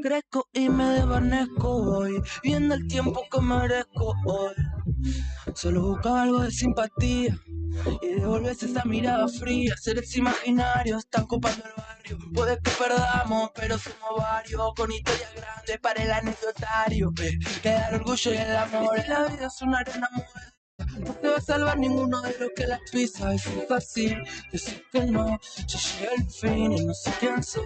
Crezco y me desvanezco, voy viendo el tiempo que merezco hoy. Solo buscaba algo de simpatía y devolverse esa mirada fría. Seres imaginarios están copando el barrio. Puede que perdamos, pero somos varios, con historias grandes para el anecdotario. Queda el orgullo y el amor. La vida es una arena movediza, no te va a salvar ninguno de los que la pisa. Es fácil decir que no, ya llega el fin y no sé quién soy.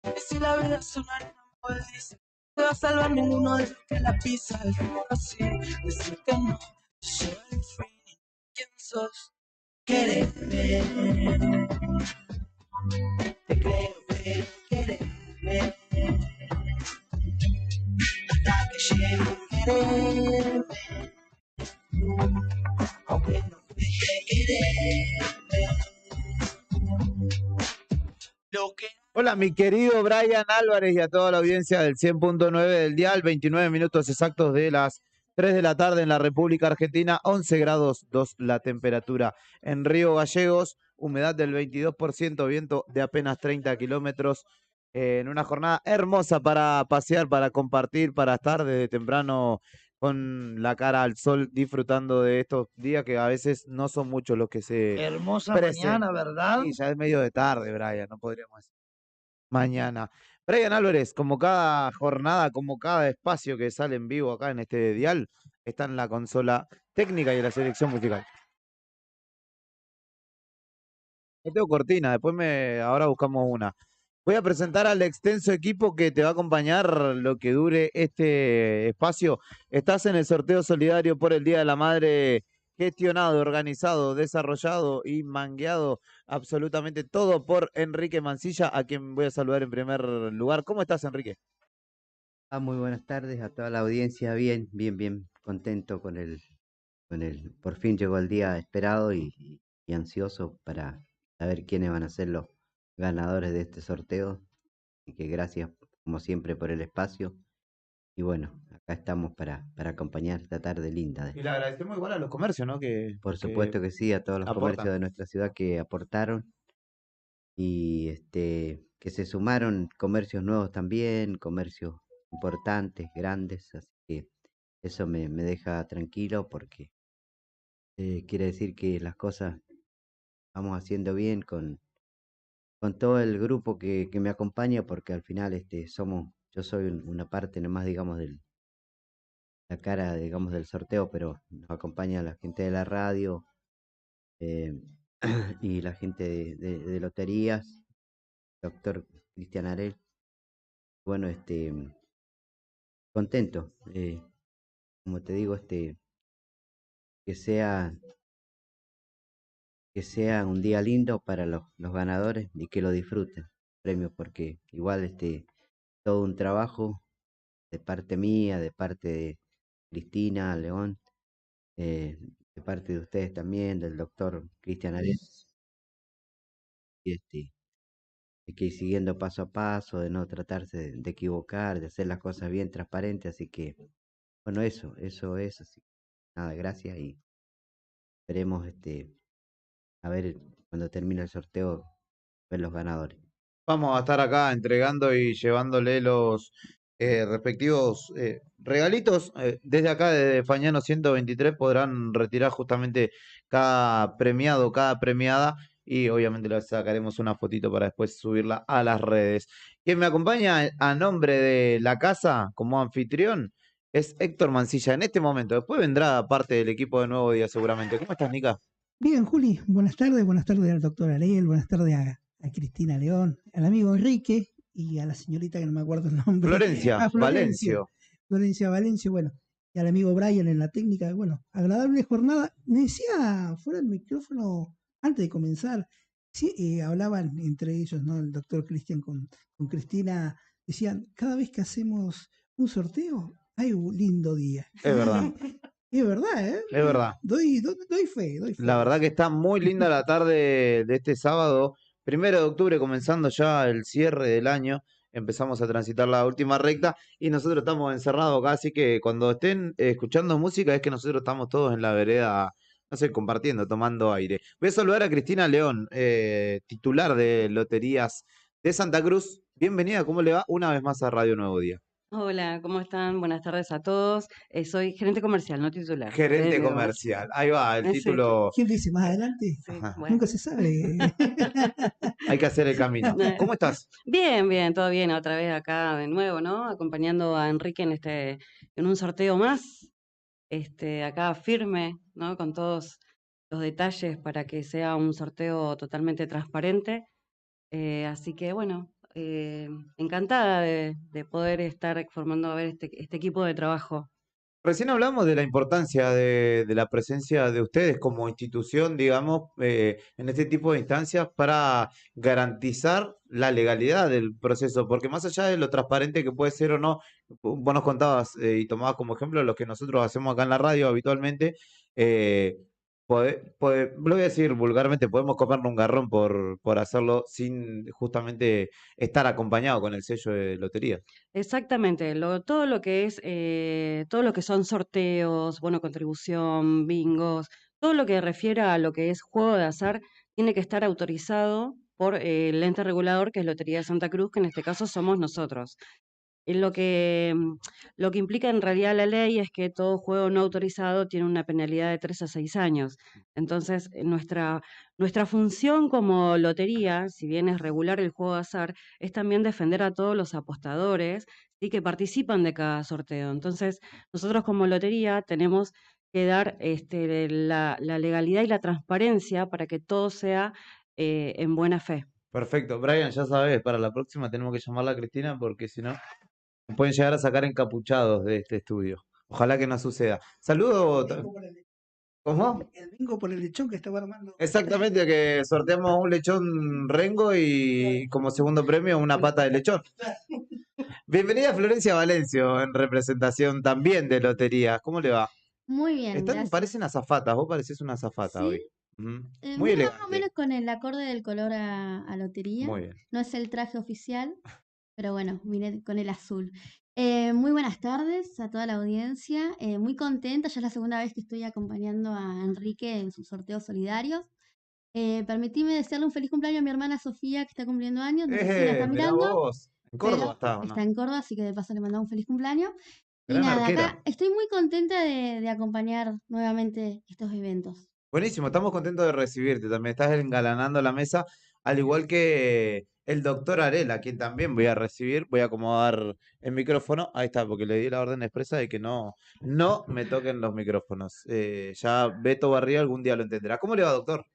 Y si la vida es una arena movediza, no te va a salvar ninguno de los que la pisa. Es fácil decir que no, ya llega el fin y quién sos. Quererme, te creo ver, quererme, hasta que llegue a quererme, aunque no cueste quererme. Lo que Hola, mi querido Brian Álvarez y a toda la audiencia del 100.9 del dial, 29 minutos exactos de las 3 de la tarde en la República Argentina, 11 grados 2 la temperatura. En Río Gallegos, humedad del 22%, viento de apenas 30 kilómetros, en una jornada hermosa para pasear, para compartir, para estar desde temprano con la cara al sol, disfrutando de estos días que a veces no son muchos los que se Hermosa presentan. mañana, ¿verdad? Sí, ya es medio de tarde, Brian, no podríamos decir mañana. Brian Álvarez, como cada jornada, como cada espacio que sale en vivo acá en este dial, está en la consola técnica y en la selección musical. No tengo cortina, ahora buscamos una. Voy a presentar al extenso equipo que te va a acompañar lo que dure este espacio. Estás en el sorteo solidario por el Día de la Madre, gestionado, organizado, desarrollado y mangueado absolutamente todo por Enrique Mancilla, a quien voy a saludar en primer lugar. ¿Cómo estás, Enrique? Muy buenas tardes a toda la audiencia. Bien, bien, bien contento por fin llegó el día esperado y ansioso para saber quiénes van a ser los ganadores de este sorteo. Y que gracias, como siempre, por el espacio. Y bueno, acá estamos para acompañar esta tarde linda. Y le agradecemos igual a los comercios, ¿no? Por supuesto que sí, a todos los aportan. comercios de nuestra ciudad que aportaron y que se sumaron comercios nuevos también, comercios importantes, grandes, así que eso me deja tranquilo porque quiere decir que las cosas vamos haciendo bien con todo el grupo que me acompaña, porque al final yo soy una parte nomás, digamos, la cara, digamos, del sorteo, pero nos acompaña la gente de la radio eh, y la gente de loterías, doctor Cristian Arel. Bueno, contento, como te digo, que sea que sea un día lindo para los ganadores y que lo disfruten premios, porque igual todo un trabajo de parte mía, de parte de Cristina León, de parte de ustedes también, del doctor Cristian Arenas, y hay que ir siguiendo paso a paso, de no tratarse de equivocar, de hacer las cosas bien transparentes, así que bueno, eso es así. Nada, gracias y esperemos a ver cuando termine el sorteo ver los ganadores. Vamos a estar acá entregando y llevándole los respectivos regalitos. Desde acá, desde Fañano 123, podrán retirar justamente cada premiado, cada premiada. Y obviamente le sacaremos una fotito para después subirla a las redes. Quien me acompaña a nombre de la casa como anfitrión es Héctor Mancilla en este momento. Después vendrá parte del equipo de Nuevo Día seguramente. ¿Cómo estás, Nica? Bien, Juli, buenas tardes al doctor Ariel, buenas tardes a Cristina León, al amigo Enrique y a la señorita que no me acuerdo el nombre. Florencia Valencio. Florencia Valencio, bueno, y al amigo Brian en la técnica, bueno, agradable jornada. Me decía fuera del micrófono, antes de comenzar, sí, hablaban entre ellos, ¿no? El doctor Cristian con Cristina, decían, cada vez que hacemos un sorteo, hay un lindo día. Es verdad. Es verdad, ¿eh? Es verdad. Doy fe. La verdad que está muy linda la tarde de este sábado, 1 de octubre, comenzando ya el cierre del año. Empezamos a transitar la última recta y nosotros estamos encerrados acá, así que cuando estén escuchando música es que nosotros estamos todos en la vereda, no sé, compartiendo, tomando aire. Voy a saludar a Cristina León, titular de Loterías de Santa Cruz, Bienvenida, ¿cómo le va? Una vez más a Radio Nuevo Día. Hola, ¿cómo están? Buenas tardes a todos. Soy gerente comercial, no titular. Gerente comercial. Ahí va, el Sí. título. ¿Quién dice más adelante? Sí, Ajá. bueno. Nunca se sabe. Hay que hacer el camino. ¿Cómo estás? Bien, todo bien. Otra vez acá de nuevo, ¿no? Acompañando a Enrique en un sorteo más. Acá firme, ¿no? Con todos los detalles para que sea un sorteo totalmente transparente. Así que bueno, encantada de poder estar formando a ver este equipo de trabajo. Recién hablamos de la importancia de la presencia de ustedes como institución, digamos, en este tipo de instancias para garantizar la legalidad del proceso, porque más allá de lo transparente que puede ser o no, vos nos contabas y tomabas como ejemplo lo que nosotros hacemos acá en la radio habitualmente, lo voy a decir vulgarmente, podemos comernos un garrón por hacerlo sin justamente estar acompañado con el sello de lotería. Exactamente, todo lo que es, todo lo que son sorteos, bono contribución, bingos, todo lo que refiere a lo que es juego de azar, tiene que estar autorizado por el ente regulador, que es Lotería de Santa Cruz, que en este caso somos nosotros. Lo que implica en realidad la ley es que todo juego no autorizado tiene una penalidad de 3 a 6 años. Entonces, nuestra función como lotería, si bien es regular el juego de azar, es también defender a todos los apostadores y que participan de cada sorteo. Entonces, nosotros como lotería tenemos que dar la legalidad y la transparencia para que todo sea en buena fe. Perfecto, Brian, ya sabes, para la próxima tenemos que llamarla a Cristina porque si no, nos pueden llegar a sacar encapuchados de este estudio. Ojalá que no suceda. Saludo. ¿Cómo? El bingo por el lechón que estaba armando. Exactamente, que sorteamos un lechón rengo y como segundo premio una pata de lechón. Bienvenida Florencia Valencio en representación también de Loterías. ¿Cómo le va? Muy bien, gracias. Parecen azafatas, vos pareces una azafata ¿Sí? hoy. Ujú. Muy Más o elegante. menos con el acorde del color a lotería. Muy bien. No es el traje oficial, pero bueno, vine con el azul. Muy buenas tardes a toda la audiencia. Muy contenta, ya es la segunda vez que estoy acompañando a Enrique en sus sorteos solidarios. Permitime desearle un feliz cumpleaños a mi hermana Sofía, que está cumpliendo años. No sé si la está Mirá mirando. vos. En Córdoba Pero está, ¿o no? está en Córdoba, así que de paso le mandamos un feliz cumpleaños. Y Gran nada, arquera. acá estoy muy contenta de acompañar nuevamente estos eventos. Buenísimo, estamos contentos de recibirte también. Estás engalanando la mesa, al igual que el doctor Arela, a quien también voy a recibir. Voy a acomodar el micrófono. Ahí está, porque le di la orden expresa de que no me toquen los micrófonos. Ya Beto Barría algún día lo entenderá. ¿Cómo le va, doctor?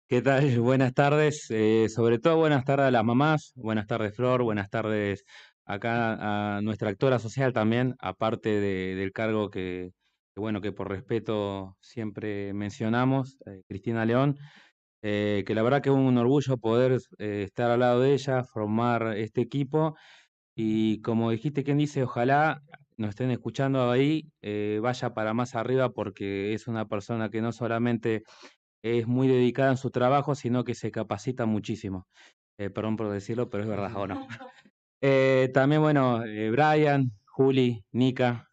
¿Qué tal? Buenas tardes. Sobre todo buenas tardes a las mamás. Buenas tardes, Flor. Buenas tardes acá a nuestra actora social también, aparte del cargo que por respeto siempre mencionamos, Cristina León. Que la verdad que es un orgullo poder estar al lado de ella, formar este equipo. Y como dijiste, quien dice, ojalá nos estén escuchando ahí, vaya para más arriba porque es una persona que no solamente es muy dedicada en su trabajo, sino que se capacita muchísimo. Perdón por decirlo, pero es verdad, ¿o no? También, bueno, Brian, Juli, Nika,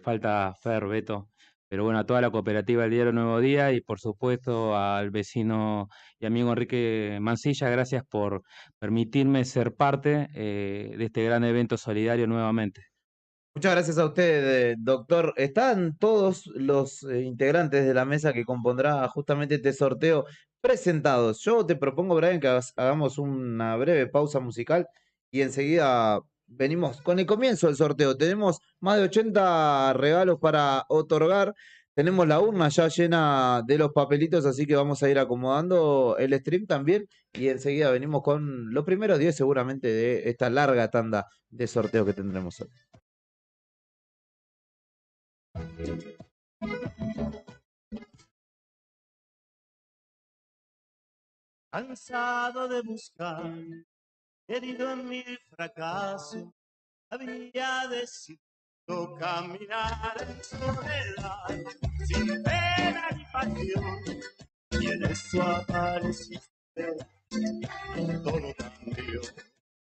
falta Fer, Beto, pero bueno, a toda la cooperativa del Diario Nuevo Día y por supuesto al vecino y amigo Enrique Mancilla, gracias por permitirme ser parte de este gran evento solidario nuevamente. Muchas gracias a usted, doctor. Están todos los integrantes de la mesa que compondrá justamente este sorteo presentados. Yo te propongo, Brian, que hagamos una breve pausa musical y enseguida venimos con el comienzo del sorteo. Tenemos más de 80 regalos para otorgar. Tenemos la urna ya llena de los papelitos, así que vamos a ir acomodando el stream también y enseguida venimos con los primeros 10 seguramente de esta larga tanda de sorteo que tendremos hoy. Cansado de buscar, herido en mi fracaso, había decidido caminar en soledad, sin pena ni pasión, y en eso apareciste, todo cambió.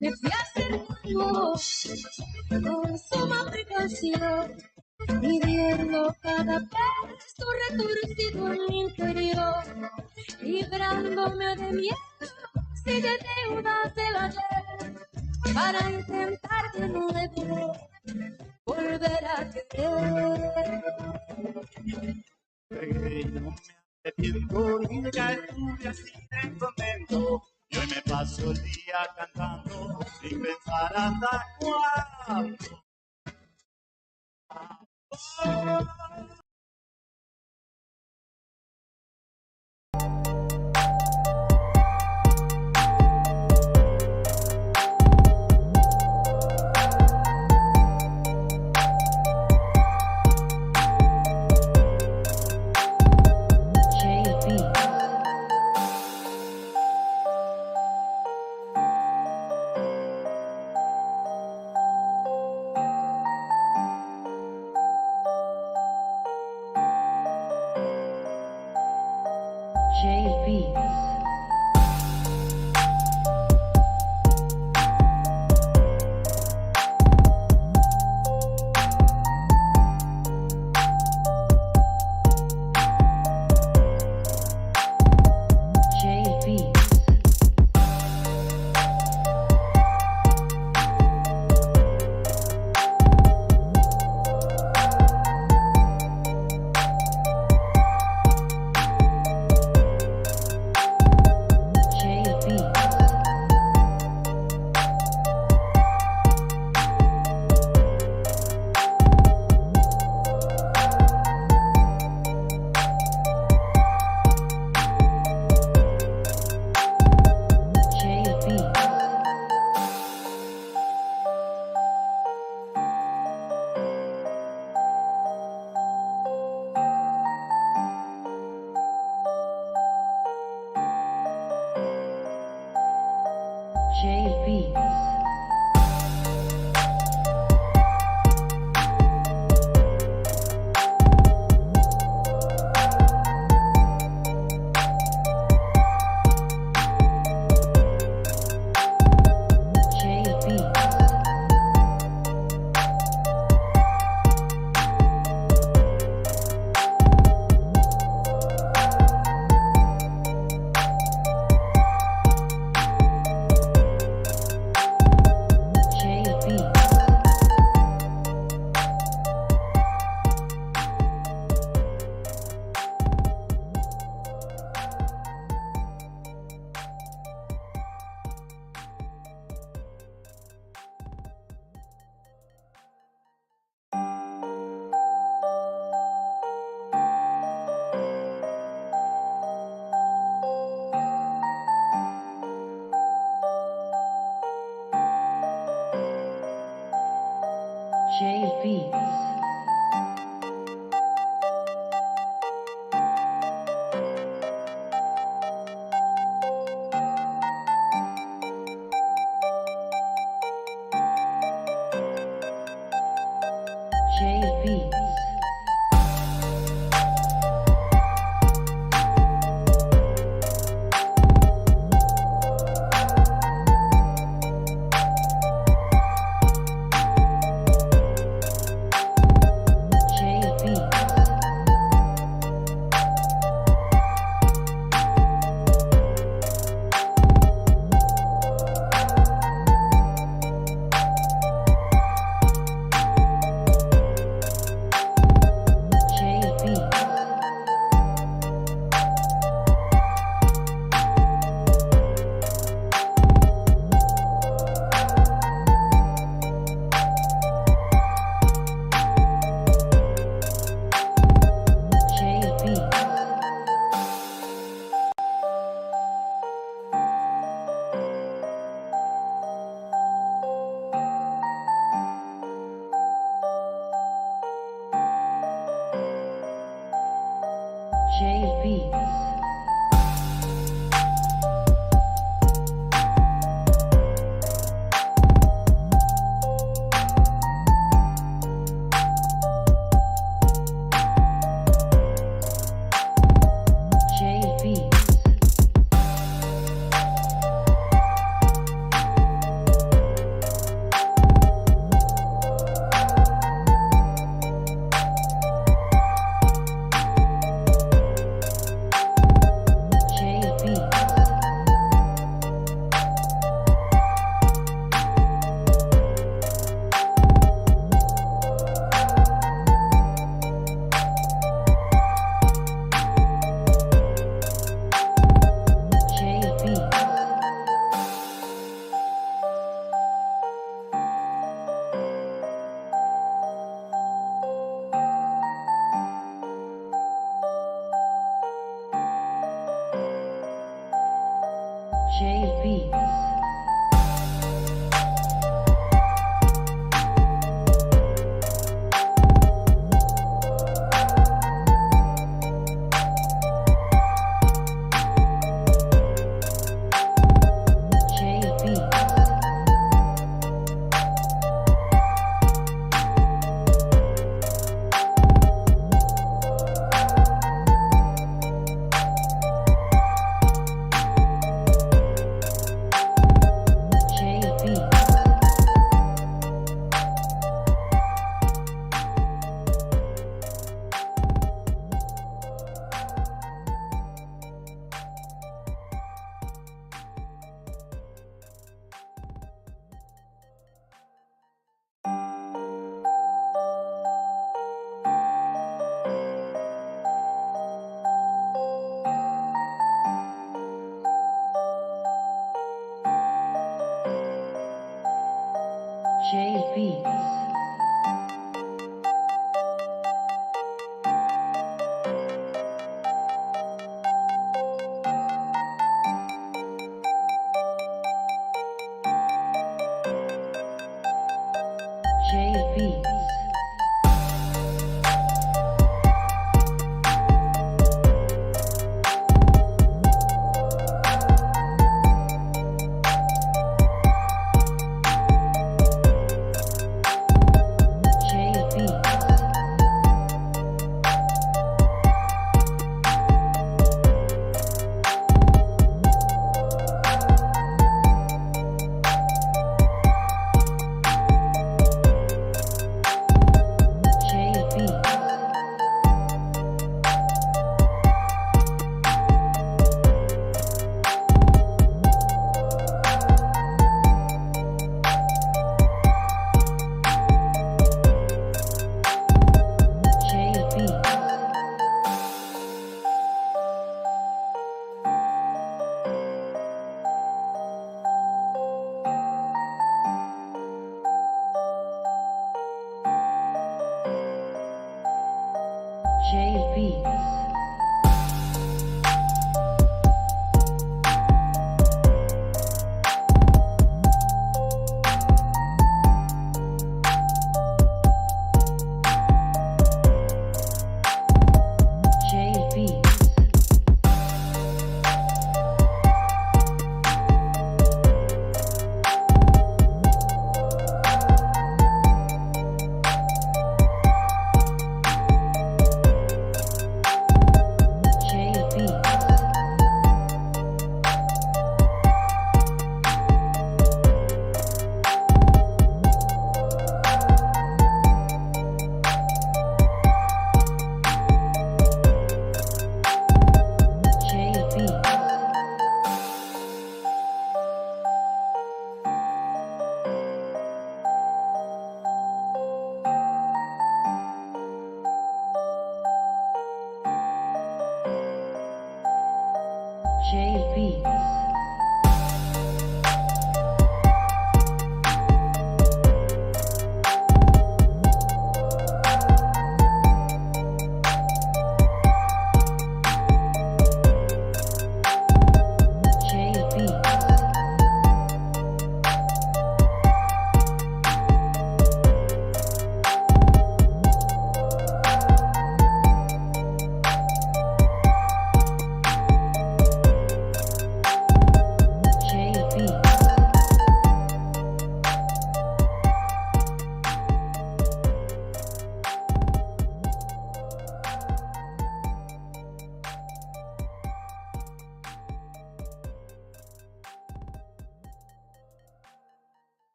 Me fui acercando con suma precaución, midiendo cada paso retorcido en mi interior, librándome de miedo y de deudas del ayer, para intentar de nuevo volver a querer. No me arrepiento, nunca estuve así de contento. Y hoy me paso el día cantando sin pensar hasta cuándo.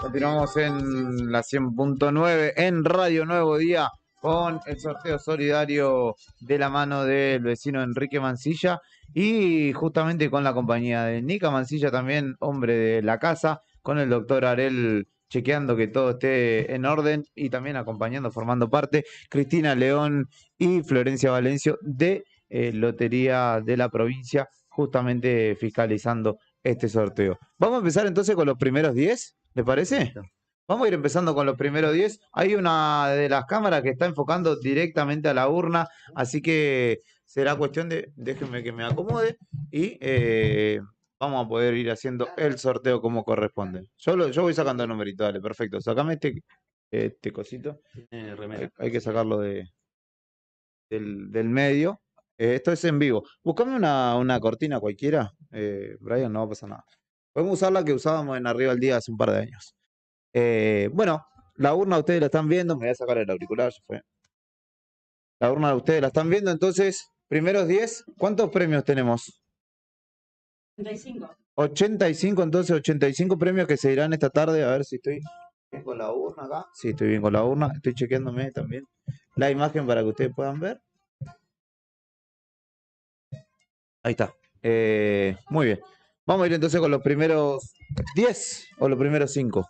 Continuamos en la 100.9 en Radio Nuevo Día con el sorteo solidario de la mano del vecino Enrique Mancilla y justamente con la compañía de Nica Mancilla, también hombre de la casa, con el doctor Arel chequeando que todo esté en orden y también acompañando, formando parte, Cristina León y Florencia Valencio de Lotería de la Provincia, justamente fiscalizando este sorteo. Vamos a empezar entonces con los primeros 10, ¿le parece? Listo. Vamos a ir empezando con los primeros 10. Hay una de las cámaras que está enfocando directamente a la urna, así que será cuestión de, déjenme que me acomode y vamos a poder ir haciendo el sorteo como corresponde. Yo voy sacando el numerito, dale, perfecto. Sacame este cosito. Tiene remera. Hay que sacarlo del medio. Esto es en vivo. Buscame una cortina cualquiera, Brian, no va a pasar nada. Podemos usar la que usábamos en Arriba al Día hace un par de años. Bueno, la urna ustedes la están viendo. Me voy a sacar el auricular, ya fue. La urna ustedes la están viendo, entonces, primeros 10, ¿cuántos premios tenemos? 85. 85, entonces 85 premios que se irán esta tarde. A ver si estoy bien con la urna acá. Sí, estoy bien con la urna. Estoy chequeándome también la imagen para que ustedes puedan ver. Ahí está. Muy bien. Vamos a ir entonces con los primeros 10 o los primeros 5.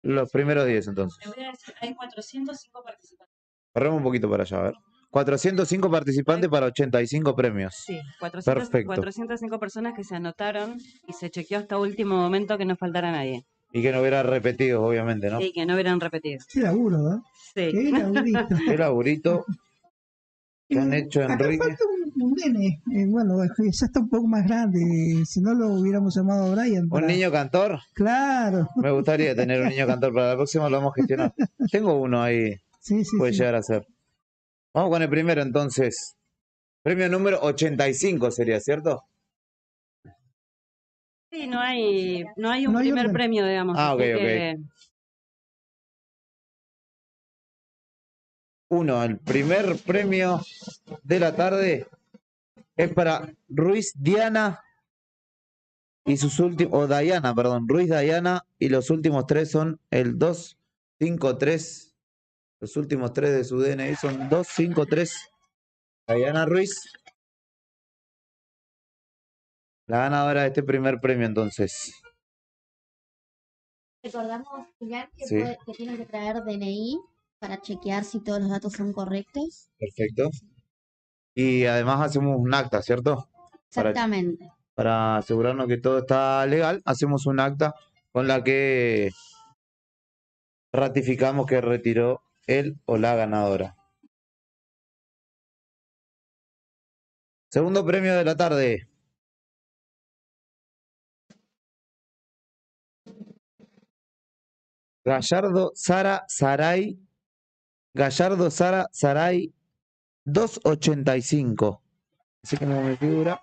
Los primeros 10 entonces. Te voy a decir, hay 405 participantes. Corremos un poquito para allá, a ver. 405 participantes para 85 premios. Sí, Perfecto. 405 personas que se anotaron y se chequeó hasta último momento que no faltara nadie. Y que no hubiera repetido, obviamente, ¿no? Sí, que no hubieran repetido. Qué laburo, ¿verdad? Sí. Qué laburito. Qué laburito que han hecho Acá Enrique. falta un nene. Bueno, ya está un poco más grande. Si no lo hubiéramos llamado a Brian. ¿Un para- niño cantor? Claro. Me gustaría tener un niño cantor. Para la próxima lo vamos a gestionar. Tengo uno ahí. Sí, sí, Puede sí. llegar a ser. Vamos con el primero entonces. Premio número 85 sería, ¿cierto? Sí, no hay un No hay primer orden. premio, digamos. Ah, así ok, ok. que 1. El primer premio de la tarde es para Ruiz Diana y sus últimos, o Dayana, perdón, Ruiz Dayana, y los últimos 3 son el 253. Los últimos 3 de su DNI son 253. Dayana Ruiz, la ganadora de este primer premio entonces. Recordamos, Julián, que, Sí. que tienen que traer DNI para chequear si todos los datos son correctos. Perfecto. Y además hacemos un acta, ¿cierto? Exactamente. Para asegurarnos que todo está legal, hacemos un acta con la que ratificamos que retiró él o la ganadora. Segundo premio de la tarde. Gallardo Sara Saray. Gallardo Sara Saray 285. Así como me figura.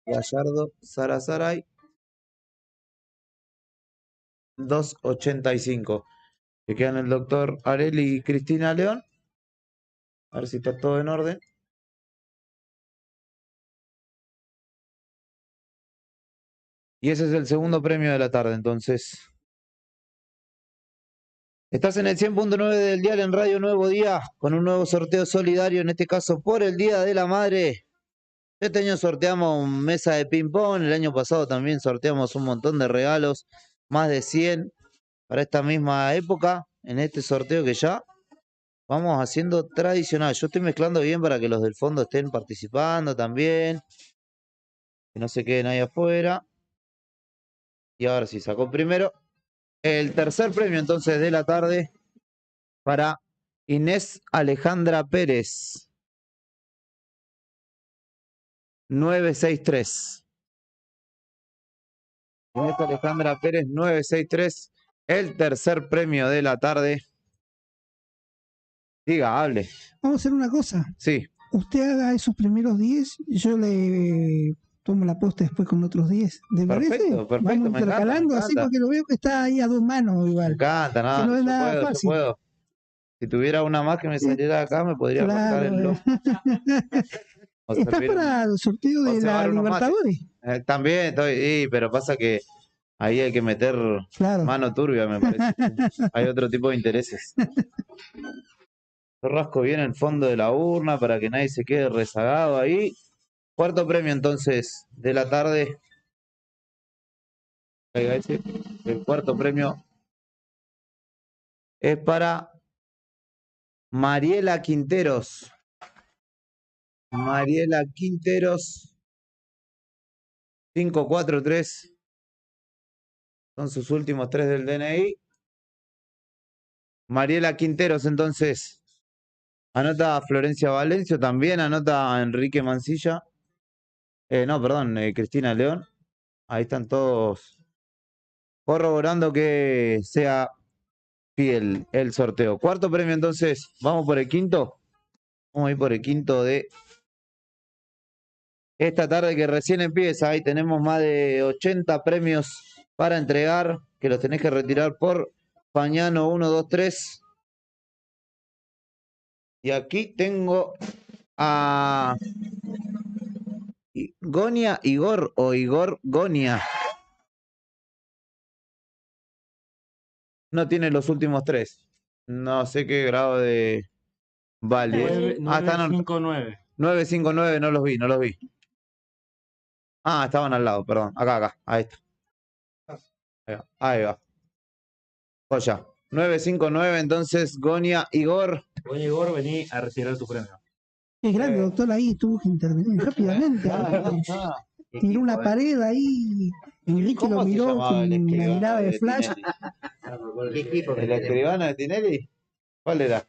Gallardo Sara Saray 285. Que quedan el doctor Areli y Cristina León. A ver si está todo en orden. Y ese es el segundo premio de la tarde, entonces. Estás en el 100.9 del dial en Radio Nuevo Día, con un nuevo sorteo solidario, en este caso por el Día de la Madre. Este año sorteamos mesa de ping-pong, el año pasado también sorteamos un montón de regalos, más de 100 para esta misma época, en este sorteo que ya vamos haciendo tradicional. Yo estoy mezclando bien para que los del fondo estén participando también, que no se queden ahí afuera. Y ahora sí, sacó primero el tercer premio entonces de la tarde para Inés Alejandra Pérez. 963. Inés Alejandra Pérez 963. El tercer premio de la tarde. Diga, hable. Vamos a hacer una cosa. Sí, Usted haga esos primeros 10, yo le tomo la posta después con otros 10. ¿Le parece? perfecto, perfecto. Vamos Me encanta, intercalando me así encanta. porque lo veo que está ahí a dos manos Me igual. encanta, Que nada, no es yo nada puedo, yo fácil. puedo. Si tuviera una más que me saliera de acá, me podría cortar el Claro. lomo. O ¿Estás servir, para el sorteo o de la cebar unos mates. Libertadores? También estoy, pero pasa que ahí hay que meter Claro. mano turbia, me parece. Hay otro tipo de intereses. Yo rasco bien el fondo de la urna para que nadie se quede rezagado ahí. Cuarto premio entonces de la tarde. Oiga, el cuarto premio es para Mariela Quinteros. Mariela Quinteros 543. Son sus últimos 3 del DNI. Mariela Quinteros entonces. Anota a Florencia Valencio, también anota a Enrique Mancilla. No, perdón, Cristina León. Ahí están todos corroborando que sea fiel el sorteo. Cuarto premio entonces, vamos por el quinto. Vamos a ir por el quinto de esta tarde que recién empieza. Ahí tenemos más de 80 premios para entregar, que los tenés que retirar por Pañano 1, 2, 3. Y aquí tengo a Gonia Igor o Igor Gonia. No tiene los últimos 3. No sé qué grado de vale. 959. 959, no los vi, no los vi. Ah, estaban al lado, perdón. Acá, ahí está. Ahí va. Joya. 959, entonces, Gonia Igor. Oye, Igor, vení a retirar tu premio. Es grande, doctor, ahí tuvo que intervenir rápidamente. Tiró una pared ahí. Enrique lo ¿Cómo se miró llamaba con el una escribano mirada de de flash. Tinelli? ¿El escribano de Tinelli? ¿Cuál era?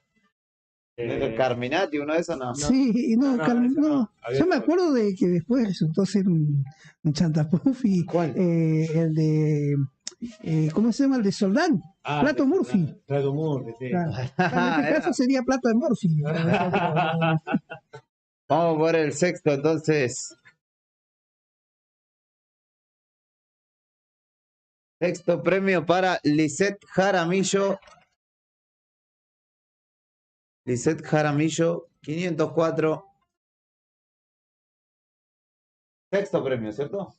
¿El Carminati, uno de esos? No. Sí, no, no. Yo me acuerdo de que después resultó ser un chantapufi. ¿Cuál? El de. ¿Cómo se llama? El de Soldán. Plato Murphy. Plato Murphy, sí. Claro. En este caso sería Plato de Murphy. Vamos por el sexto, entonces. Sexto premio para Lisette Jaramillo. Lisette Jaramillo, 504. Sexto premio, ¿cierto?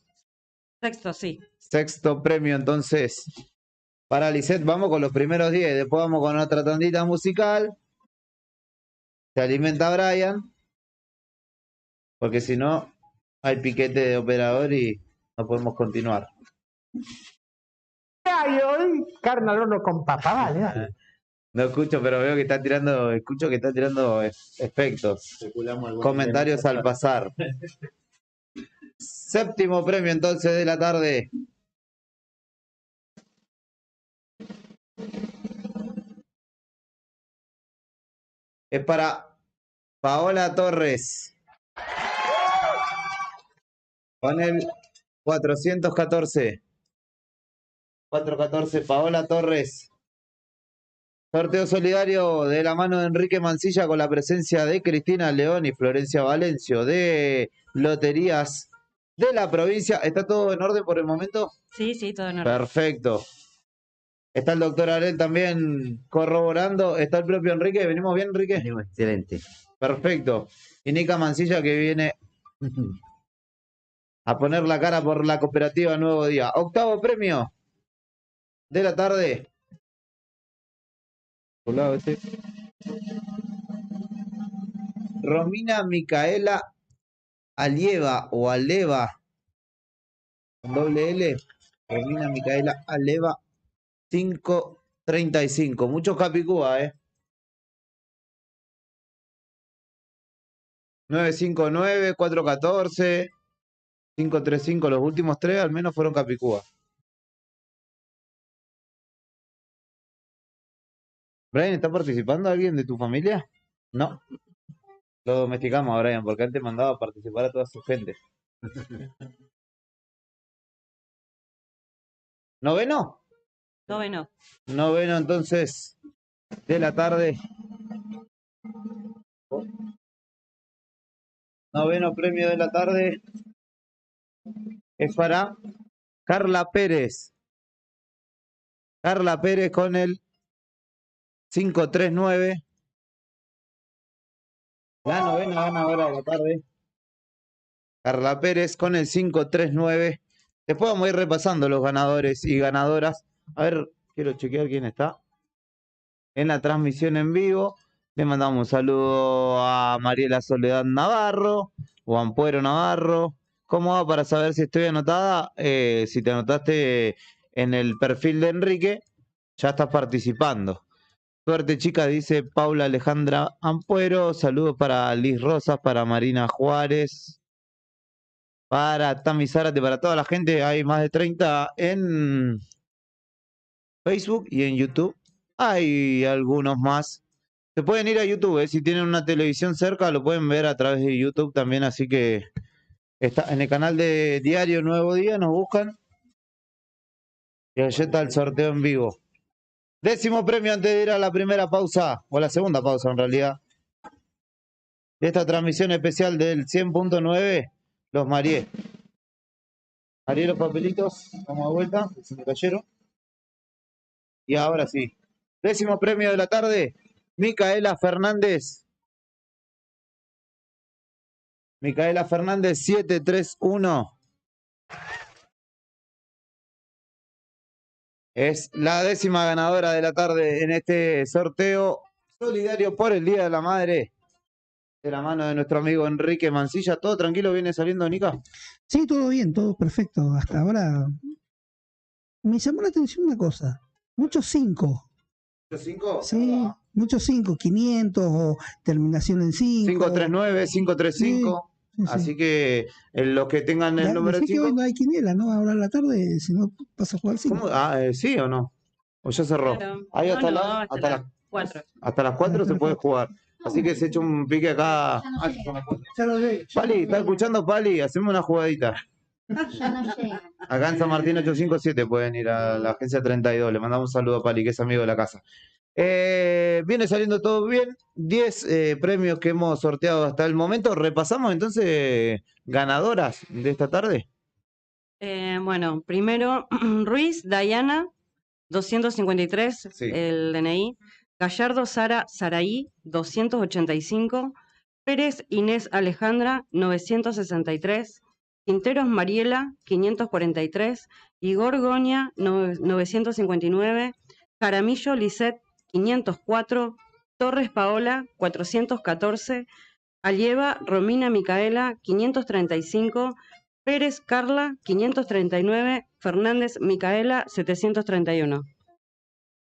Sexto, sí. Sexto premio, entonces, para Lisette. Vamos con los primeros 10. Después vamos con otra tandita musical. Se alimenta Brian. Porque si no, hay piquete de operador y no podemos continuar. Ay, hoy carne al horno con papa, vale, dale. No escucho, pero veo que está tirando, escucho que está tirando efectos. Comentarios al pasar. Séptimo premio entonces de la tarde. Es para Paola Torres. Con el 414. 414, Paola Torres. Sorteo solidario de la mano de Enrique Mancilla con la presencia de Cristina León y Florencia Valencio de Loterías de la provincia. ¿Está todo en orden por el momento? Sí, sí, todo en orden. Perfecto. Está el doctor Arel también corroborando. Está el propio Enrique. ¿Venimos bien, Enrique? Venimos excelente. Perfecto. Y Nica Mancilla que viene a poner la cara por la cooperativa Nuevo Día. Octavo premio de la tarde. Por lado este. Romina Micaela Alieva o Aleva con doble L. Romina Micaela Aleva 535. Muchos capicúa, 959, 414, 535. Los últimos 3 al menos fueron capicúa. Brian, ¿está participando alguien de tu familia? No. Lo domesticamos a Brian porque antes mandaba a participar a toda su gente. ¿Noveno? Noveno. Noveno entonces de la tarde. Noveno premio de la tarde es para Carla Pérez. Carla Pérez con el 539. La novena ganadora de la tarde. Carla Pérez con el 539. Después vamos a ir repasando los ganadores y ganadoras. A ver, quiero chequear quién está en la transmisión en vivo. Le mandamos un saludo a Mariela Soledad Navarro o Ampuero Navarro. ¿Cómo va para saber si estoy anotada? Si te anotaste en el perfil de Enrique, ya estás participando. Suerte, chicas, dice Paula Alejandra Ampuero. Saludos para Liz Rosas, para Marina Juárez, para Tami Zárate, para toda la gente. Hay más de 30 en Facebook y en YouTube. Hay algunos más. Se pueden ir a YouTube, si tienen una televisión cerca, lo pueden ver a través de YouTube también. Así que está en el canal de Diario Nuevo Día, nos buscan. Y allá está el sorteo en vivo. Décimo premio antes de ir a la primera pausa, o la segunda pausa en realidad, de esta transmisión especial del 100.9, los Marié. Marié los papelitos, vamos de vuelta, se me cayeron. Y ahora sí. Décimo premio de la tarde, Micaela Fernández. Micaela Fernández, 731. Es la décima ganadora de la tarde en este sorteo solidario por el Día de la Madre De la mano de nuestro amigo Enrique Mancilla. ¿Todo tranquilo viene saliendo, Nica? Sí, todo bien, todo perfecto. Hasta ahora me llamó la atención una cosa. Muchos 5. ¿Los 5? Sí, muchos 5, 500 o terminación en 5. 539, 535. Sí, sí. Así que los que tengan el número Decís que 5. hoy no hay quiniela, ¿no? Ahora a la tarde, si no, paso a jugar 5. ¿Sí o no? ¿O ya cerró? Claro. Ahí No, hasta, no, hasta hasta las las 4. Hasta las 4 se puede jugar. Así que se echa un pique acá. Ya lo ve. Pali, ¿estás escuchando, Pali? Hacemos una jugadita. Ya no llega. Acá en San Martín 857 pueden ir a la agencia 32. Le mandamos un saludo a Pali, que es amigo de la casa. Viene saliendo todo bien. 10 premios que hemos sorteado hasta el momento. Repasamos entonces ganadoras de esta tarde. Bueno, primero Ruiz, Dayana, 253, Sí. el DNI. Gallardo, Sara, Saraí, 285. Pérez, Inés Alejandra, 963. Quinteros, Mariela, 543. Igor Goña, 959. Jaramillo, Lisette, 504. Torres, Paola, 414. Alieva, Romina Micaela, 535. Pérez, Carla, 539. Fernández, Micaela, 731.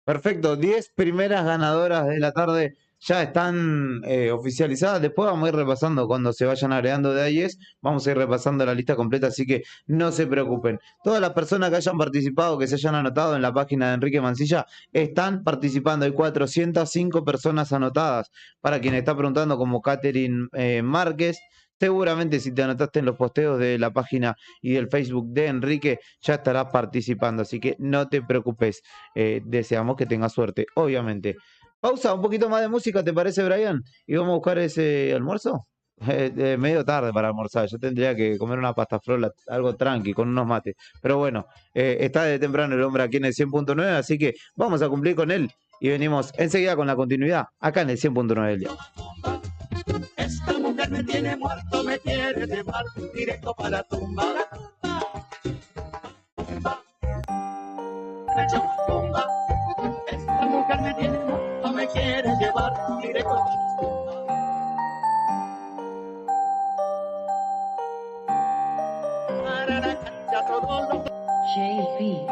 Perfecto, 10 primeras ganadoras de la tarde ya están oficializadas. Después vamos a ir repasando cuando se vayan agregando de ahí. Vamos a ir repasando la lista completa, así que no se preocupen. Todas las personas que hayan participado, que se hayan anotado en la página de Enrique Mancilla, están participando. Hay 405 personas anotadas. Para quien está preguntando, como Catherine Márquez. Seguramente si te anotaste en los posteos de la página y del Facebook de Enrique, ya estarás participando. Así que no te preocupes. Deseamos que tengas suerte, obviamente. Pausa, un poquito más de música, ¿te parece, Brian? Y vamos a buscar ese almuerzo. Medio tarde para almorzar. Yo tendría que comer una pasta frola, algo tranqui, con unos mates. Pero bueno, está de temprano el hombre aquí en el 100.9, así que vamos a cumplir con él. Y venimos enseguida con la continuidad, acá en el 100.9 del día. Esta mujer me tiene muerto, me quiere llevar directo para la tumba. Tumba. Esta mujer me tiene muerto, me quiere llevar directo para la tumba. Para la cancha todos los JB.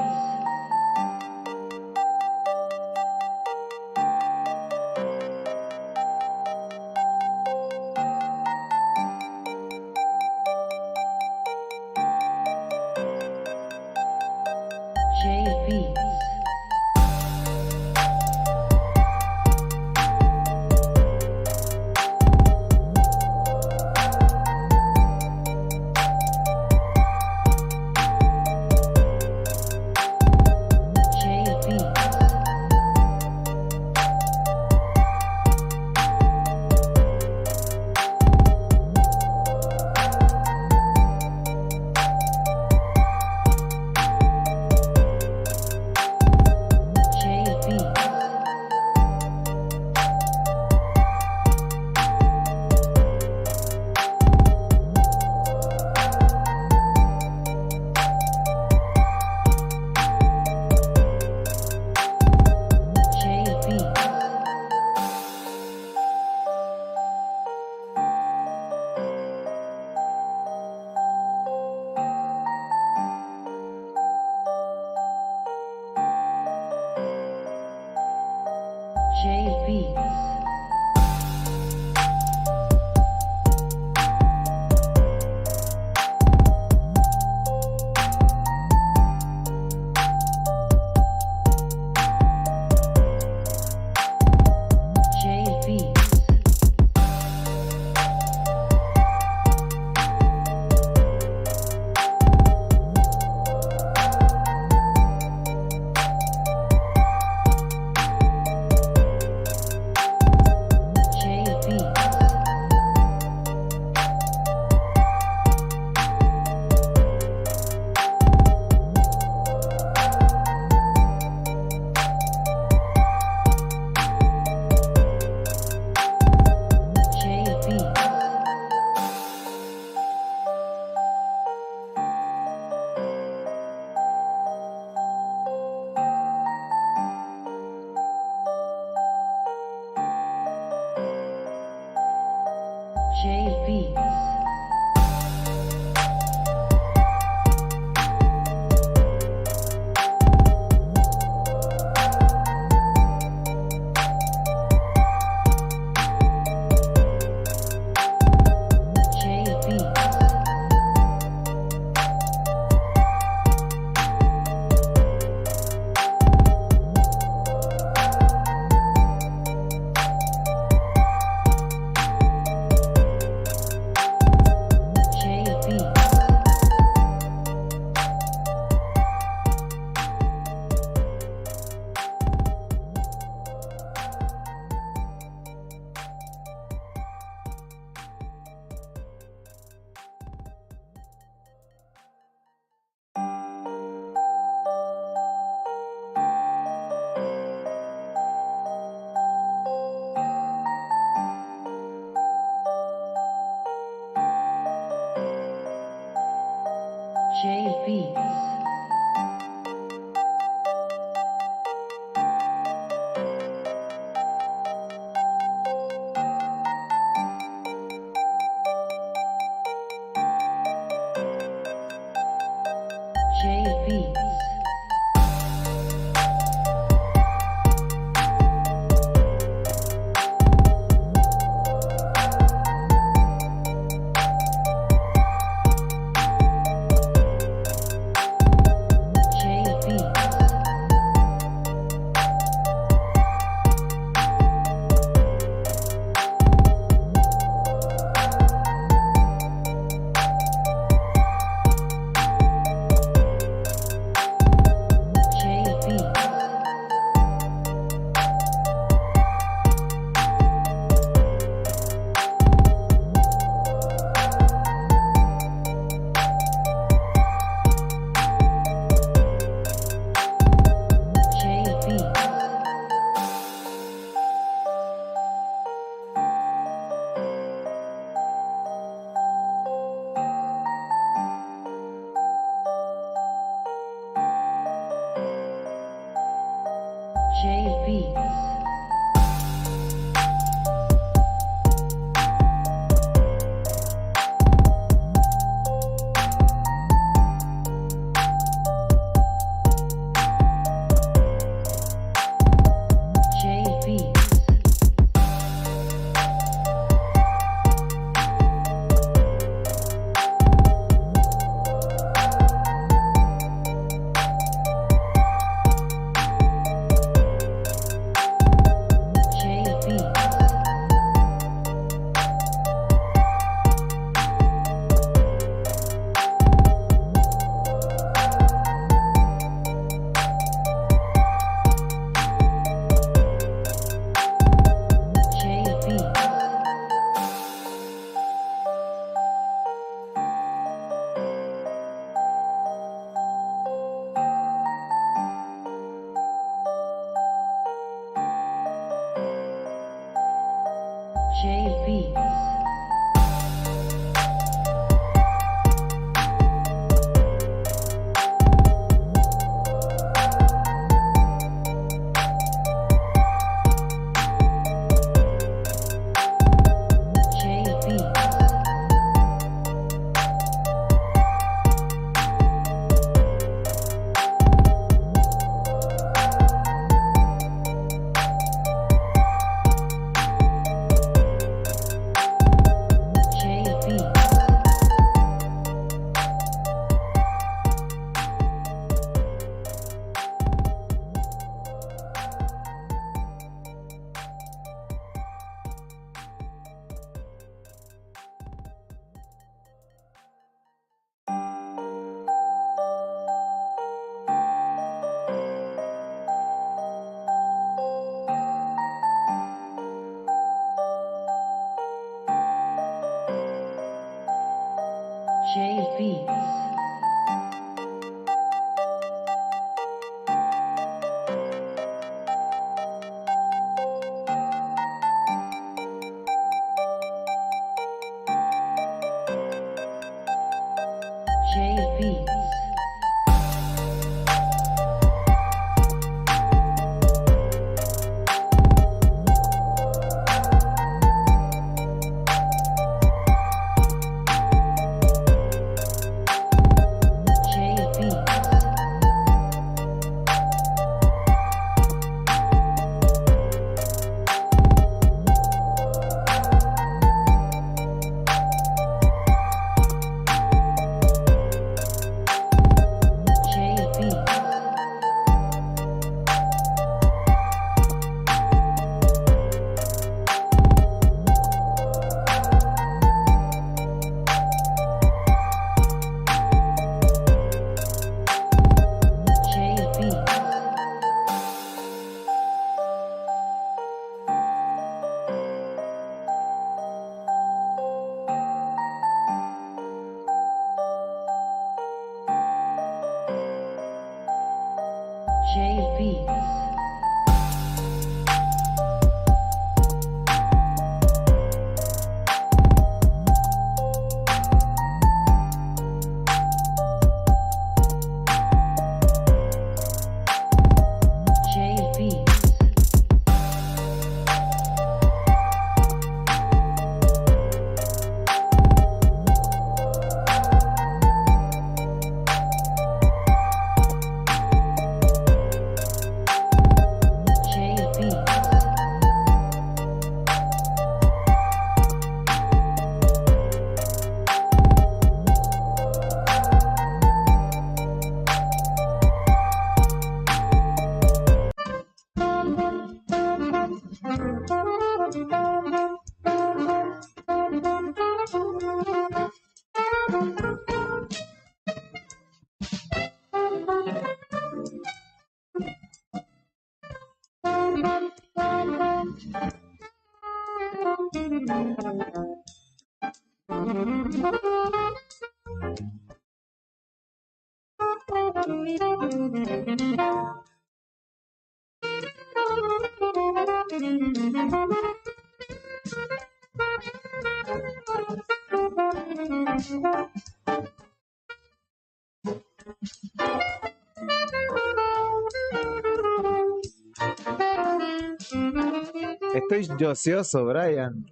Estoy ocioso, Brian.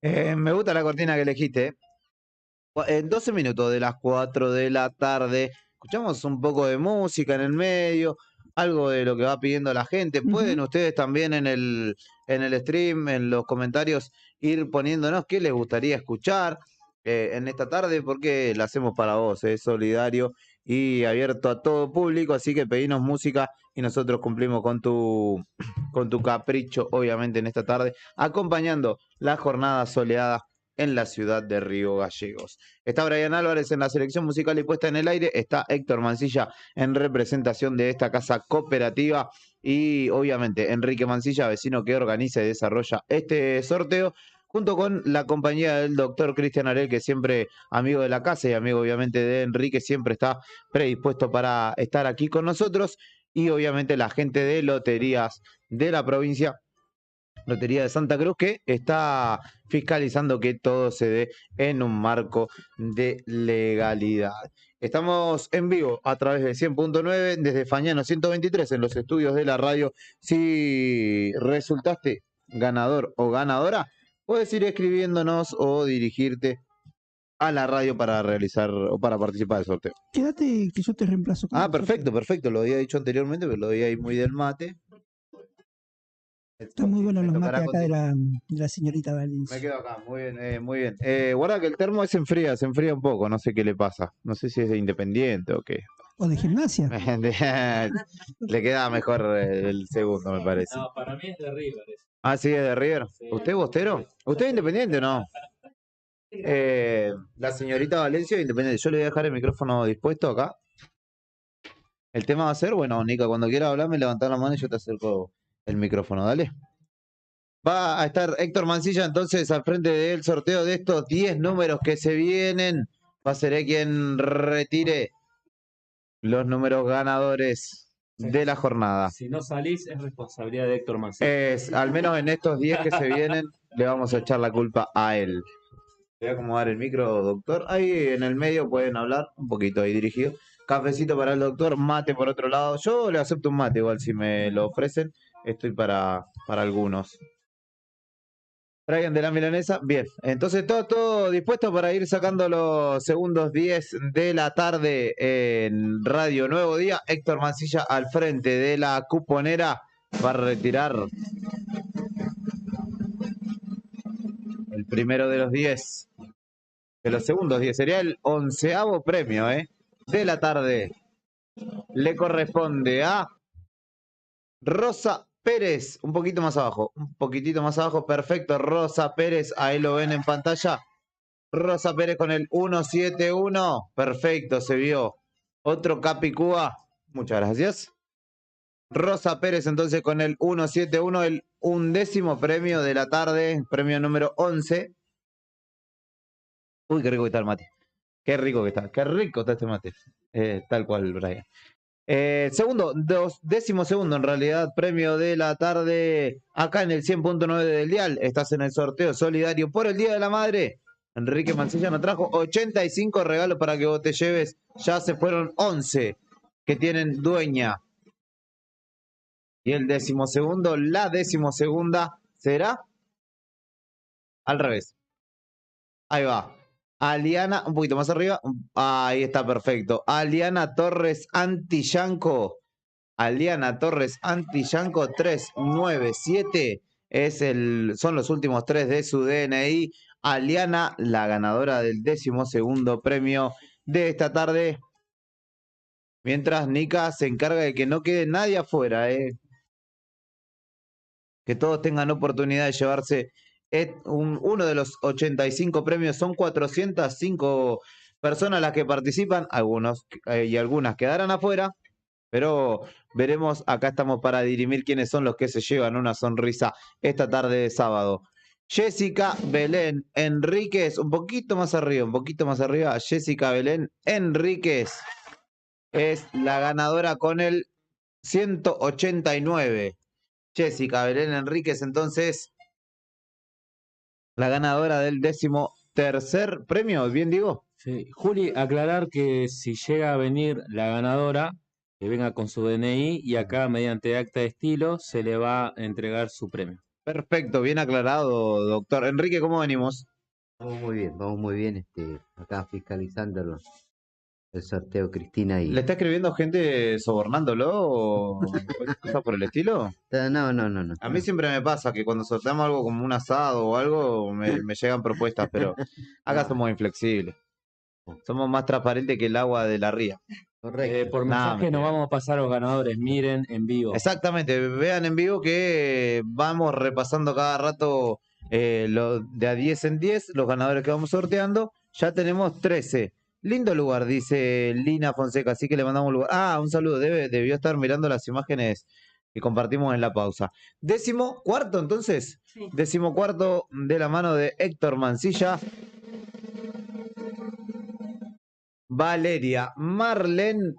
Me gusta la cortina que elegiste. En 12 minutos de las 4 de la tarde, escuchamos un poco de música en el medio, algo de lo que va pidiendo la gente. Pueden ustedes también en el stream, en los comentarios, ir poniéndonos qué les gustaría escuchar en esta tarde, porque la hacemos para vos, es solidario y abierto a todo público, así que pedinos música y nosotros cumplimos con tu capricho, obviamente, en esta tarde, acompañando la jornada soleada en la ciudad de Río Gallegos. Está Brian Álvarez en la selección musical y puesta en el aire, está Héctor Mancilla en representación de esta casa cooperativa y obviamente Enrique Mancilla, vecino que organiza y desarrolla este sorteo, junto con la compañía del doctor Cristian Arel, que siempre amigo de la casa y amigo obviamente de Enrique, siempre está predispuesto para estar aquí con nosotros, y obviamente la gente de loterías de la provincia, Lotería de Santa Cruz, que está fiscalizando que todo se dé en un marco de legalidad. Estamos en vivo a través de 100.9 desde Fañano 123 en los estudios de la radio. Si resultaste ganador o ganadora, puedes ir escribiéndonos o dirigirte a la radio para realizar o para participar del sorteo. Quédate que yo te reemplazo. Ah, perfecto, perfecto. Lo había dicho anteriormente, pero lo veía ahí muy del mate. Están muy buenos los Me mates tocará acá de la señorita Valencia. Me quedo acá, muy bien, muy bien. Guarda que el termo se enfría un poco, no sé qué le pasa. No sé si es de Independiente o qué. O de gimnasia. Le queda mejor el segundo, me parece. No, para mí es de River. Ah, sí, es de River. Sí. ¿Usted es bostero? ¿Usted es Independiente o no? La señorita Valencia es Independiente. Yo le voy a dejar el micrófono dispuesto acá. El tema va a ser, bueno, Nica, cuando quiera hablarme, levantar la mano y yo te acerco el micrófono, dale. Va a estar Héctor Mancilla entonces al frente del sorteo de estos 10 números que se vienen. Va a ser él quien retire los números ganadores de la jornada. Si no salís, es responsabilidad de Héctor Mancilla. Al menos en estos 10 que se vienen, le vamos a echar la culpa a él. Voy a acomodar el micro, doctor. Ahí en el medio pueden hablar, un poquito ahí dirigido. Cafecito para el doctor, mate por otro lado. Yo le acepto un mate igual si me lo ofrecen. Estoy para algunos. Brian de la Milanesa, bien. Entonces todo dispuesto para ir sacando los segundos 10 de la tarde en Radio Nuevo Día. Héctor Mancilla al frente de la cuponera va a retirar el primero de los 10. De los segundos 10. Sería el 11º premio de la tarde. Le corresponde a Rosa Pérez, un poquito más abajo, un poquitito más abajo, perfecto, Rosa Pérez, ahí lo ven en pantalla, Rosa Pérez con el 171, perfecto, se vio, otro Capicúa, muchas gracias, Rosa Pérez entonces con el 171, el 11º premio de la tarde, premio número 11, uy, qué rico que está el mate, qué rico está este mate, tal cual, Brian. Segundo, 12º en realidad, premio de la tarde, acá en el 100.9 del dial, estás en el sorteo solidario por el Día de la Madre. Enrique Mancilla nos trajo 85 regalos para que vos te lleves, ya se fueron 11 que tienen dueña. Y el 12º, la 12ª será al revés. Ahí va. Aliana, un poquito más arriba. Ahí está, perfecto. Aliana Torres Antillanco. Aliana Torres Antillanco 397. Son los últimos 3 de su DNI. Aliana, la ganadora del 12º premio de esta tarde. Mientras Nica se encarga de que no quede nadie afuera. Que todos tengan oportunidad de llevarse uno de los 85 premios. Son 405 personas las que participan, algunos y algunas quedarán afuera, pero veremos, acá estamos para dirimir quiénes son los que se llevan una sonrisa esta tarde de sábado. Jessica Belén Enríquez, un poquito más arriba, Jessica Belén Enríquez es la ganadora con el 189. Jessica Belén Enríquez, entonces, la ganadora del 13º premio, ¿bien digo? Sí. Juli, aclarar que si llega a venir la ganadora, que venga con su DNI y acá mediante acta de estilo se le va a entregar su premio. Perfecto, bien aclarado, doctor. Enrique, ¿cómo venimos? Vamos muy bien, acá fiscalizando el sorteo, Cristina. ¿Le está escribiendo gente sobornándolo o cosas por el estilo? No. A mí siempre me pasa que cuando sorteamos algo como un asado o algo, me llegan propuestas, pero acá somos inflexibles. Somos más transparentes que el agua de la ría. Correcto. Por mensaje nos vamos a pasar a los ganadores, miren en vivo. Exactamente, vean en vivo que vamos repasando cada rato de a 10 en 10, los ganadores que vamos sorteando. Ya tenemos 13. Lindo lugar, dice Lina Fonseca, así que le mandamos un lugar. Ah, un saludo, debió estar mirando las imágenes que compartimos en la pausa. 14º, entonces. Sí. 14º de la mano de Héctor Mancilla. Valeria Marlene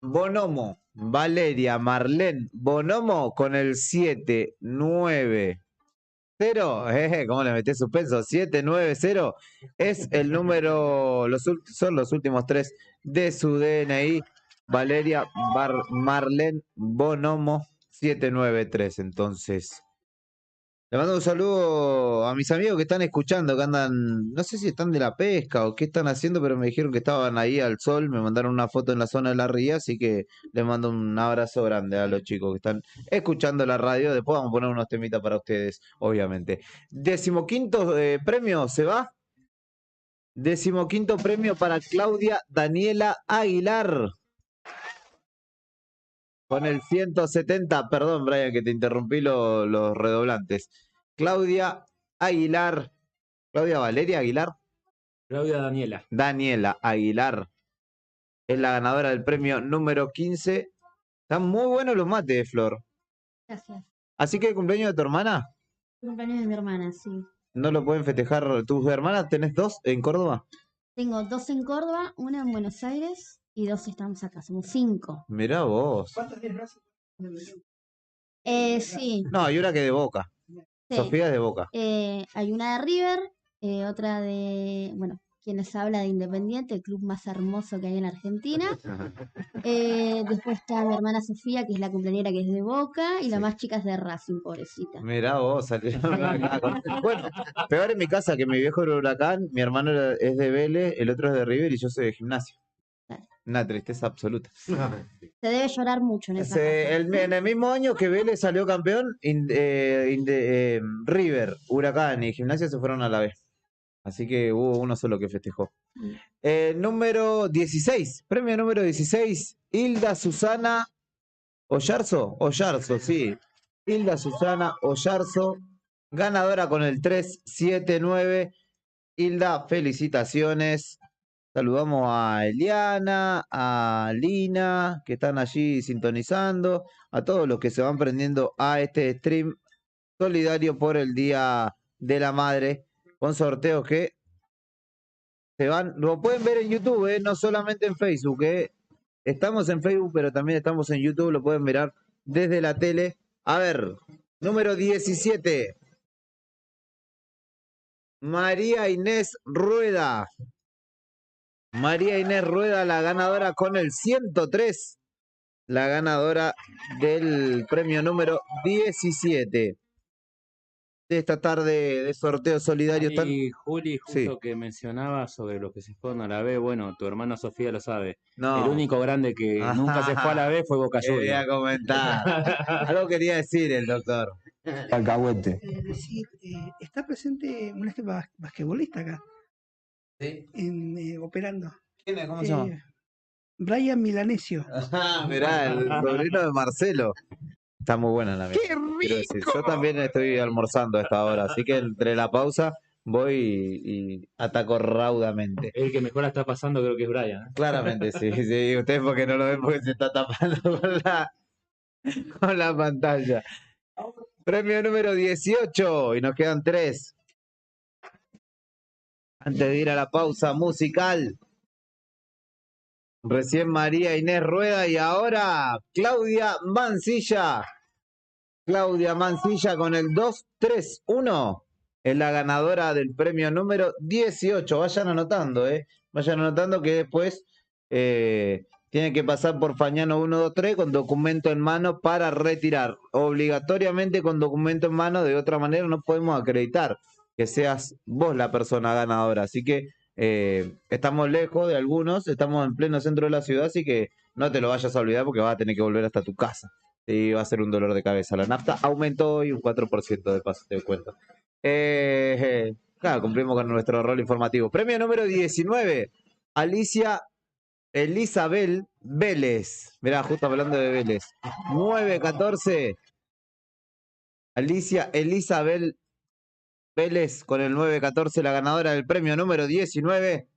Bonomo. Valeria Marlene Bonomo con el 790. ¿Cómo le metí suspenso? 790 es el número, son los últimos 3 de su DNI. Valeria Marlene Bonomo 793. Entonces, le mando un saludo a mis amigos que están escuchando, que andan, no sé si están de la pesca o qué están haciendo, pero me dijeron que estaban ahí al sol, me mandaron una foto en la zona de la ría, así que les mando un abrazo grande a los chicos que están escuchando la radio. Después vamos a poner unos temitas para ustedes, obviamente. 15º premio, ¿se va? 15º premio para Claudia Daniela Aguilar. Con el 170, perdón, Brian, que te interrumpí los redoblantes. Claudia Aguilar. ¿Claudia Valeria Aguilar? Claudia Daniela. Daniela Aguilar es la ganadora del premio número 15. Están muy buenos los mates, Flor. Gracias. Así que el cumpleaños de tu hermana, Cumpleaños de mi hermana, sí. ¿no lo pueden festejar tus hermanas? ¿Tenés 2 en Córdoba? Tengo 2 en Córdoba, una en Buenos Aires y 2 estamos acá, somos 5. Mirá vos. ¿Cuántas tienes? Sí. No, hay una que de Boca. Sí. Sofía es de Boca. Hay una de River, otra de, bueno, quienes habla de Independiente, el club más hermoso que hay en Argentina. Después está mi hermana Sofía, que es la cumpleañera que es de Boca, y la más chica es de Racing, pobrecita. Mirá vos, salieron acá. Bueno, peor en mi casa que mi viejo era Huracán, mi hermano es de Vélez, el otro es de River y yo soy de Gimnasia. Claro. Una tristeza absoluta. Se debe llorar mucho en esa casa. En el mismo año que Vélez salió campeón, River, Huracán y Gimnasia se fueron a la vez. Así que hubo uno solo que festejó. Número 16, premio número 16, Hilda Susana Ollarzo, sí. Hilda Susana Ollarzo, ganadora con el 379. Hilda, felicitaciones. Saludamos a Eliana, a Lina, que están allí sintonizando, a todos los que se van prendiendo a este stream solidario por el Día de la Madre, con sorteos que se van, lo pueden ver en YouTube, no solamente en Facebook, estamos en Facebook, pero también estamos en YouTube, lo pueden mirar desde la tele. A ver, número 17, María Inés Rueda. María Inés Rueda, la ganadora con el 103, la ganadora del premio número 17 de esta tarde de sorteo solidario. Y Juli, justo que mencionaba sobre los que se fueron a la B, bueno, tu hermana Sofía lo sabe. No. El único grande que nunca se fue a la B fue Boca Juniors. Quería comentar. Algo quería decir el doctor. Alcahuete. Decir, está presente un basquetbolista acá. ¿Sí? Operando. ¿Quién es? ¿Cómo se llama? Brian Milanesio. Mirá, el sobrino de Marcelo. Está muy buena la mesa. ¡Qué rico! Yo también estoy almorzando a esta hora, así que entre la pausa voy y ataco raudamente. El que mejor la está pasando creo que es Brian. Claramente, sí, sí. Ustedes porque no lo ven porque se está tapando con la pantalla. Premio número 18 y nos quedan 3. Antes de ir a la pausa musical, recién María Inés Rueda y ahora Claudia Mancilla. Claudia Mancilla con el 231 es la ganadora del premio número 18. Vayan anotando, Vayan anotando que después tiene que pasar por Fañano 123 con documento en mano para retirar. Obligatoriamente con documento en mano, de otra manera no podemos acreditar que seas vos la persona ganadora. Así que estamos lejos de algunos, estamos en pleno centro de la ciudad, así que no te lo vayas a olvidar porque vas a tener que volver hasta tu casa. Sí, va a ser un dolor de cabeza. La nafta aumentó hoy un 4% de paso, te cuento. Claro, cumplimos con nuestro rol informativo. Premio número 19, Alicia Elizabel Vélez. Mirá, justo hablando de Vélez. 914. Alicia Elizabel Vélez con el 914, la ganadora del premio número 19.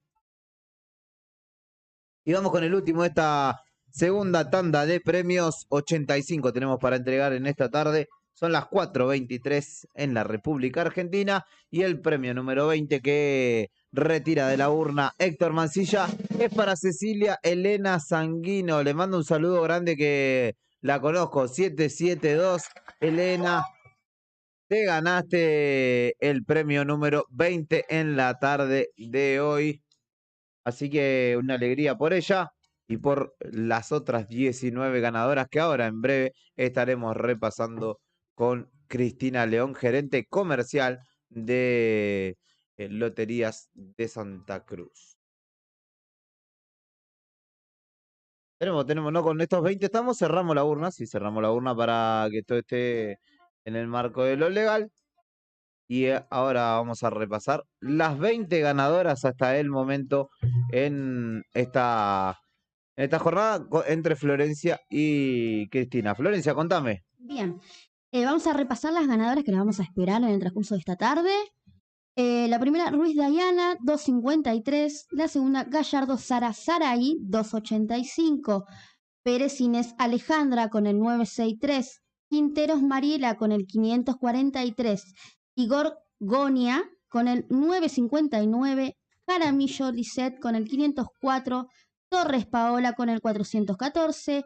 Y vamos con el último de esta segunda tanda de premios. 85 tenemos para entregar en esta tarde. Son las 4:23 en la República Argentina. Y el premio número 20 que retira de la urna Héctor Mancilla es para Cecilia Elena Sanguino. Le mando un saludo grande que la conozco. 772. Elena, te ganaste el premio número 20 en la tarde de hoy. Así que una alegría por ella y por las otras 19 ganadoras que ahora en breve estaremos repasando con Cristina León, gerente comercial de Loterías de Santa Cruz. No, con estos 20 estamos, cerramos la urna, sí, cerramos la urna para que todo esté en el marco de lo legal. Y ahora vamos a repasar las 20 ganadoras hasta el momento en esta jornada entre Florencia y Cristina. Florencia, contame. Bien, vamos a repasar las ganadoras que las vamos a esperar en el transcurso de esta tarde. La primera, Ruiz Dayana, 253. La segunda, Gallardo Sara Saraí, 285. Pérez Inés Alejandra con el 963. Quinteros Mariela con el 543. Igor Gonia con el 959. Jaramillo Lisette con el 504. Torres Paola con el 414.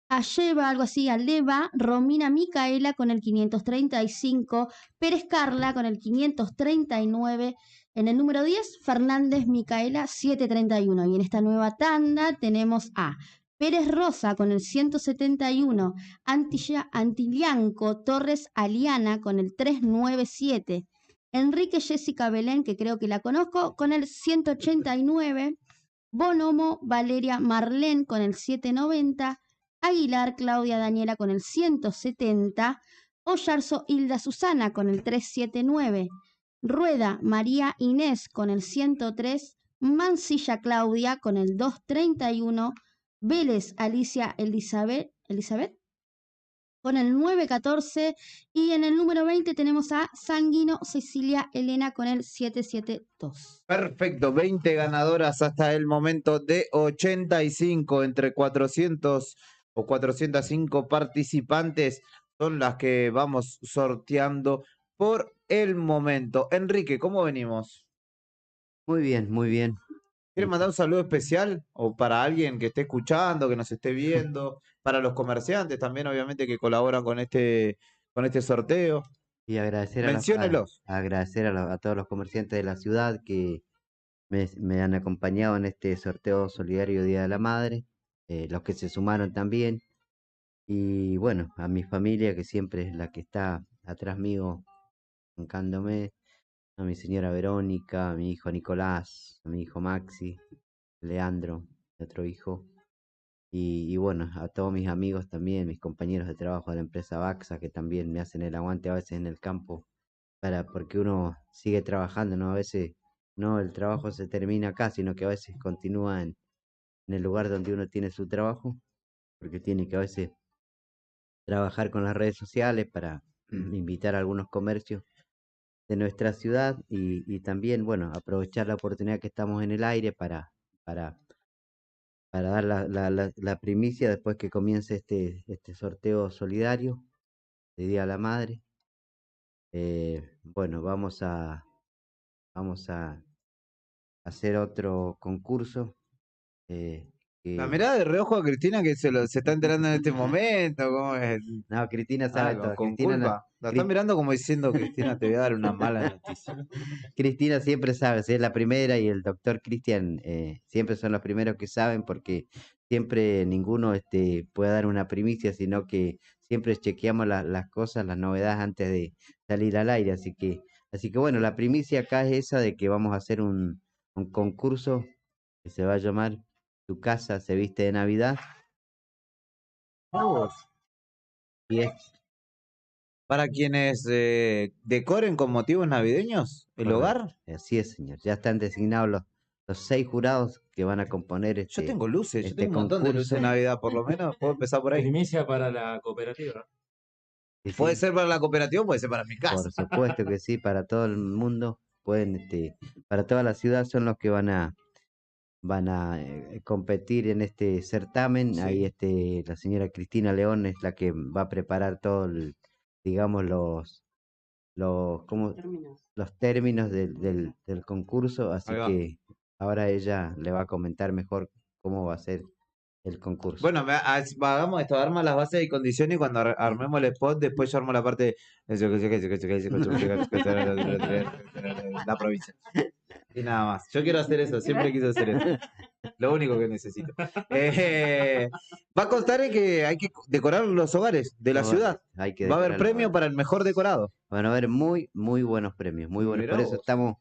Alleva, algo así, Aleva, Romina Micaela con el 535, Pérez Carla con el 539, en el número 10, Fernández Micaela 731. Y en esta nueva tanda tenemos a Pérez Rosa con el 171, Antilianco Torres Aliana con el 397, Enrique Jessica Belén, que creo que la conozco, con el 189, Bonomo Valeria Marlén con el 790, Aguilar Claudia Daniela con el 170, Ollarzo Hilda Susana con el 379, Rueda María Inés con el 103, Mancilla Claudia con el 231, Vélez Alicia Elizabeth con el 914 y en el número 20 tenemos a Sanguino Cecilia Elena con el 772. Perfecto, 20 ganadoras hasta el momento de 85 entre 400 o 405 participantes son las que vamos sorteando por el momento. Enrique, ¿cómo venimos? Muy bien, muy bien. ¿Quieres mandar un saludo especial o para alguien que esté escuchando, que nos esté viendo, para los comerciantes también, obviamente, que colaboran con este sorteo? Y agradecer Menciónelos. agradecer a todos los comerciantes de la ciudad que me han acompañado en este sorteo solidario Día de la Madre, los que se sumaron también, y bueno, a mi familia que siempre es la que está atrás mío, bancándome, a mi señora Verónica, a mi hijo Nicolás, a mi hijo Maxi, Leandro, mi otro hijo, y bueno, a todos mis amigos también, mis compañeros de trabajo de la empresa Baxa, que también me hacen el aguante a veces en el campo, porque uno sigue trabajando, ¿no? A veces no el trabajo se termina acá, sino que a veces continúa en el lugar donde uno tiene su trabajo, porque tiene que a veces trabajar con las redes sociales para invitar a algunos comercios de nuestra ciudad y también, bueno, aprovechar la oportunidad que estamos en el aire para, para dar la primicia después que comience este sorteo solidario de Día de la Madre. Bueno, vamos a hacer otro concurso. La Que mirada de reojo a Cristina que se está enterando en este momento. ¿Cómo es? No, Cristina sabe todo. Con Cristina, culpa. La está mirando como diciendo, Cristina, te voy a dar una mala noticia. Cristina siempre sabe, si es la primera y el doctor Cristian siempre son los primeros que saben porque siempre ninguno puede dar una primicia, sino que siempre chequeamos las cosas, las novedades antes de salir al aire. Así que bueno, la primicia acá es esa de que vamos a hacer un concurso que se va a llamar Tu casa se viste de Navidad. Y es Para quienes decoren con motivos navideños el correcto. hogar. Así es, señor. Ya están designados los 6 jurados que van a componer Yo tengo luces, yo este tengo un montón de luces de concurso. Navidad, por lo menos. Puedo empezar por ahí. Primicia para la cooperativa. Sí, Puede sí, ser para la cooperativa, puede ser para mi casa. por supuesto que sí, para todo el mundo, para toda la ciudad son los que van a competir en este certamen. Ahí la señora Cristina León es la que va a preparar todo digamos los términos del concurso, así Ahí va. que ahora ella le va a comentar mejor cómo va a ser el concurso. Bueno, hagamos esto, arma las bases y condiciones y cuando armemos el spot, después yo armo la parte la provincia. Y nada más. Yo quiero hacer eso, siempre quise hacer eso. Lo único que necesito. Va a constar en que hay que decorar los hogares de la ciudad. Hay que Va a haber decorar los premio para el mejor decorado. Van a haber muy, muy buenos premios, muy buenos. Mirá Por eso vos. estamos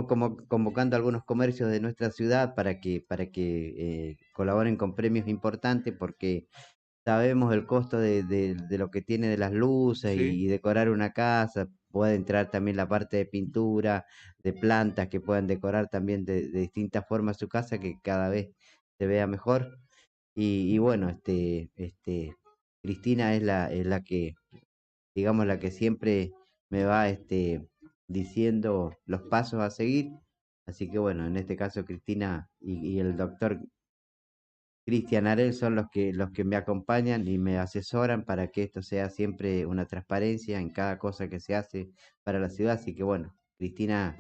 como convocando a algunos comercios de nuestra ciudad para que colaboren con premios importantes, porque sabemos el costo de lo que tiene de las luces Sí. y decorar una casa. Puede entrar también la parte de pintura, de plantas que puedan decorar también de distintas formas su casa, que cada vez se vea mejor. Y bueno, Cristina es la que, digamos, la que siempre me va diciendo los pasos a seguir. Así que bueno, en este caso Cristina y el doctor Cristian Arel son los que me acompañan y me asesoran para que esto sea siempre una transparencia en cada cosa que se hace para la ciudad. Así que bueno, Cristina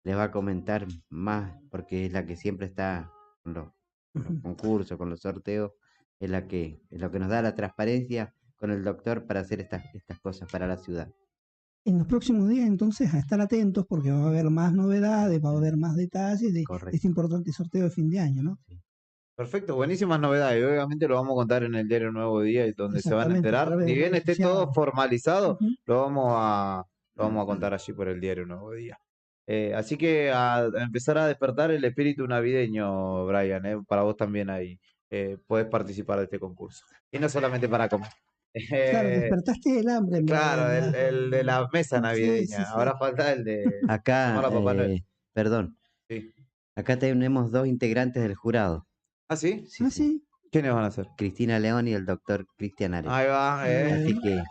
les va a comentar más porque es la que siempre está con los concursos, con los sorteos, es lo que nos da la transparencia con el doctor para hacer estas cosas para la ciudad. En los próximos días, entonces, a estar atentos porque va a haber más novedades, va a haber más detalles de este importante sorteo de fin de año, ¿no? Perfecto, buenísimas novedades. Y obviamente lo vamos a contar en el diario Nuevo Día y donde se van a Exactamente, a enterar. través Ni de bien redes esté todo sociales. formalizado, lo vamos a contar allí por el diario Nuevo Día. Así que a empezar a despertar el espíritu navideño, Brian, para vos también ahí. Podés participar de este concurso. Y no solamente para comer. Claro, despertaste el hambre. Claro, el de la mesa navideña. Sí, sí. Ahora falta el de Acá, llamar a Papá Noel. perdón, Sí. acá tenemos 2 integrantes del jurado. ¿Ah, sí? Sí. ¿Quiénes van a ser? Cristina León y el doctor Cristian Arel. Ahí va, Así que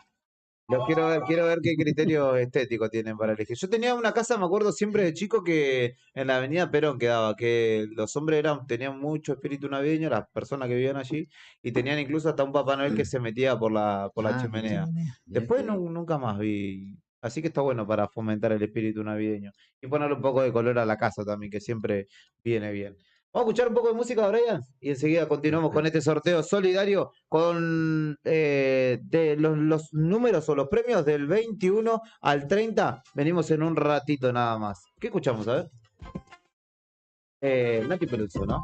Los quiero ver qué criterio estético tienen para elegir. Yo tenía una casa, me acuerdo siempre de chico, que en la avenida Perón quedaba, que los hombres tenían mucho espíritu navideño, las personas que vivían allí, y tenían incluso hasta un Papá Noel que se metía por la chimenea. Después nunca más vi. Así que está bueno para fomentar el espíritu navideño. Y ponerle un poco de color a la casa también, que siempre viene bien. Vamos a escuchar un poco de música, Brian, y enseguida continuamos con este sorteo solidario con de los números o los premios del 21 al 30. Venimos en un ratito nada más. ¿Qué escuchamos? A ver. Nati Peluso, ¿no?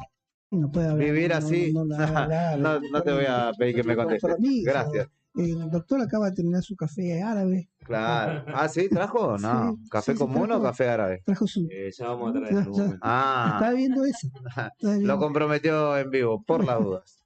No puede hablar. Vivir así. No te voy a pedir que me contestes. Gracias. El doctor acaba de terminar su café árabe. Claro. Ah, ¿sí? ¿Trajo? No. Sí, ¿Café común o café árabe? Trajo su. Ya vamos a traer en un momento. Estaba viendo eso. Lo comprometió en vivo, por las dudas.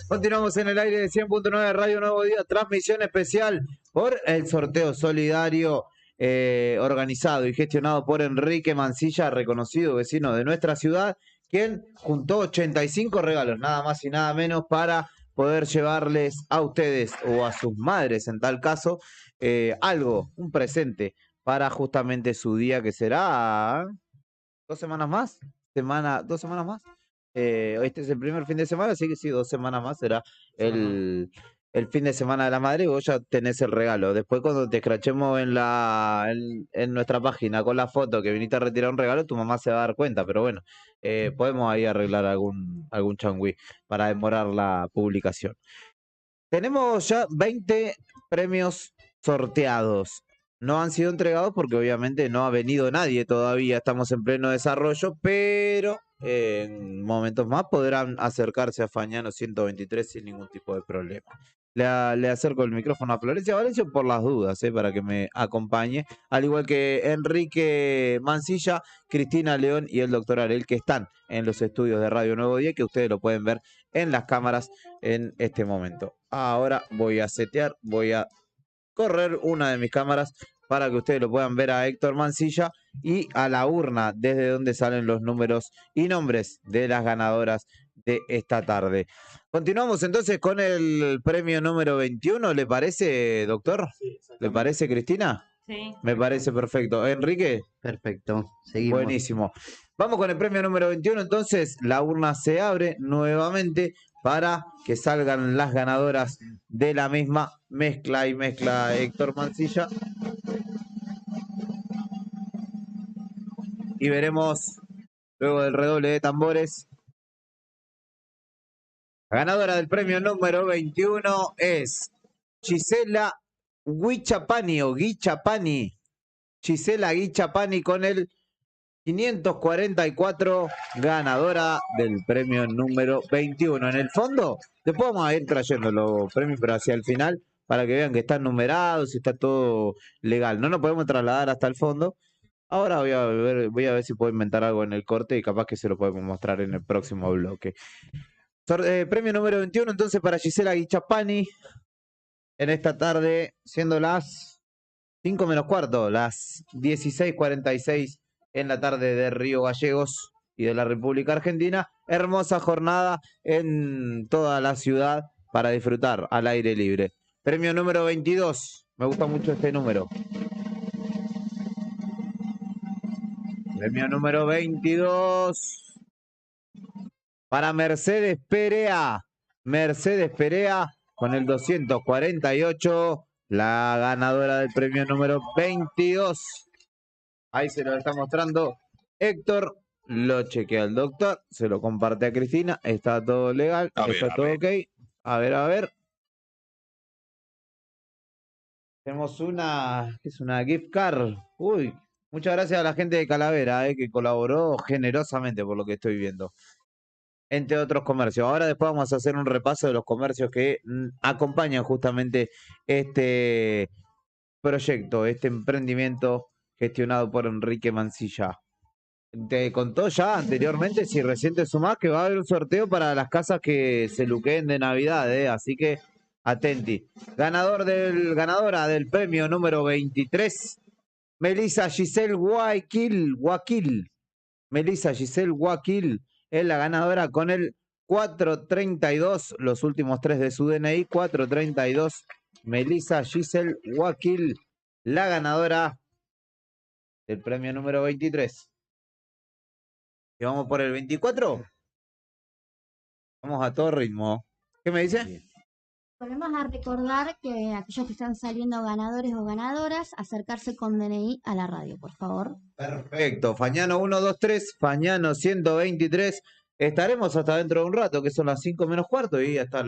Continuamos en el aire de 100.9 Radio Nuevo Día, transmisión especial por el sorteo solidario organizado y gestionado por Enrique Mancilla, reconocido vecino de nuestra ciudad, quien juntó 85 regalos, nada más y nada menos, para poder llevarles a ustedes o a sus madres, en tal caso, algo, un presente para justamente su día, que será 2 semanas más, 2 semanas más. Este es el primer fin de semana, así que sí, 2 semanas más será el fin de semana de la madre y vos ya tenés el regalo. Después cuando te escrachemos en nuestra página con la foto que viniste a retirar un regalo, tu mamá se va a dar cuenta, pero bueno, podemos ahí arreglar algún changüí para demorar la publicación. Tenemos ya 20 premios sorteados. No han sido entregados porque obviamente no ha venido nadie todavía, estamos en pleno desarrollo, pero en momentos más podrán acercarse a Fañano 123 sin ningún tipo de problema. Le acerco el micrófono a Florencia Valencia por las dudas, para que me acompañe, al igual que Enrique Mancilla, Cristina León y el doctor Arel, que están en los estudios de Radio Nuevo Día, que ustedes lo pueden ver en las cámaras en este momento. Ahora voy a setear, voy a correr una de mis cámaras para que ustedes lo puedan ver a Héctor Mancilla y a la urna desde donde salen los números y nombres de las ganadoras de esta tarde. Continuamos entonces con el premio número 21, ¿le parece, doctor? Sí, ¿le parece, Cristina? Sí. Me parece perfecto. ¿Enrique? Perfecto, seguimos. Buenísimo. Vamos con el premio número 21, entonces la urna se abre nuevamente para que salgan las ganadoras de la misma. Mezcla y mezcla Héctor Mancilla. Y veremos, luego del redoble de tambores, la ganadora del premio número 21 es Gisela Guichapani o Guichapani. Gisela Guichapani con el 544, ganadora del premio número 21. En el fondo, después vamos a ir trayendo los premios, pero hacia el final, para que vean que están numerados y está todo legal. No nos podemos trasladar hasta el fondo. Ahora voy a ver si puedo inventar algo en el corte y capaz que se lo podemos mostrar en el próximo bloque. Premio número 21, entonces, para Gisela Guichapani, en esta tarde, siendo las 5 menos cuarto, las 16:46 en la tarde de Río Gallegos y de la República Argentina. Hermosa jornada en toda la ciudad para disfrutar al aire libre. Premio número 22. Me gusta mucho este número. Premio número 22 para Mercedes Perea. Mercedes Perea con el 248, la ganadora del premio número 22. Ahí se lo está mostrando Héctor, lo chequea el doctor, se lo comparte a Cristina, está todo legal, está todo ok. A ver. Tenemos una gift card. Uy, muchas gracias a la gente de Calavera, que colaboró generosamente por lo que estoy viendo. Entre otros comercios. Ahora después vamos a hacer un repaso de los comercios que acompañan justamente este proyecto, este emprendimiento gestionado por Enrique Mancilla. Te contó ya anteriormente, si recién te sumás, que va a haber un sorteo para las casas que se luqueen de Navidad, así que atenti. Ganadora del premio número 23, Melissa Giselle Guaquil. Melissa Giselle Guaquil es la ganadora con el 432, los últimos 3 de su DNI, 432. Melissa Giselle Guaquil, la ganadora del premio número 23. ¿Y vamos por el 24? Vamos a todo ritmo. ¿Qué me dice? Volvemos a recordar que aquellos que están saliendo ganadores o ganadoras, acercarse con DNI a la radio, por favor. Perfecto. Fañano 123, Fañano 123. Estaremos hasta dentro de un rato, que son las 5 menos cuarto, y hasta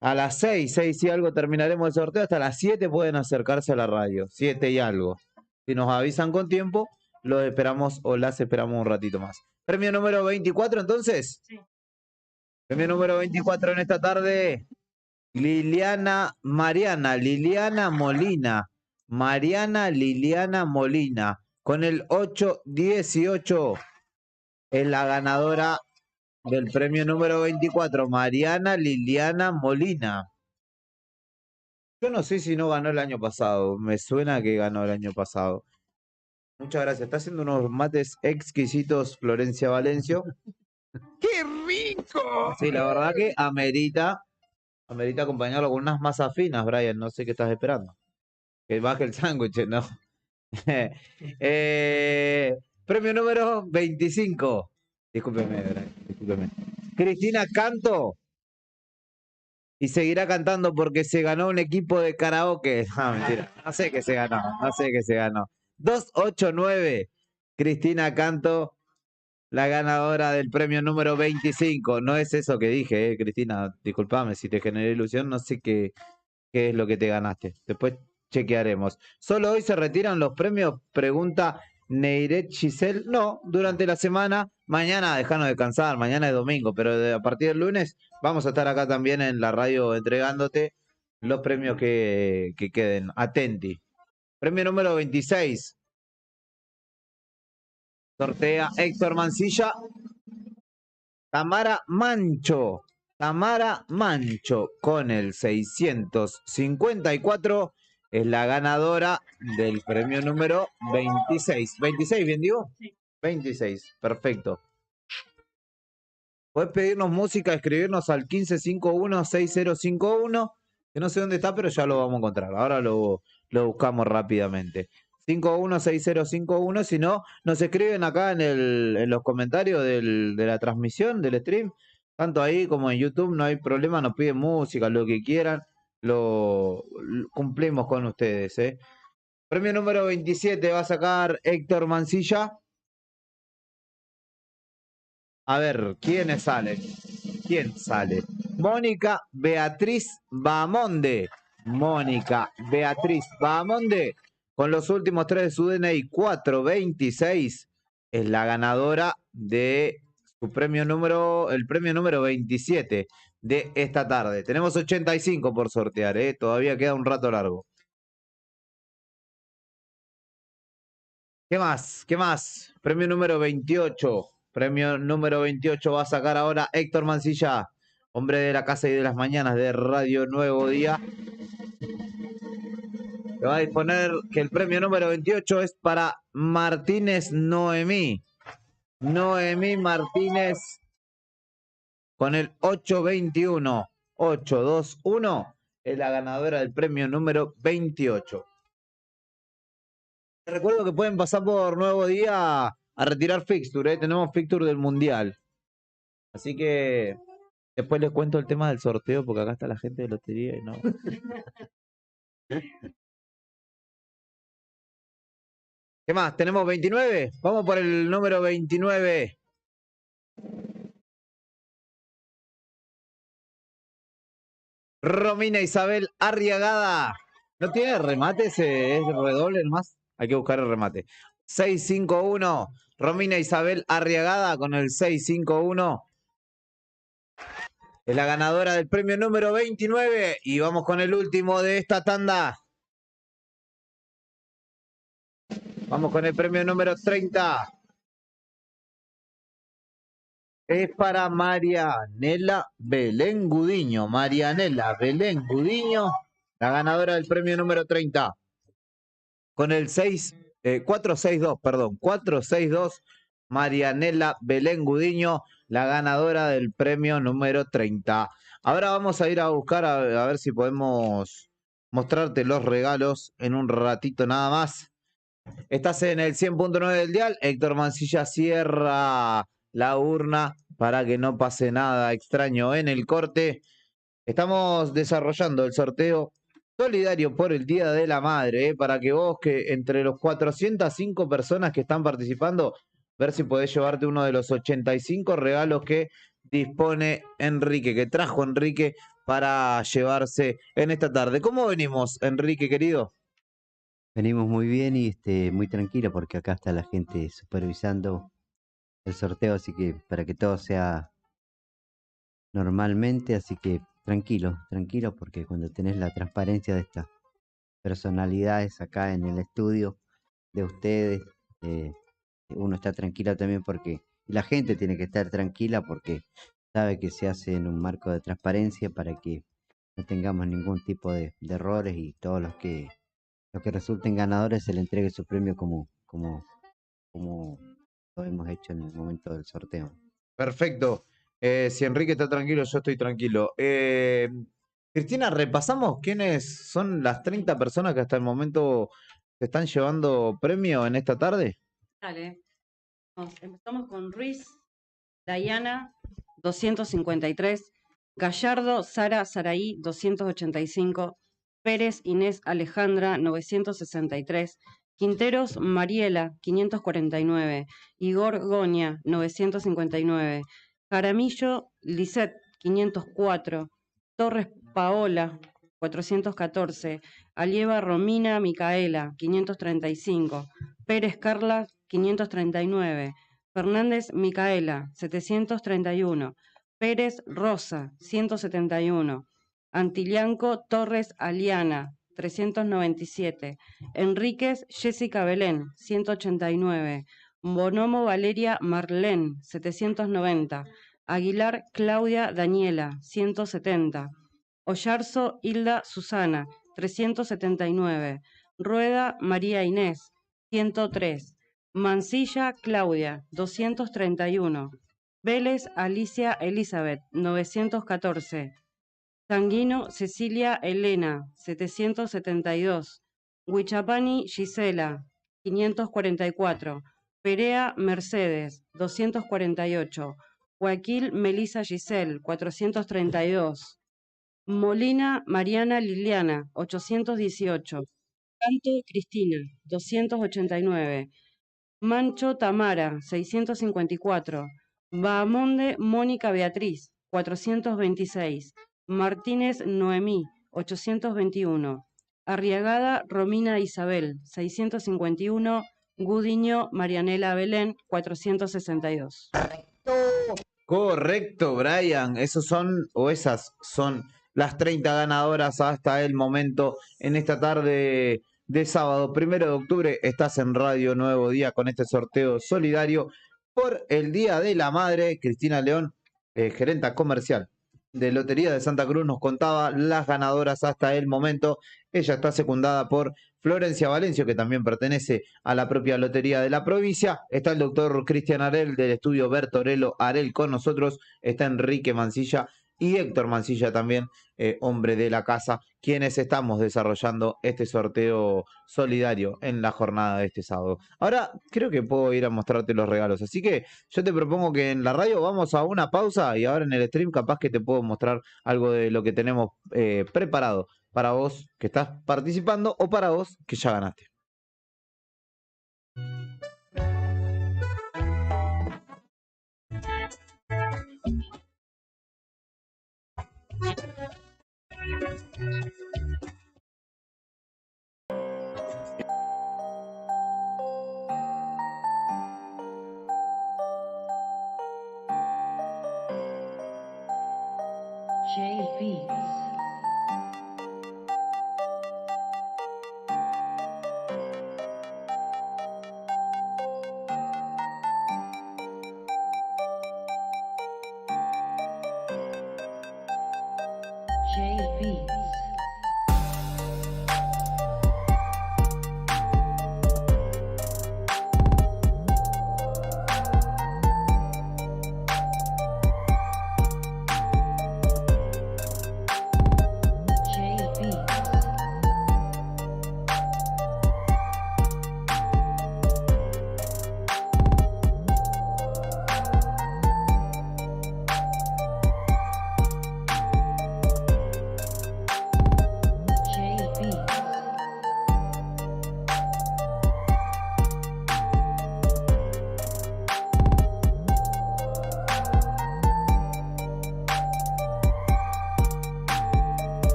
a las 6 y algo terminaremos el sorteo. Hasta las 7 pueden acercarse a la radio, 7 y algo. Si nos avisan con tiempo, los esperamos o las esperamos un ratito más. Premio número 24, entonces. Sí. Premio número 24 en esta tarde. Liliana Molina. Mariana Liliana Molina. Con el 818 es la ganadora del premio número 24. Mariana Liliana Molina. Yo no sé si no ganó el año pasado. Me suena que ganó el año pasado. Muchas gracias. Está haciendo unos mates exquisitos Florencia Valencio. ¡Qué domingo. Sí, la verdad que amerita acompañarlo con unas masas finas, Brian. No sé qué estás esperando. Que baje el sándwich, ¿no? Premio número 25. Discúlpeme, Brian, discúlpeme. Cristina Canto. Y seguirá cantando porque se ganó un equipo de karaoke. No, mentira. No sé qué se ganó. No sé qué se ganó. 289. Cristina Canto, la ganadora del premio número 25. No es eso que dije, Cristina. Discúlpame si te generé ilusión. No sé qué es lo que te ganaste. Después chequearemos. ¿Solo hoy se retiran los premios? Pregunta Neiret Giselle. No, durante la semana. Mañana dejanos descansar. Mañana es domingo. Pero a partir del lunes vamos a estar acá también en la radio entregándote los premios que queden. Atenti. Premio número 26. Sortea Héctor Mancilla. Tamara Mancho. Tamara Mancho con el 654 es la ganadora del premio número 26. ¿26, bien digo? Sí. 26, perfecto. Puedes pedirnos música, escribirnos al 1551-6051, que no sé dónde está, pero ya lo vamos a encontrar. Ahora lo buscamos rápidamente. 516051, si no, nos escriben acá en los comentarios de la transmisión, del stream, tanto ahí como en YouTube, no hay problema, nos piden música, lo que quieran, lo cumplimos con ustedes. Premio número 27 va a sacar Héctor Mancilla. A ver, ¿quiénes salen? ¿Quién sale? Mónica Beatriz Bahamonde. Mónica Beatriz Bahamonde, con los últimos 3 de su DNI, 426, es la ganadora de su premio número, el premio número 27 de esta tarde. Tenemos 85 por sortear, todavía queda un rato largo. ¿Qué más? ¿Qué más? Premio número 28. Premio número 28 va a sacar ahora Héctor Mancilla, hombre de la casa y de las mañanas de Radio Nuevo Día. Se va a disponer que el premio número 28 es para Martínez Noemí. Noemí Martínez con el 821. 821 es la ganadora del premio número 28. Les recuerdo que pueden pasar por Nuevo Día a retirar fixture, tenemos fixture del Mundial. Así que después les cuento el tema del sorteo porque acá está la gente de lotería y no. ¿Qué más? ¿Tenemos 29? Vamos por el número 29. Romina Isabel Arriagada. ¿No tiene remate ese? ¿Es redoble nomás? Hay que buscar el remate. 651. Romina Isabel Arriagada con el 651. Es la ganadora del premio número 29. Y vamos con el último de esta tanda. Vamos con el premio número 30. Es para Marianela Belén Gudiño. Marianela Belén Gudiño, la ganadora del premio número 30. Con el 462, perdón. 462. Marianela Belén Gudiño, la ganadora del premio número 30. Ahora vamos a ir a buscar a ver si podemos mostrarte los regalos en un ratito nada más. Estás en el 100.9 del dial. Héctor Mancilla cierra la urna para que no pase nada extraño en el corte. Estamos desarrollando el sorteo solidario por el Día de la Madre, para que vos, que entre los 405 personas que están participando, ver si podés llevarte uno de los 85 regalos que dispone Enrique, que trajo Enrique para llevarse en esta tarde. ¿Cómo venimos, Enrique, querido? Venimos muy bien y muy tranquilo porque acá está la gente supervisando el sorteo, así que para que todo sea normalmente, así que tranquilo porque cuando tenés la transparencia de estas personalidades acá en el estudio de ustedes, uno está tranquilo también porque la gente tiene que estar tranquila porque sabe que se hace en un marco de transparencia para que no tengamos ningún tipo de errores y todos los que resulten ganadores se le entregue su premio como lo hemos hecho en el momento del sorteo. Perfecto. Si Enrique está tranquilo, yo estoy tranquilo. Cristina, repasamos quiénes son las 30 personas que hasta el momento se están llevando premio en esta tarde. Dale. Empezamos con Ruiz, Dayana, 253. Gallardo, Sara Saraí, 285. Pérez Inés Alejandra, 963. Quinteros Mariela, 549. Igor Goña, 959. Jaramillo Lisette, 504. Torres Paola, 414. Alieva Romina Micaela, 535. Pérez Carla, 539. Fernández Micaela, 731. Pérez Rosa, 171. Antilianco Torres Aliana, 397. Enríquez Jessica Belén, 189. Bonomo Valeria Marlén, 790. Aguilar Claudia Daniela, 170. Ollarzo Hilda Susana, 379. Rueda María Inés, 103. Mansilla Claudia, 231. Vélez Alicia Elizabeth, 914. Sanguino Cecilia Elena, 772. Huichapani Gisela, 544. Perea Mercedes, 248. Guaquil Melisa Giselle, 432. Molina Mariana Liliana, 818. Canto Cristina, 289. Mancho Tamara, 654. Bahamonde Mónica Beatriz, 426. Martínez Noemí, 821. Arriagada Romina Isabel, 651. Gudiño Marianela Belén, 462. Correcto, Brian. Esos son, o esas son las 30 ganadoras hasta el momento en esta tarde de sábado, 1 de octubre. Estás en Radio Nuevo Día con este sorteo solidario por el Día de la Madre. Cristina León, gerenta comercial de Lotería de Santa Cruz, nos contaba las ganadoras hasta el momento. Ella está secundada por Florencia Valencio, que también pertenece a la propia Lotería de la provincia. Está el doctor Cristian Arel del estudio Bertorello Arel con nosotros. Está Enrique Mancilla y Héctor Mancilla también, hombre de la casa, quienes estamos desarrollando este sorteo solidario en la jornada de este sábado. Ahora creo que puedo ir a mostrarte los regalos, así que yo te propongo que en la radio vamos a una pausa y ahora en el stream capaz que te puedo mostrar algo de lo que tenemos preparado para vos que estás participando o para vos que ya ganaste. J Beats.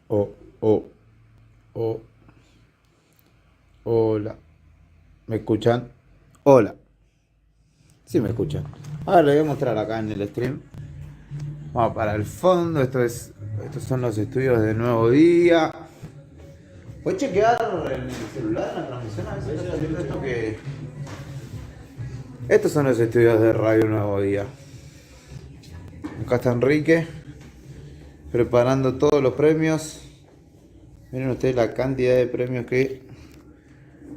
Oh, oh, oh. Hola. ¿Me escuchan? Hola. Sí me escuchan. Ahora les voy a mostrar acá en el stream. Vamos para el fondo. Estos son los estudios de Nuevo Día. ¿Puedes chequear en el celular en la transmisión? A ver si está saliendo esto que... Estos son los estudios de Radio Nuevo Día. Acá está Enrique preparando todos los premios. Miren ustedes la cantidad de premios que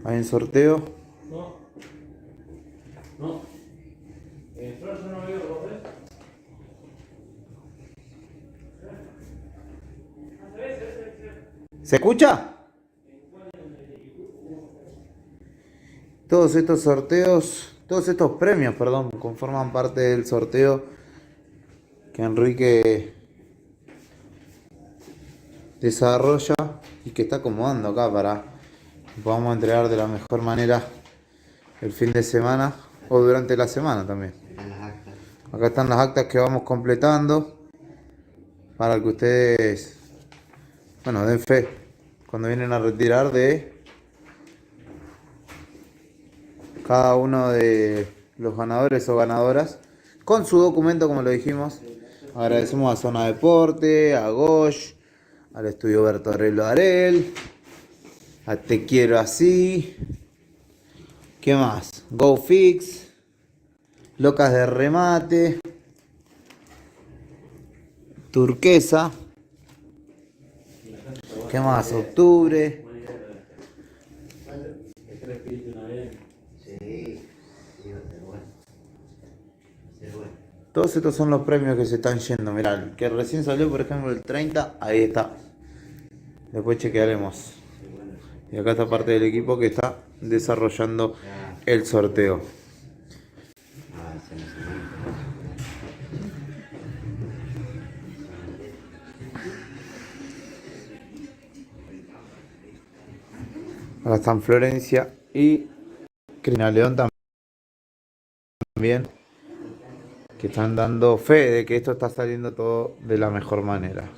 hay en sorteo. ¿Se escucha? Todos estos sorteos, todos estos premios, perdón, conforman parte del sorteo que Enrique desarrolla y que está acomodando acá para que podamos entregar de la mejor manera el fin de semana o durante la semana también. Acá están las actas que vamos completando para que ustedes, bueno, den fe cuando vienen a retirar de cada uno de los ganadores o ganadoras con su documento, como lo dijimos. Agradecemos a Zona Deporte, a Gosh, al estudio Bertorello Arel, a Te Quiero Así. ¿Qué más? GoFix, Locas de Remate, Turquesa. ¿Qué más? Octubre. Todos estos son los premios que se están yendo. Mirá, el que recién salió, por ejemplo, el 30, ahí está. Después chequearemos. Y acá está parte del equipo que está desarrollando el sorteo. Acá están Florencia y Cristina León también, que están dando fe de que esto está saliendo todo de la mejor manera.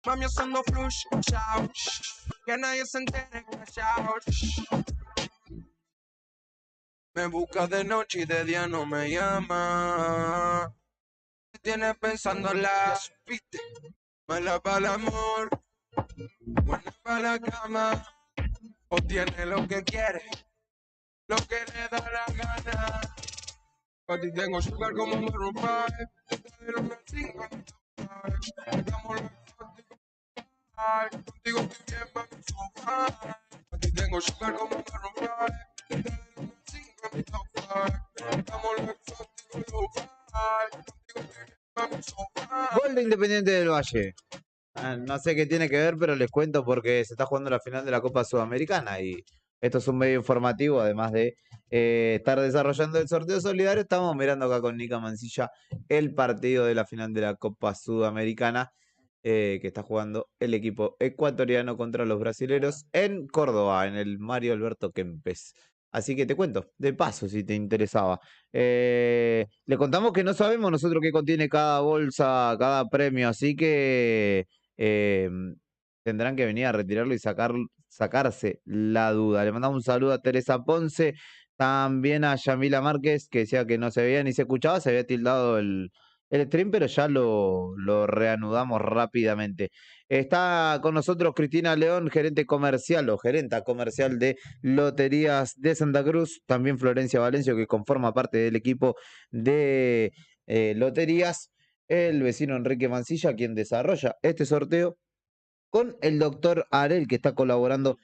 Mami haciendo flush, chao, que nadie se entere, chao. Me busca de noche y de día no me llama. Me tienes pensando la supiste. Mala para el amor, buena para la cama. O tiene lo que quiere, lo que le da la gana. A ti tengo sugar como Maroon 5. De los 5 hagámoslo contigo estoy bien, mami, so high. A ti tengo sugar como Maroon 5. De los 5 en mi top 5. Hagámoslo exótico, low five. Contigo estoy bien, mami, so high. Gol de Independiente del Valle. No sé qué tiene que ver, pero les cuento porque se está jugando la final de la Copa Sudamericana y esto es un medio informativo, además de estar desarrollando el sorteo solidario. Estamos mirando acá con Nica Mancilla el partido de la final de la Copa Sudamericana que está jugando el equipo ecuatoriano contra los brasileros en Córdoba, en el Mario Alberto Kempes. Así que te cuento, de paso, si te interesaba. Le contamos que no sabemos nosotros qué contiene cada bolsa, cada premio, así que eh, tendrán que venir a retirarlo y sacarse la duda. Le mandamos un saludo a Teresa Ponce, también a Yamila Márquez, que decía que no se veía ni se escuchaba, se había tildado el stream, pero ya lo reanudamos rápidamente. Está con nosotros Cristina León, gerente comercial o gerenta comercial de Loterías de Santa Cruz, también Florencia Valencio, que conforma parte del equipo de Loterías, el vecino Enrique Mancilla, quien desarrolla este sorteo, con el doctor Arel, que está colaborando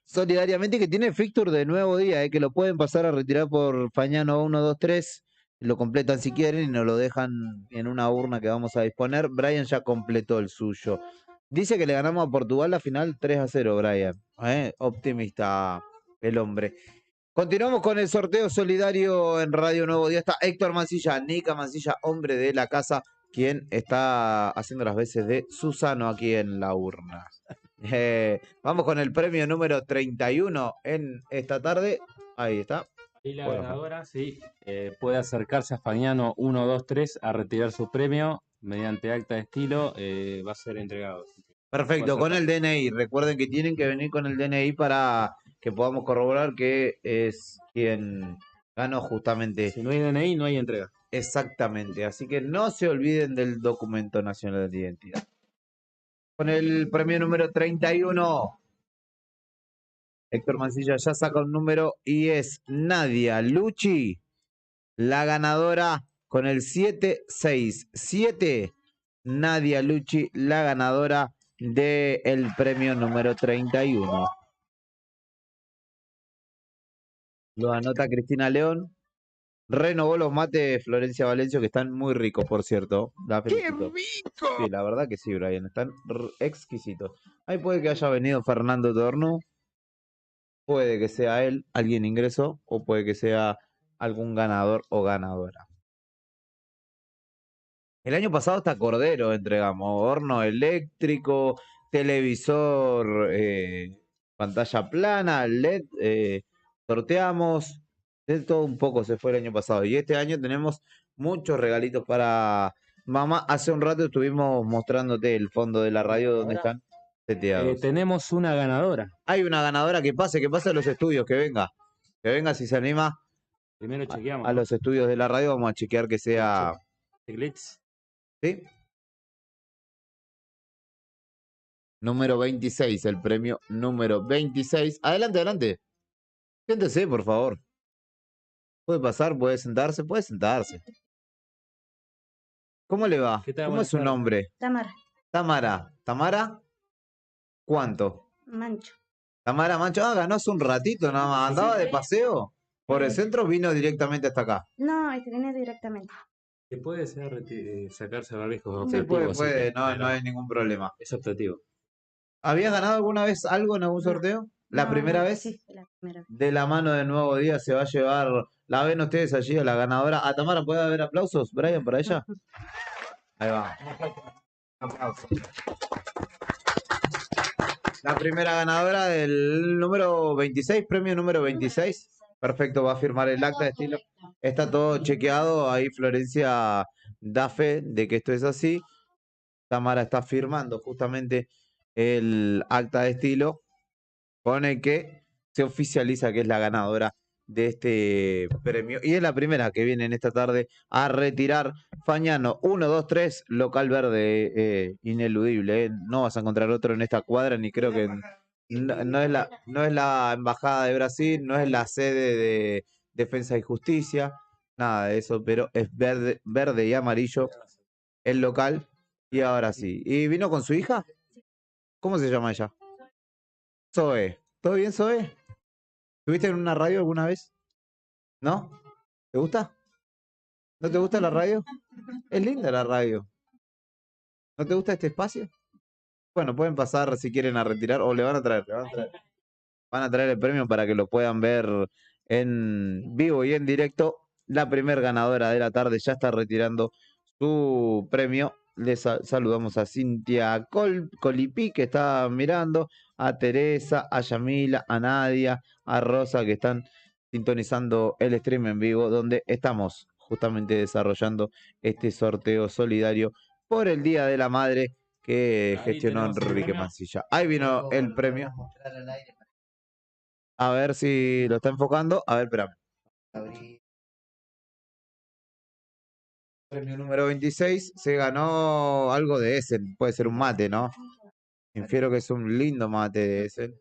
solidariamente, que tiene fixture de nuevo día, que lo pueden pasar a retirar por Fañano 1, 2, 3. Lo completan si quieren y nos lo dejan en una urna que vamos a disponer. Brian ya completó el suyo. Dice que le ganamos a Portugal la final 3-0, Brian. Optimista el hombre. Continuamos con el sorteo solidario en Radio Nuevo Día. Está Héctor Mancilla, Nica Mancilla, hombre de la casa, quien está haciendo las veces de Susano aquí en la urna. Vamos con el premio número 31 en esta tarde. Ahí está. Y la ganadora, sí, puede acercarse a Fagnano 1, 2, 3 a retirar su premio mediante acta de estilo, va a ser entregado. Perfecto, con el DNI. Recuerden que tienen que venir con el DNI para que podamos corroborar que es quien ganó justamente. Si no hay DNI, no hay entrega. Exactamente, así que no se olviden del documento nacional de identidad. Con el premio número 31. Héctor Mancilla ya saca un número y es Nadia Lucci, la ganadora con el 767. Nadia Lucci, la ganadora del premio número 31. Lo anota Cristina León. Renovó los mates Florencia Valencio, que están muy ricos, por cierto. ¡Qué rico! Sí, la verdad que sí, Brian. Están exquisitos. Ahí puede que haya venido Fernando Tornú. Puede que sea él, alguien ingresó, o puede que sea algún ganador o ganadora. El año pasado hasta Cordero entregamos, horno eléctrico, televisor, pantalla plana, LED, sorteamos, de todo un poco se fue el año pasado. Y este año tenemos muchos regalitos para mamá. Hace un rato estuvimos mostrándote el fondo de la radio donde están seteados. Tenemos una ganadora. Hay una ganadora, que pase a los estudios, que venga si se anima. Primero chequeamos. A los estudios de la radio vamos a chequear que sea... ¿Sí? Número 26, el premio número 26. Adelante, adelante. Siéntese, por favor. Puede pasar, puede sentarse, puede sentarse. ¿Cómo le va? ¿Qué tal? ¿Cómo Buenas es su tardes. nombre? Tamara, Tamara. ¿Tamara? ¿Cuánto? Mancho. Tamara Mancho, ganó hace un ratito nada más. ¿Andaba de paseo? ¿Por el centro o vino directamente hasta acá? No, viene directamente. ¿Se puede sacarse barbijo? Sí, puede, no hay ningún problema. Es optativo. ¿Habías ganado alguna vez algo en algún sorteo? ¿La primera vez? Sí, la primera vez. De la mano de Nuevo Día se va a llevar, la ven ustedes allí a la ganadora. A Tamara, ¿puede haber aplausos, Brian, para ella? Ahí va. Aplausos. La primera ganadora del número 26, premio número 26. Perfecto, va a firmar el acta de estilo. Está todo chequeado, ahí Florencia da fe de que esto es así. Tamara está firmando justamente el acta de estilo con el que se oficializa que es la ganadora de este premio. Y es la primera que viene en esta tarde a retirar. Fagnano 1, 2, 3, local verde, ineludible. No vas a encontrar otro en esta cuadra, ni creo que... No es la Embajada de Brasil, no es la sede de Defensa y Justicia, nada de eso, pero es verde y amarillo el local. Y ahora sí. ¿Y vino con su hija? ¿Cómo se llama ella? Zoe. ¿Todo bien, Zoe? ¿Estuviste en una radio alguna vez? ¿No? ¿Te gusta? ¿No te gusta la radio? Es linda la radio. ¿No te gusta este espacio? Bueno, pueden pasar si quieren a retirar o le van a traer. Van a traer el premio para que lo puedan ver en vivo y en directo. La primer ganadora de la tarde ya está retirando su premio. Les saludamos a Cintia Colipí, que está mirando, a Teresa, a Yamila, a Nadia, a Rosa, que están sintonizando el stream en vivo, donde estamos justamente desarrollando este sorteo solidario por el Día de la Madre que Ahí gestionó tenemos el Enrique premio. Mancilla. Ahí vino el premio. A ver si lo está enfocando. A ver, espérame. Premio número 26. Se ganó algo de Essen. Puede ser un mate, ¿no? Infiero que es un lindo mate de Essen,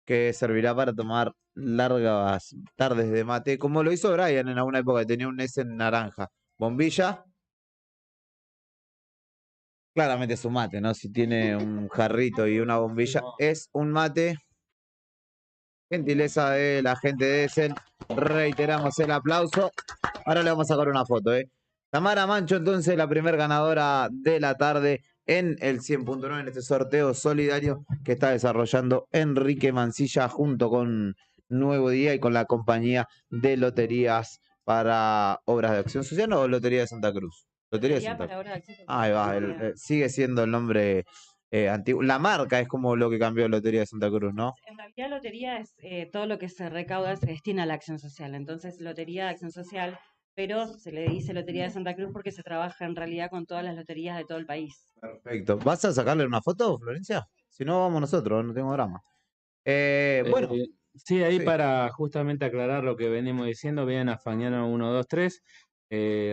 que servirá para tomar largas tardes de mate, como lo hizo Brian en alguna época, que tenía un Essen naranja. Bombilla. Claramente es un mate, ¿no? Si tiene un jarrito y una bombilla, es un mate. Gentileza de la gente de Essen. Reiteramos el aplauso. Ahora le vamos a sacar una foto, ¿eh? Tamara Mancho, entonces, la primer ganadora de la tarde en el 100.9, en este sorteo solidario que está desarrollando Enrique Mancilla junto con Nuevo Día y con la compañía de loterías para obras de acción social, o Lotería de Santa Cruz. Lotería de Lotería Santa para Cruz. obras de acción social. Ahí va, Lotería. sigue siendo el nombre antiguo. La marca es como lo que cambió Lotería de Santa Cruz, ¿no? En realidad, lotería es todo lo que se recauda se destina a la acción social. Entonces, lotería de acción social, pero se le dice Lotería de Santa Cruz porque se trabaja en realidad con todas las loterías de todo el país. Perfecto. ¿Vas a sacarle una foto, Florencia? Si no, vamos nosotros, no tengo drama. Bueno, Sí, ahí sí. para justamente aclarar lo que venimos diciendo, vienen a Fagnano 1, 2, 3,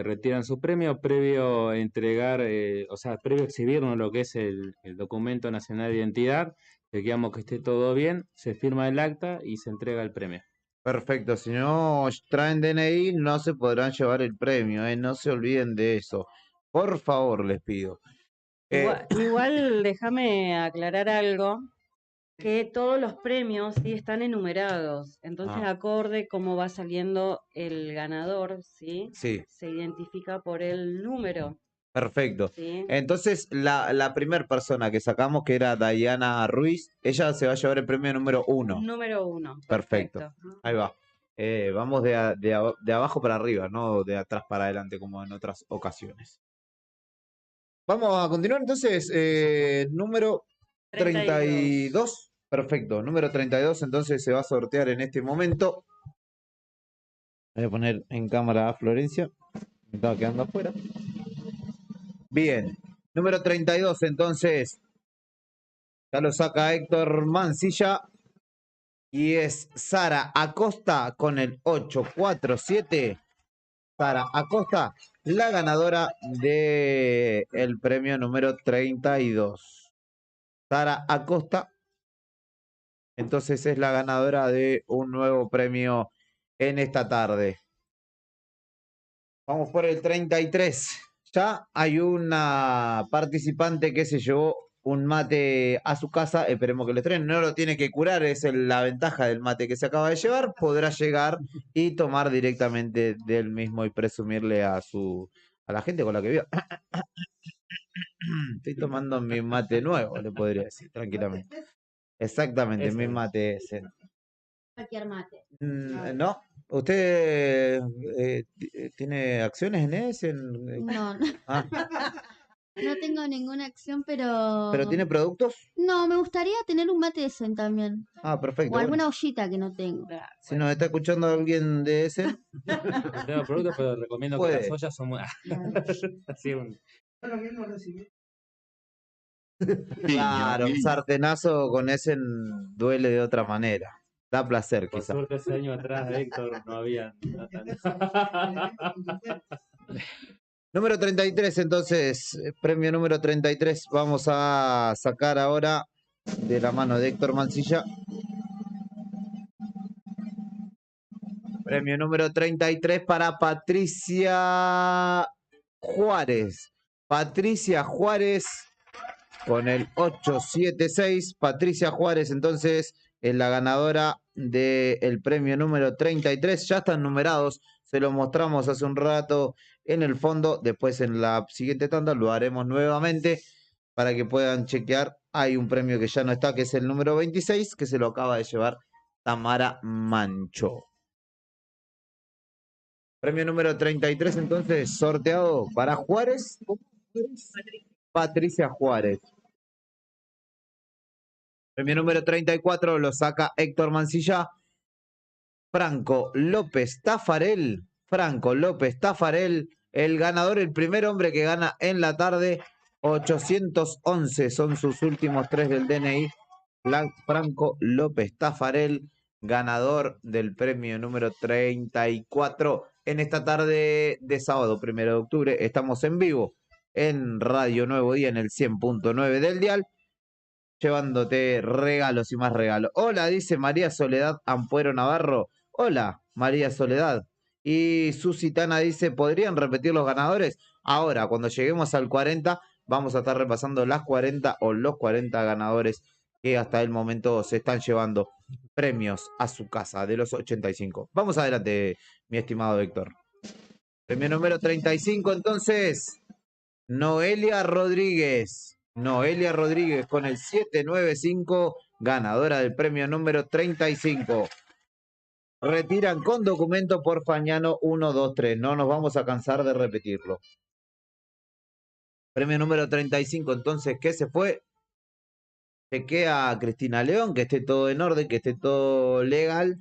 retiran su premio previo a entregar, o sea, previo a exhibirnos lo que es el documento nacional de identidad, chequeamos que esté todo bien, se firma el acta y se entrega el premio. Perfecto. Si no traen DNI, no se podrán llevar el premio, ¿eh? No se olviden de eso. Por favor, les pido. Igual déjame aclarar algo, que todos los premios sí están enumerados, entonces Ah. acorde cómo va saliendo el ganador, ¿sí? Sí. Se identifica por el número. Perfecto. ¿Sí? Entonces, la primera persona que sacamos, que era Dayana Ruiz, ella se va a llevar el premio número 1. Número 1. Perfecto. Ahí va. Vamos de abajo para arriba, no de atrás para adelante como en otras ocasiones. Vamos a continuar entonces. Número 32. Perfecto. Número 32 entonces se va a sortear en este momento. Voy a poner en cámara a Florencia. Me estaba quedando afuera. Bien. Número 32 entonces. Ya lo saca Héctor Mancilla. Y es Sara Acosta con el 847. Sara Acosta, la ganadora del premio número 32. Sara Acosta, entonces es la ganadora de un nuevo premio en esta tarde. Vamos por el 33. Ya hay una participante que se llevó un mate a su casa, esperemos que lo estrenen, no lo tiene que curar, es la ventaja del mate que se acaba de llevar, podrá llegar y tomar directamente del mismo y presumirle a la gente con la que vive. Estoy tomando mi mate nuevo, le podría decir, tranquilamente. Exactamente, mi mate ese. Cualquier mate. ¿No? ¿Usted tiene acciones en ese? No, no. Ah. No tengo ninguna acción, pero... ¿Pero tiene productos? No, me gustaría tener un mate Essen también. Ah, perfecto. O alguna ollita que no tengo. Si nos está escuchando alguien de ese. No tengo productos, pero recomiendo que las ollas son muy... Así No es lo mismo recibir. Claro, un sartenazo con ese duele de otra manera. Da placer, Por quizás. suerte, ese año atrás, Héctor, no había... Número 33, entonces, premio número 33. Vamos a sacar ahora de la mano de Héctor Mancilla. Premio número 33 para Patricia Juárez. Patricia Juárez con el 876. Patricia Juárez, entonces, es la ganadora del premio número 33. Ya están numerados, se los mostramos hace un rato en el fondo. Después en la siguiente tanda lo haremos nuevamente para que puedan chequear. Hay un premio que ya no está, que es el número 26, que se lo acaba de llevar Tamara Mancho. Premio número 33, entonces, sorteado para Juárez. Patricia Juárez. Premio número 34 lo saca Héctor Mancilla. Franco López Tafarel. Franco López Tafarel, el ganador, el primer hombre que gana en la tarde. 811 son sus últimos 3 del DNI. Franco López Tafarel, ganador del premio número 34 en esta tarde de sábado 1 de octubre. Estamos en vivo en Radio Nuevo Día en el 100.9 del dial, llevándote regalos y más regalos. Hola, dice María Soledad Ampuero Navarro. Hola, María Soledad. Y Susitana dice, ¿podrían repetir los ganadores? Ahora, cuando lleguemos al 40, vamos a estar repasando las 40 o los 40 ganadores que hasta el momento se están llevando premios a su casa de los 85. Vamos adelante, mi estimado Héctor. Premio número 35, entonces, Noelia Rodríguez. Noelia Rodríguez con el 795, ganadora del premio número 35. Retiran con documento por Fañano 1, 2, 3. No nos vamos a cansar de repetirlo. Premio número 35, entonces, ¿qué se fue? Chequea a Cristina León, que esté todo en orden, que esté todo legal.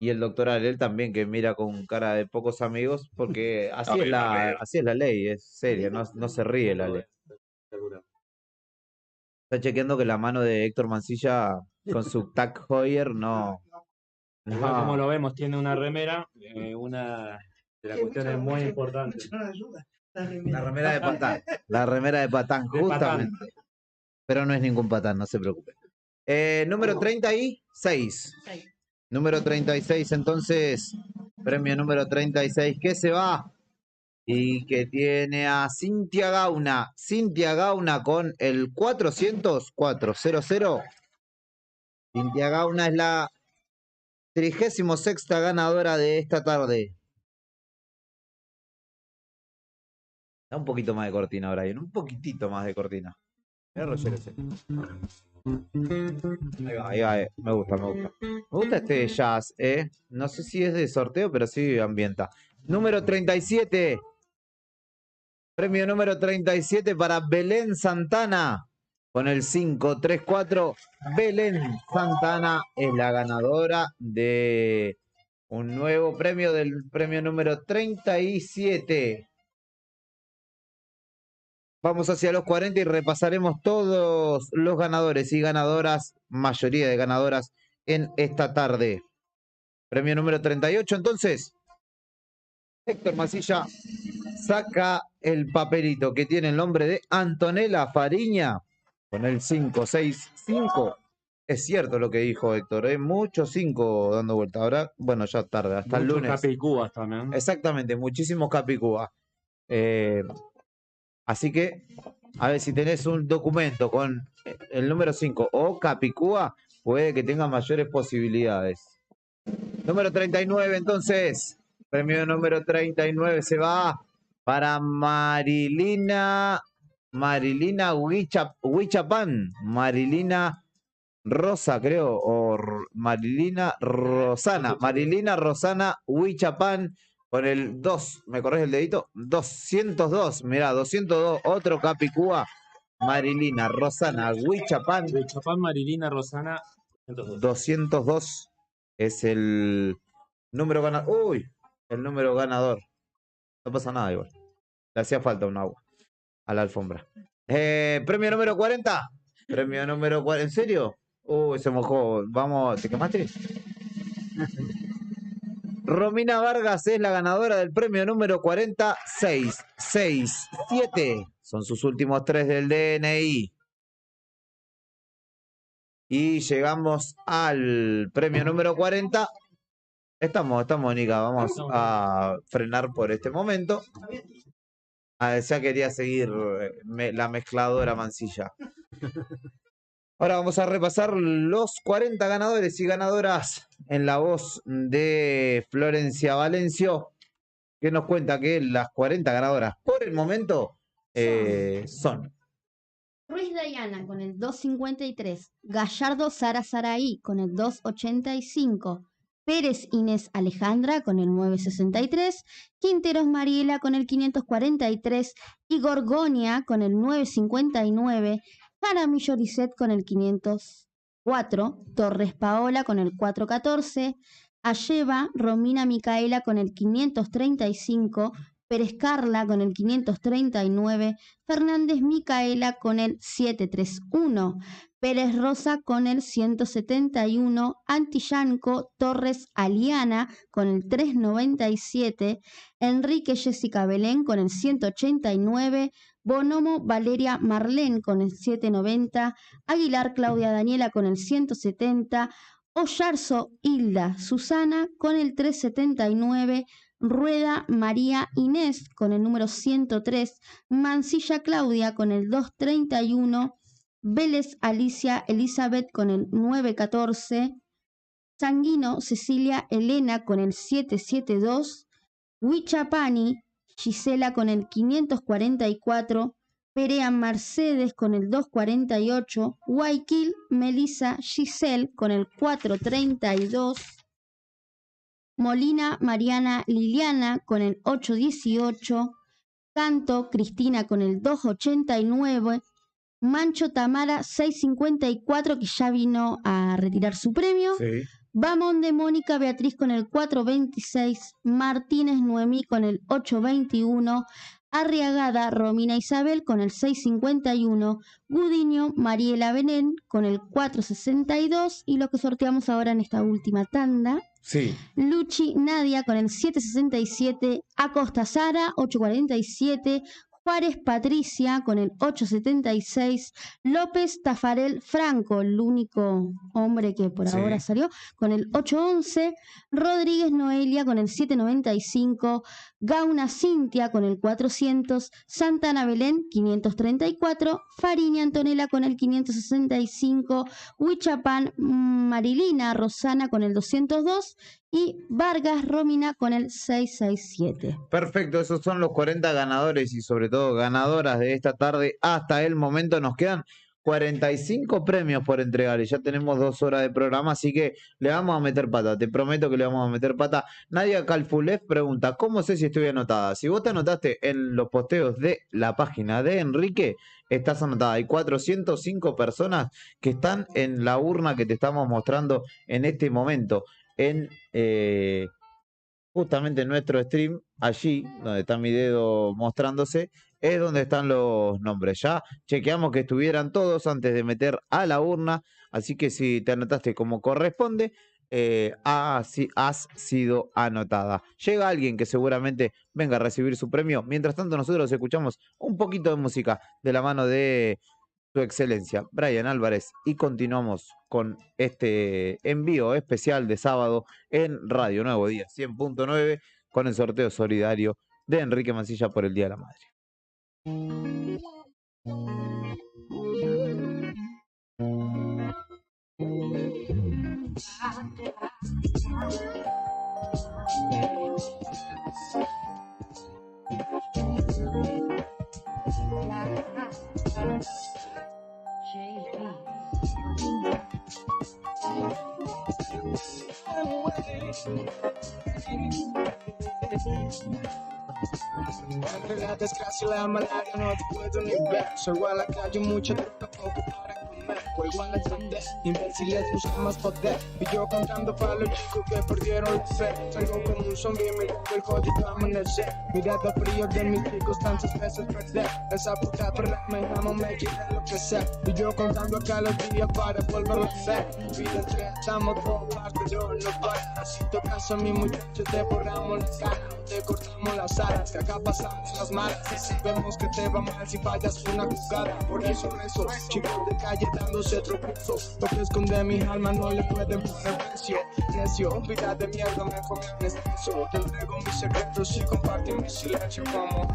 Y el doctor Arel también, que mira con cara de pocos amigos, porque así es la ley, es seria, no se ríe la ley. Está chequeando que la mano de Héctor Mancilla con su Tag Heuer no. Igual como lo vemos, tiene una remera, una de las cuestiones muy importantes. La remera de Patán. La remera de Patán, justamente. Pero no es ningún Patán, no se preocupe. Número 36. Número 36, entonces, premio número 36, que se va y que tiene a Cintia Gauna. Cintia Gauna con el 400. Cintia Gauna es la 36ª ganadora de esta tarde. Da un poquito más de cortina, Brian, un poquitito más de cortina. Ahí va, me gusta. Me gusta este jazz, No sé si es de sorteo, pero sí ambienta. Número 37. Premio número 37 para Belén Santana. Con el 534. Belén Santana es la ganadora de un nuevo premio, del premio número 37. Vamos hacia los 40 y repasaremos todos los ganadores y ganadoras, mayoría de ganadoras en esta tarde. Premio número 38, entonces, Héctor Mancilla saca el papelito que tiene el nombre de Antonella Fariña con el 565. Es cierto lo que dijo Héctor, muchos 5 dando vuelta. Ahora, bueno, ya tarde, hasta el lunes. Capicúas también. Exactamente, muchísimos capicúas. Así que, a ver, si tenés un documento con el número 5 o Capicúa, puede que tenga mayores posibilidades. Número 39, entonces. Premio número 39 se va para Marilina Huichapán. Marilina Rosa, creo, o Marilina Rosana. Marilina Rosana Huichapán. Con el 2, ¿me corres el dedito? 202, mirá, 202, otro Capicúa, Marilina, Rosana, Huichapán. Huichapán, Marilina, Rosana, 202 es el número ganador. Uy, el número ganador. No pasa nada igual. Le hacía falta un agua a la alfombra. Premio número 40. Premio número 40. ¿En serio? Uy, se mojó. Vamos, ¿te quemaste? Romina Vargas es la ganadora del premio número 4667. Son sus últimos 3 del DNI. Y llegamos al premio número 40. Estamos, Nica. Vamos a frenar por este momento. Ya quería seguir la mezcladora Mancilla. Ahora vamos a repasar los 40 ganadores y ganadoras en la voz de Florencia Valencio, que nos cuenta que las 40 ganadoras por el momento son Ruiz Diana con el 253, Gallardo Sara Saraí con el 285, Pérez Inés Alejandra con el 963, Quinteros Mariela con el 543 y Gorgonia con el 959, Jaramillo Lisset con el 504, Torres Paola con el 414, Ayeva Romina Micaela con el 535, Pérez Carla con el 539, Fernández Micaela con el 731, Pérez Rosa con el 171, Antillanco Torres Aliana con el 397, Enrique Jessica Belén con el 189, Bonomo Valeria Marlén con el 790, Aguilar Claudia Daniela con el 170, Ollarzo Hilda Susana con el 379, Rueda María Inés con el número 103, Mancilla Claudia con el 231, Vélez Alicia Elizabeth con el 914, Sanguino Cecilia Elena con el 772, Huichapani Gisela con el 544, Perea Mercedes con el 248, Guayaquil Melissa Giselle con el 432, Molina Mariana Liliana con el 818, Canto Cristina con el 289, Mancho Tamara 654 que ya vino a retirar su premio, Sí. Bamón de Mónica Beatriz con el 426, Martínez Noemí con el 821, Arriagada Romina Isabel con el 651, Gudiño Mariela Benén con el 462 y lo que sorteamos ahora en esta última tanda, Sí. Luchi Nadia con el 767, Acosta Sara 847, Juárez Patricia con el 876, López Tafarel Franco, el único hombre que por Sí. ahora salió, con el 811, Rodríguez Noelia con el 795, Gauna Cintia con el 400, Santana Belén 534, Fariña Antonella con el 565, Huichapán Marilina Rosana con el 202 y Vargas Romina con el 667. Perfecto, esos son los 40 ganadores y sobre todo ganadoras de esta tarde. Hasta el momento nos quedan 45 premios por entregar y ya tenemos 2 horas de programa, así que le vamos a meter pata, te prometo que le vamos a meter pata. Nadia Calfulev pregunta, ¿cómo sé si estoy anotada? Si vos te anotaste en los posteos de la página de Enrique, estás anotada. Hay 405 personas que están en la urna que te estamos mostrando en este momento, en justamente en nuestro stream, allí donde está mi dedo mostrándose, es donde están los nombres. Ya chequeamos que estuvieran todos antes de meter a la urna, así que si te anotaste como corresponde, has sido anotada. Llega alguien que seguramente venga a recibir su premio. Mientras tanto, nosotros escuchamos un poquito de música de la mano de Su Excelencia, Brian Álvarez, y continuamos con este envío especial de sábado en Radio Nuevo Día 100.9 con el sorteo solidario de Enrique Mancilla por el Día de la Madre. Entre la desgracia y la malaria no te puedo ni ver. Salgo a la calle mucha droga poco para comer. Voy igual a entender, imbéciles buscan más poder. Y yo cantando para los chicos que perdieron la fe. Salgo como un zombie mirando el jodido amanecer. Mirada frío de mis chicos tantas veces perder. Esa puta perra me amo, me quiere lo que sea. Y yo contando acá los días para volverlo a hacer. Vida entre estamos por parte, yo no para. Si tocas a mi muchacho te borramos las caras. Te cortamos las alas, que acá pasamos las malas. Y si vemos que te va mal, si fallas una jugada. Por eso rezo, chicos de calle dándose tropiezo. Lo que esconde mi alma no le pueden poner precio. Necio, vida de mierda, mejor me anesteso. Te entrego mis secretos y comparto mi silencio como...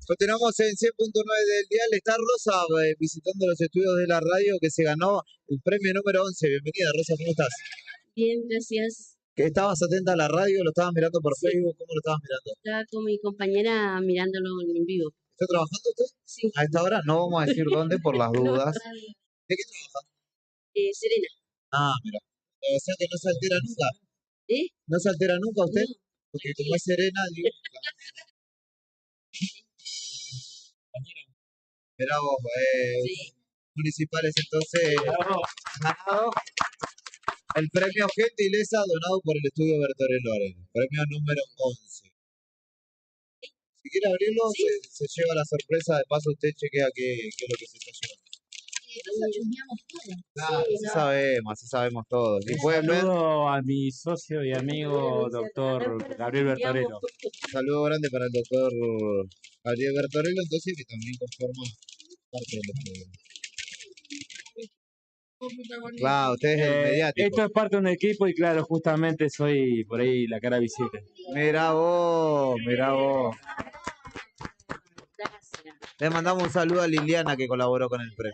Continuamos en 100.9 del dial. Está Rosa visitando los estudios de la radio que se ganó el premio número 11. Bienvenida, Rosa, ¿cómo estás? Bien, gracias. ¿Que estabas atenta a la radio? ¿Lo estabas mirando por Sí. Facebook? ¿Cómo lo estabas mirando? Estaba con mi compañera mirándolo en vivo. ¿Está trabajando usted? Sí. A esta hora no vamos a decir dónde por las No, dudas. radio. ¿De qué trabaja? Serena. Ah, mira. O sea que no se altera nunca. ¿Eh? ¿No se altera nunca usted? No. Porque como es serena, digo. Mirá vos, Sí. municipales entonces ganado el premio Gentileza donado por el estudio Bertorello Arena. Premio número 11. Si quiere abrirlo, Sí. se lleva la sorpresa. De paso, usted chequea qué es lo que se está llevando. Nosotros chusmeamos todo. Claro, así sabemos todos. Y pueden ver, Saludo a mi socio y amigo doctor Gabriel Bertorello. un saludo grande para el doctor Gabriel Bertorello, entonces, que también conforma parte del estudio. Claro, usted es el mediático. Esto es parte de un equipo y claro, justamente soy por ahí la cara visible. Mirá vos, mirá vos. Gracias. Le mandamos un saludo a Liliana que colaboró con el premio.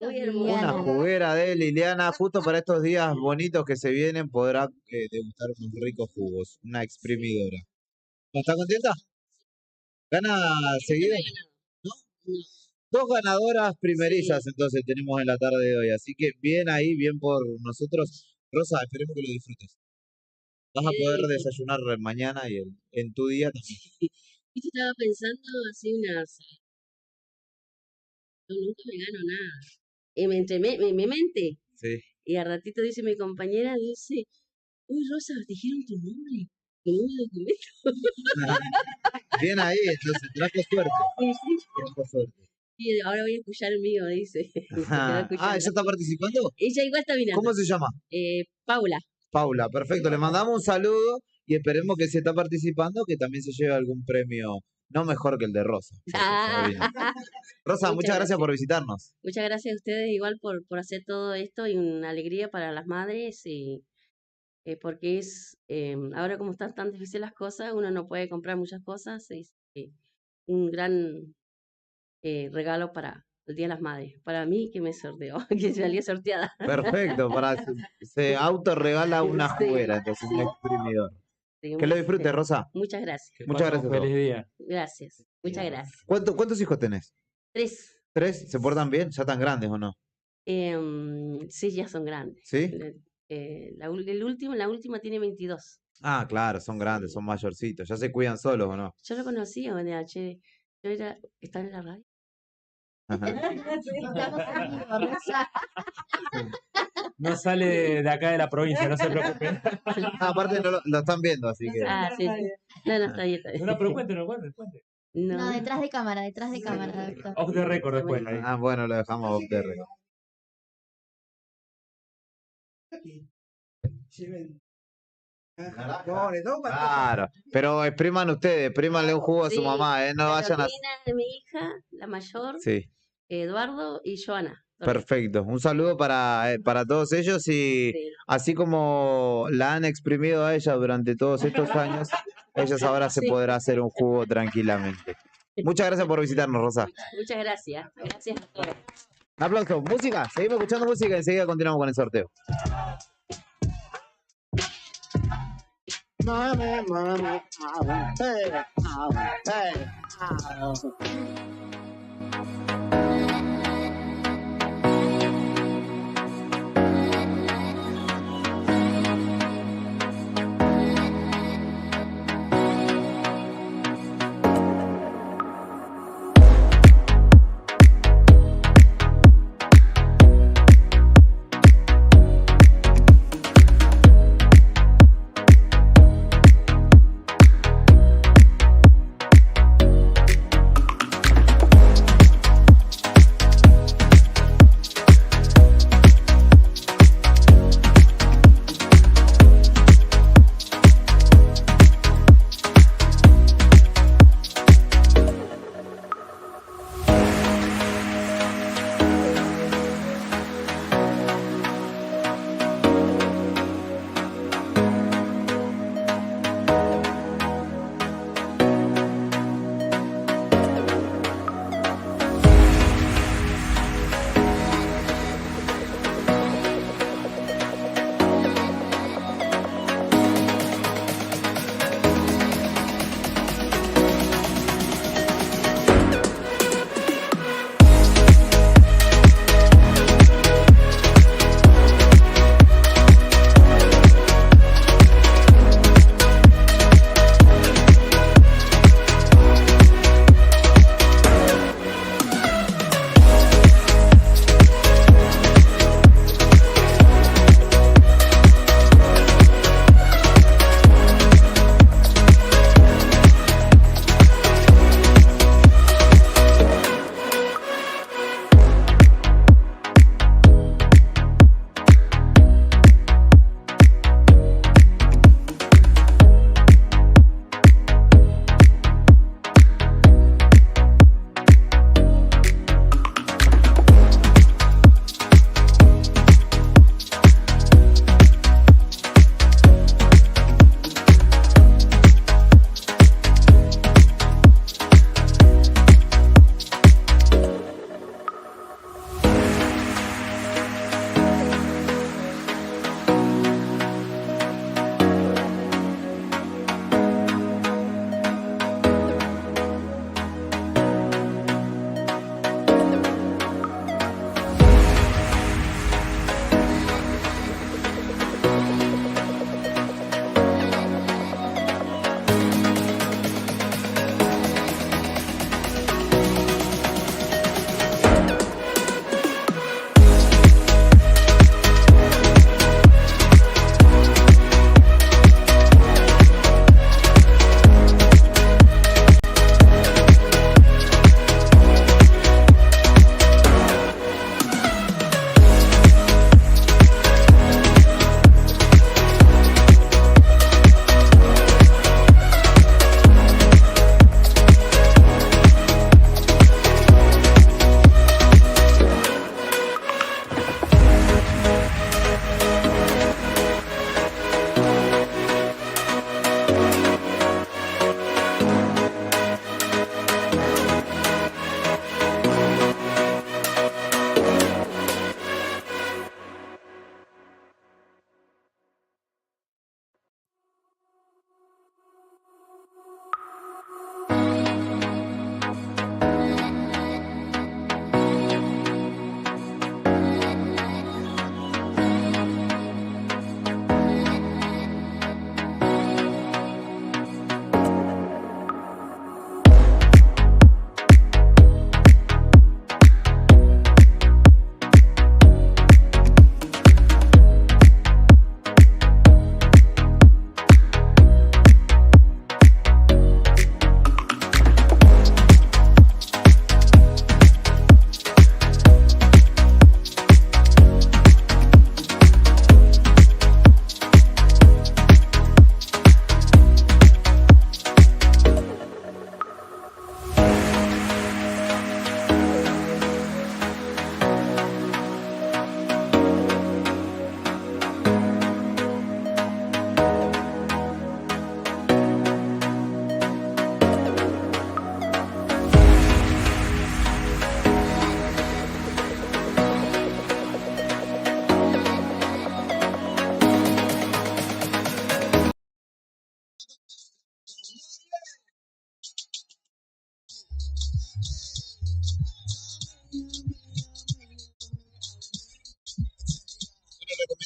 Muy hermoso. Una juguera de Liliana, justo para estos días bonitos que se vienen, podrá degustar unos ricos jugos. Una exprimidora. ¿Está contenta? ¿Gana seguido? ¿No? Dos ganadoras primerizas entonces tenemos en la tarde de hoy. Así que bien ahí, bien por nosotros. Rosa, esperemos que lo disfrutes. Vas a poder desayunar mañana y en tu día también. Yo estaba pensando así unas... Yo nunca me gano nada. Y me mente. Sí. Y al ratito dice mi compañera, dice, uy Rosa, dijeron tu nombre. Tu nombre de documento. Bien ahí, entonces trajo suerte. Sí, sí. Trajo suerte. Y ahora voy a escuchar el mío, dice. Se quedó escuchando. ¿ella está participando? Ella igual está mirando. ¿Cómo se llama? Paula. Paula, perfecto. Le mandamos un saludo y esperemos que si está participando que también se lleve algún premio, no mejor que el de Rosa. Rosa, muchas gracias por visitarnos. Muchas gracias a ustedes igual por hacer todo esto y una alegría para las madres y porque es ahora como están tan difíciles las cosas, uno no puede comprar muchas cosas, es un gran regalo para el Día de las Madres. Para mí que me sorteó, que salía sorteada. Perfecto, se autorregala una juguera, entonces un exprimidor. Sí, Que lo disfrutes, Rosa. Muchas gracias. Muchas gracias. Feliz día. Gracias. Muchas gracias. ¿Cuántos hijos tenés? 3. ¿3? ¿Se portan bien? ¿Ya tan grandes o no? Sí, ya son grandes. ¿Sí? La última tiene 22. Ah, claro, son grandes, son mayorcitos. ¿Ya se cuidan solos o no? Yo lo conocí en DH. ¿Estaba en la radio? No sale de acá de la provincia, no se preocupe. Aparte lo están viendo, así que... Ah, sí, sí. No, está bien. Está bien. No, pero cuente. No, detrás de cámara, doctor. Off the record después. ahí. Ah, bueno, lo dejamos off the record. Claro, pero expriman ustedes, exprímanle un jugo a su Sí, mamá, no vayan a... Carolina, mi hija, la mayor, Sí, Eduardo y Joana. perfecto. Un saludo para todos ellos y Sí. así como la han exprimido a ella durante todos estos años, ellas ahora se Sí. podrá hacer un jugo tranquilamente. Muchas gracias por visitarnos, Rosa. Muchas gracias. Gracias a todos. Un aplauso. Música, seguimos escuchando música y enseguida continuamos con el sorteo.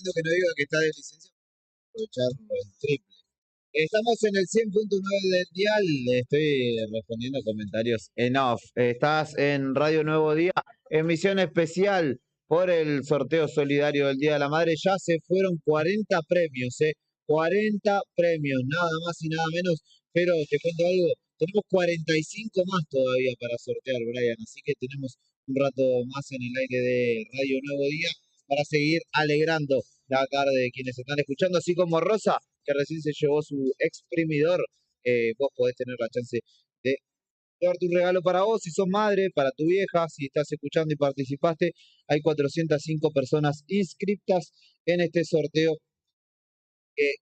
lindo que no diga que está de licencia, aprovechar el triple. Estamos en el 100.9 del dial, estoy respondiendo comentarios en off. Estás en Radio Nuevo Día, emisión especial por el sorteo solidario del Día de la Madre. Ya se fueron 40 premios, 40 premios, nada más y nada menos, pero te cuento algo, tenemos 45 más todavía para sortear, Brian, así que tenemos un rato más en el aire de Radio Nuevo Día para seguir alegrando la tarde de quienes están escuchando, así como Rosa, que recién se llevó su exprimidor. Vos podés tener la chance de llevar tu regalo para vos, si sos madre, para tu vieja, si estás escuchando y participaste. Hay 405 personas inscriptas en este sorteo que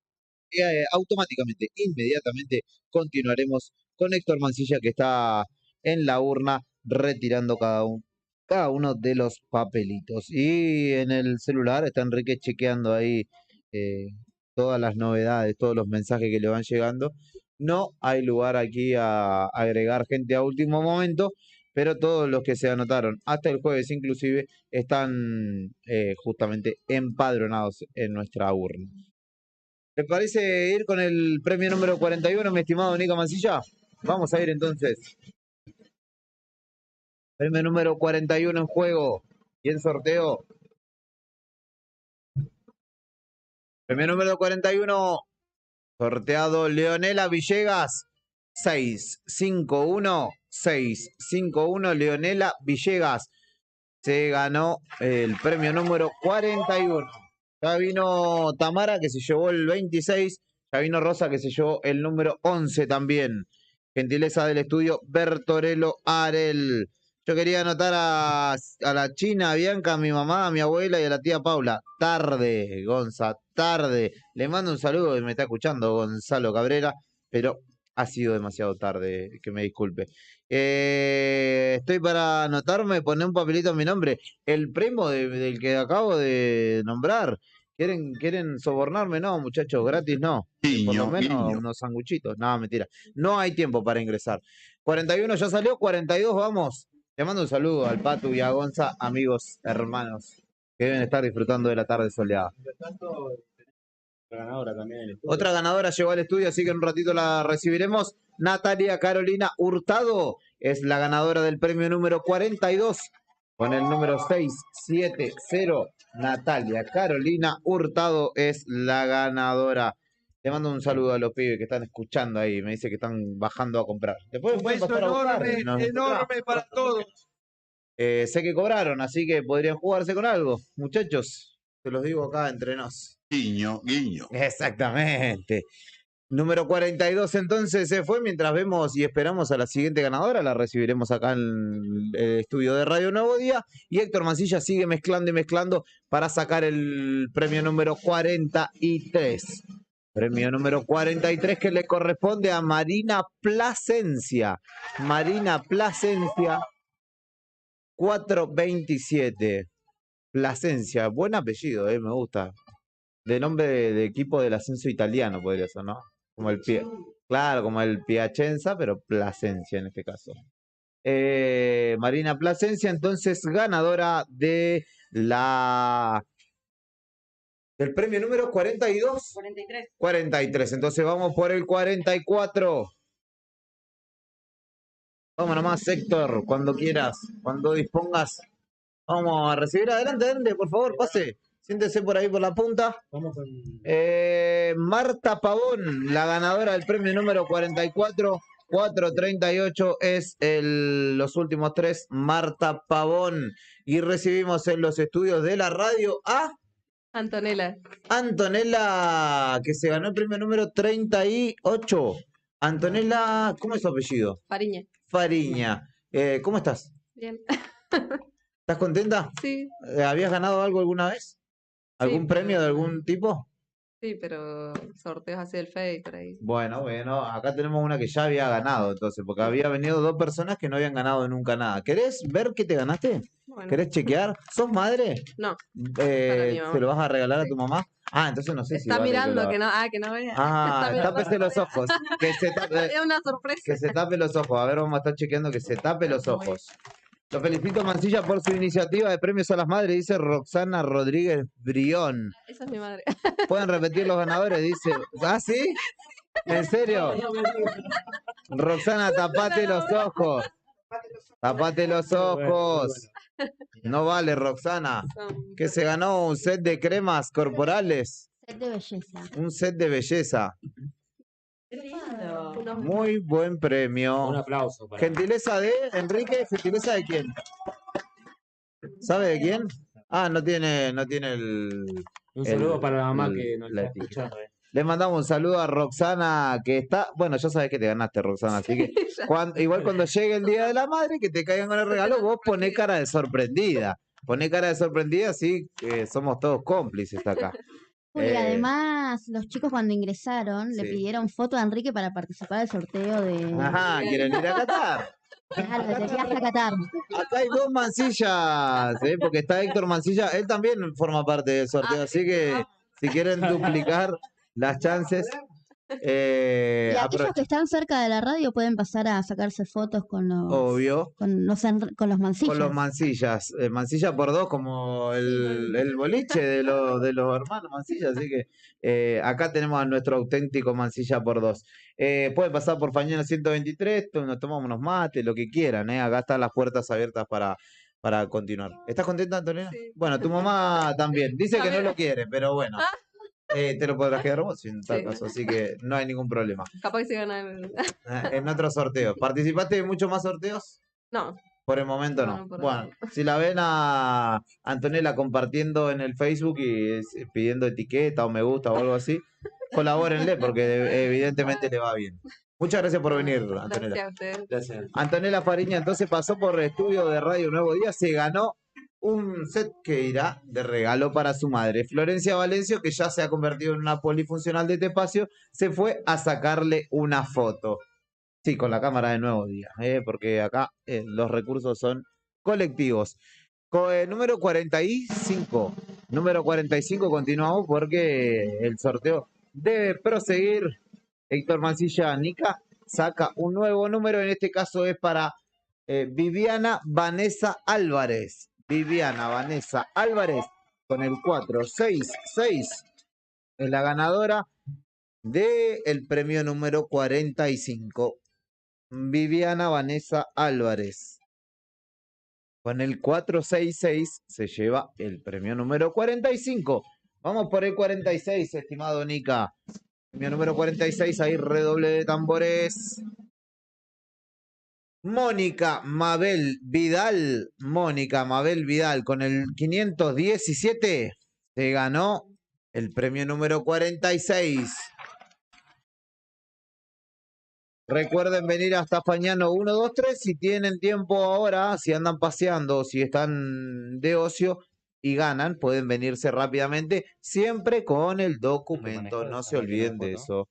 automáticamente, inmediatamente, continuaremos con Héctor Mancilla, que está en la urna retirando cada uno de los papelitos. Y en el celular está Enrique chequeando ahí todas las novedades, todos los mensajes que le van llegando. No hay lugar aquí a agregar gente a último momento, pero todos los que se anotaron hasta el jueves inclusive están justamente empadronados en nuestra urna. ¿Te parece ir con el premio número 41, mi estimado Nico Mancilla? Vamos a ir entonces. Premio número 41 en juego y en sorteo. Premio número 41, sorteado Leonela Villegas, 651, Leonela Villegas. Se ganó el premio número 41. Ya vino Tamara, que se llevó el 26. Ya vino Rosa, que se llevó el número 11 también. Gentileza del estudio Bertorello Arel. Yo quería anotar a la China, a Bianca, a mi mamá, a mi abuela y a la tía Paula. Tarde, Gonza, tarde. Le mando un saludo, que me está escuchando Gonzalo Cabrera, pero ha sido demasiado tarde, que me disculpe. Estoy para anotarme, poner un papelito a mi nombre. El primo del que acabo de nombrar. ¿Quieren sobornarme? No, muchachos, gratis no. Por lo menos unos sanguchitos. No, mentira. No hay tiempo para ingresar. 41 ya salió, 42 vamos. Te mando un saludo al Patu y a Gonza, amigos, hermanos, que deben estar disfrutando de la tarde soleada. Otra ganadora llegó al estudio, así que en un ratito la recibiremos. Natalia Carolina Hurtado es la ganadora del premio número 42 con el número 670. Natalia Carolina Hurtado es la ganadora. Te mando un saludo a los pibes que están escuchando ahí. Me dice que están bajando a comprar. Después un beso enorme, enorme para todos. Sé que cobraron, así que podrían jugarse con algo. Muchachos, te los digo acá entre nos. Guiño, guiño. Exactamente. Número 42 entonces se fue. Mientras vemos y esperamos a la siguiente ganadora, la recibiremos acá en el estudio de Radio Nuevo Día. Y Héctor Mancilla sigue mezclando y mezclando para sacar el premio número 43. Premio número 43 que le corresponde a Marina Plasencia. Marina Plasencia, 427. Plasencia, buen apellido, me gusta. De nombre de equipo del ascenso italiano podría ser, ¿no? Como el claro, como el Piacenza, pero Plasencia en este caso. Marina Plasencia, entonces ganadora de del premio número 42. 43. Entonces vamos por el 44. Vamos nomás, Héctor, cuando quieras, cuando dispongas. Vamos a recibir. Adelante, por favor, pase. Siéntese por ahí por la punta. Marta Pavón, la ganadora del premio número 44. 438 es los últimos tres. Marta Pavón. Y recibimos en los estudios de la radio a Antonella. Antonella, que se ganó el premio número 38. Antonella, ¿cómo es su apellido? Fariña. Fariña. ¿Cómo estás? Bien. ¿Estás contenta? Sí. ¿Habías ganado algo alguna vez? ¿Algún Sí, premio de pero- algún tipo? Sí, pero sorteos así del Face por ahí. Bueno, acá tenemos una que ya había ganado, entonces, porque había venido dos personas que no habían ganado nunca nada. ¿Querés ver qué te ganaste? Bueno. ¿Querés chequear? ¿Sos madre? No. Para mi mamá. ¿Se lo vas a regalar a tu mamá? Ah, entonces no sé si Está vale mirando lo que haga. no, que no vea. Ah, Está mirando tápese que no los vea. ojos. Que se tape, Es una sorpresa. que se tape los ojos. A ver, vamos a estar chequeando que se tape los ojos. Lo felicito Mancilla por su iniciativa de premios a las madres, dice Roxana Rodríguez Brión. Esa es mi madre. ¿Pueden repetir los ganadores? Dice. ¿Ah, sí? ¿En serio? Roxana, tapate los ojos. Tapate los ojos. No vale, Roxana. Que se ganó un set de cremas corporales. Set de belleza. Un set de belleza. Muy buen premio. Un aplauso para Gentileza de Enrique, gentileza de quién. ¿Sabe de quién? Ah, no tiene el. un saludo para la mamá el- que nos la está etiqueta. escuchando. Le mandamos un saludo a Roxana, que está. Bueno, ya sabes que te ganaste, Roxana, así que igual cuando llegue el Día de la Madre, que te caigan con el regalo, vos poné cara de sorprendida. Poné cara de sorprendida, así que somos todos cómplices acá. Uy, además, los chicos cuando ingresaron le sí. pidieron foto a Enrique para participar del sorteo de. Ajá, quieren ir a Qatar. Claro, de viaje a Qatar. Acá hay dos Mancillas, porque está Héctor Mancilla, él también forma parte del sorteo, así que si quieren duplicar las chances, Y aquellos que están cerca de la radio pueden pasar a sacarse fotos con los obvio, con los mancillas. con los Mancillas, Mancilla por dos como el boliche de los hermanos Mancilla, así que acá tenemos a nuestro auténtico Mancilla por dos. Pueden pasar por Fañano 123, nos tomamos unos mates, lo que quieran, acá están las puertas abiertas para continuar. ¿Estás contenta, Antonella? Sí. Bueno, tu mamá también, dice que no lo quiere, pero bueno. Te lo podrás quedar vos en tal Sí. caso, así que no hay ningún problema. Capaz que se gana el... En otro sorteo. ¿Participaste en muchos más sorteos? No. Por el momento no. No, por Bueno, si la ven a Antonella compartiendo en el Facebook y pidiendo etiqueta o me gusta o algo así, colabórenle porque evidentemente le va bien. Muchas gracias por venir, Antonella. Gracias a ustedes. Gracias. Antonella Fariña entonces pasó por el estudio de Radio Nuevo Día, se ganó un set que irá de regalo para su madre. Florencia Valencio, que ya se ha convertido en una polifuncional de este espacio, se fue a sacarle una foto. Sí, con la cámara de Nuevo Día, porque acá los recursos son colectivos. Número 45. Número 45 continuamos porque el sorteo debe proseguir. Héctor Mancilla Nica saca un nuevo número, en este caso es para Viviana Vanessa Álvarez. Viviana Vanessa Álvarez con el 466 es la ganadora del premio número 45. Viviana Vanessa Álvarez con el 466 se lleva el premio número 45. Vamos por el 46, estimado Nica. Premio número 46, ahí redoble de tambores. Mónica Mabel Vidal con el 517 se ganó el premio número 46. Recuerden venir hasta Fañano 123 si tienen tiempo ahora, si andan paseando, si están de ocio y ganan, pueden venirse rápidamente, siempre con el documento, no se olviden de eso,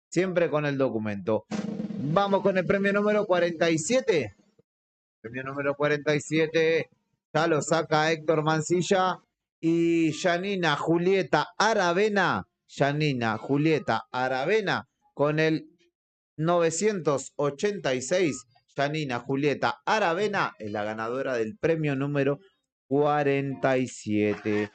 siempre con el documento. Vamos con el premio número 47. Premio número 47 ya lo saca Héctor Mancilla y Yanina Julieta Aravena con el 986. Yanina Julieta Aravena es la ganadora del premio número 47.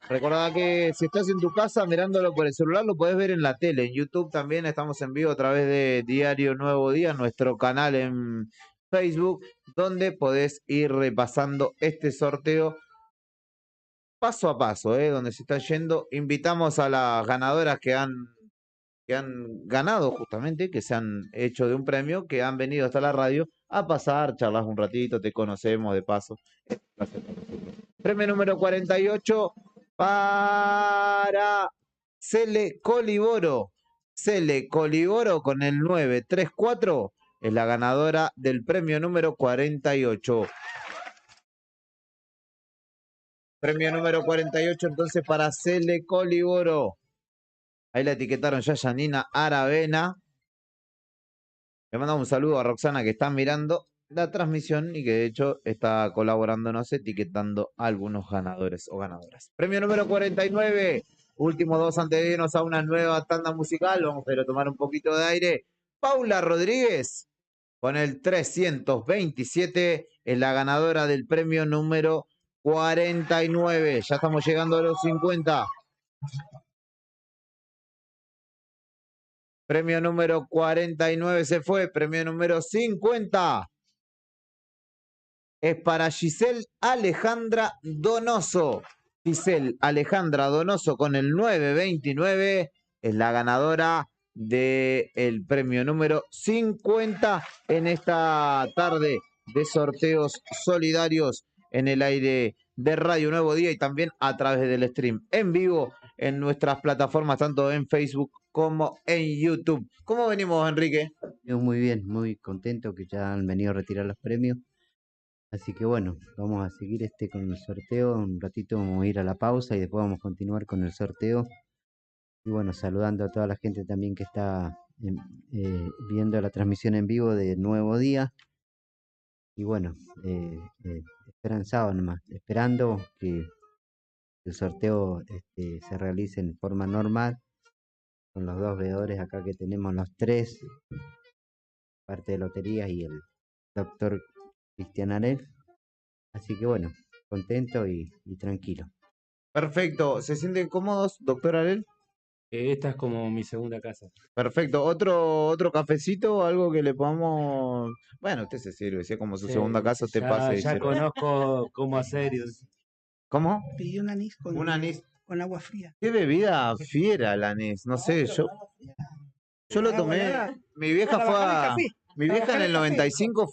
Recordá que si estás en tu casa mirándolo por el celular, lo podés ver en la tele. En YouTube también estamos en vivo a través de Diario Nuevo Día, nuestro canal en Facebook, donde podés ir repasando este sorteo paso a paso, donde se está yendo. Invitamos a las ganadoras que han ganado justamente, que se han hecho de un premio, que han venido hasta la radio a pasar, charlas un ratito, te conocemos de paso. Es un placer para nosotros. Premio número 48 para Cele Coliboro. Cele Coliboro con el 934 es la ganadora del premio número 48. Premio número 48 entonces para Cele Coliboro. Ahí la etiquetaron ya Yanina Aravena. Le mandamos un saludo a Roxana que está mirando la transmisión y que de hecho está colaborándonos etiquetando a algunos ganadores o ganadoras. Premio número 49. Últimos dos antes de irnos a una nueva tanda musical. Vamos a ir a tomar un poquito de aire. Paula Rodríguez con el 327, es la ganadora del premio número 49. Ya estamos llegando a los 50. Premio número 49 se fue. Premio número 50 es para Giselle Alejandra Donoso. Giselle Alejandra Donoso con el 929 es la ganadora del premio número 50 en esta tarde de sorteos solidarios en el aire de Radio Nuevo Día y también a través del stream en vivo en nuestras plataformas, tanto en Facebook como en YouTube. ¿Cómo venimos, Enrique? Muy bien, muy contento que ya han venido a retirar los premios. Así que bueno, vamos a seguir con el sorteo. Un ratito vamos a ir a la pausa y después vamos a continuar con el sorteo. Y bueno, saludando a toda la gente también que está viendo la transmisión en vivo de Nuevo Día. Y bueno, esperanzado nomás, esperando que el sorteo se realice en forma normal, con los dos veedores acá que tenemos, los tres, parte de loterías y el doctor Cristian Arel. Así que bueno, contento y tranquilo. Perfecto. ¿Se sienten cómodos, doctor Arel? Esta es como mi segunda casa. Perfecto. ¿Otro cafecito o algo que le podamos...? Bueno, usted se sirve, si es como su segunda casa, usted pase. Ya conozco cómo hacer. ¿Cómo? Pidió un anís con, Un anís. con agua fría. Qué bebida fiera el anís. No sé, yo lo tomé. Mi vieja fue a... Mi vieja en el 95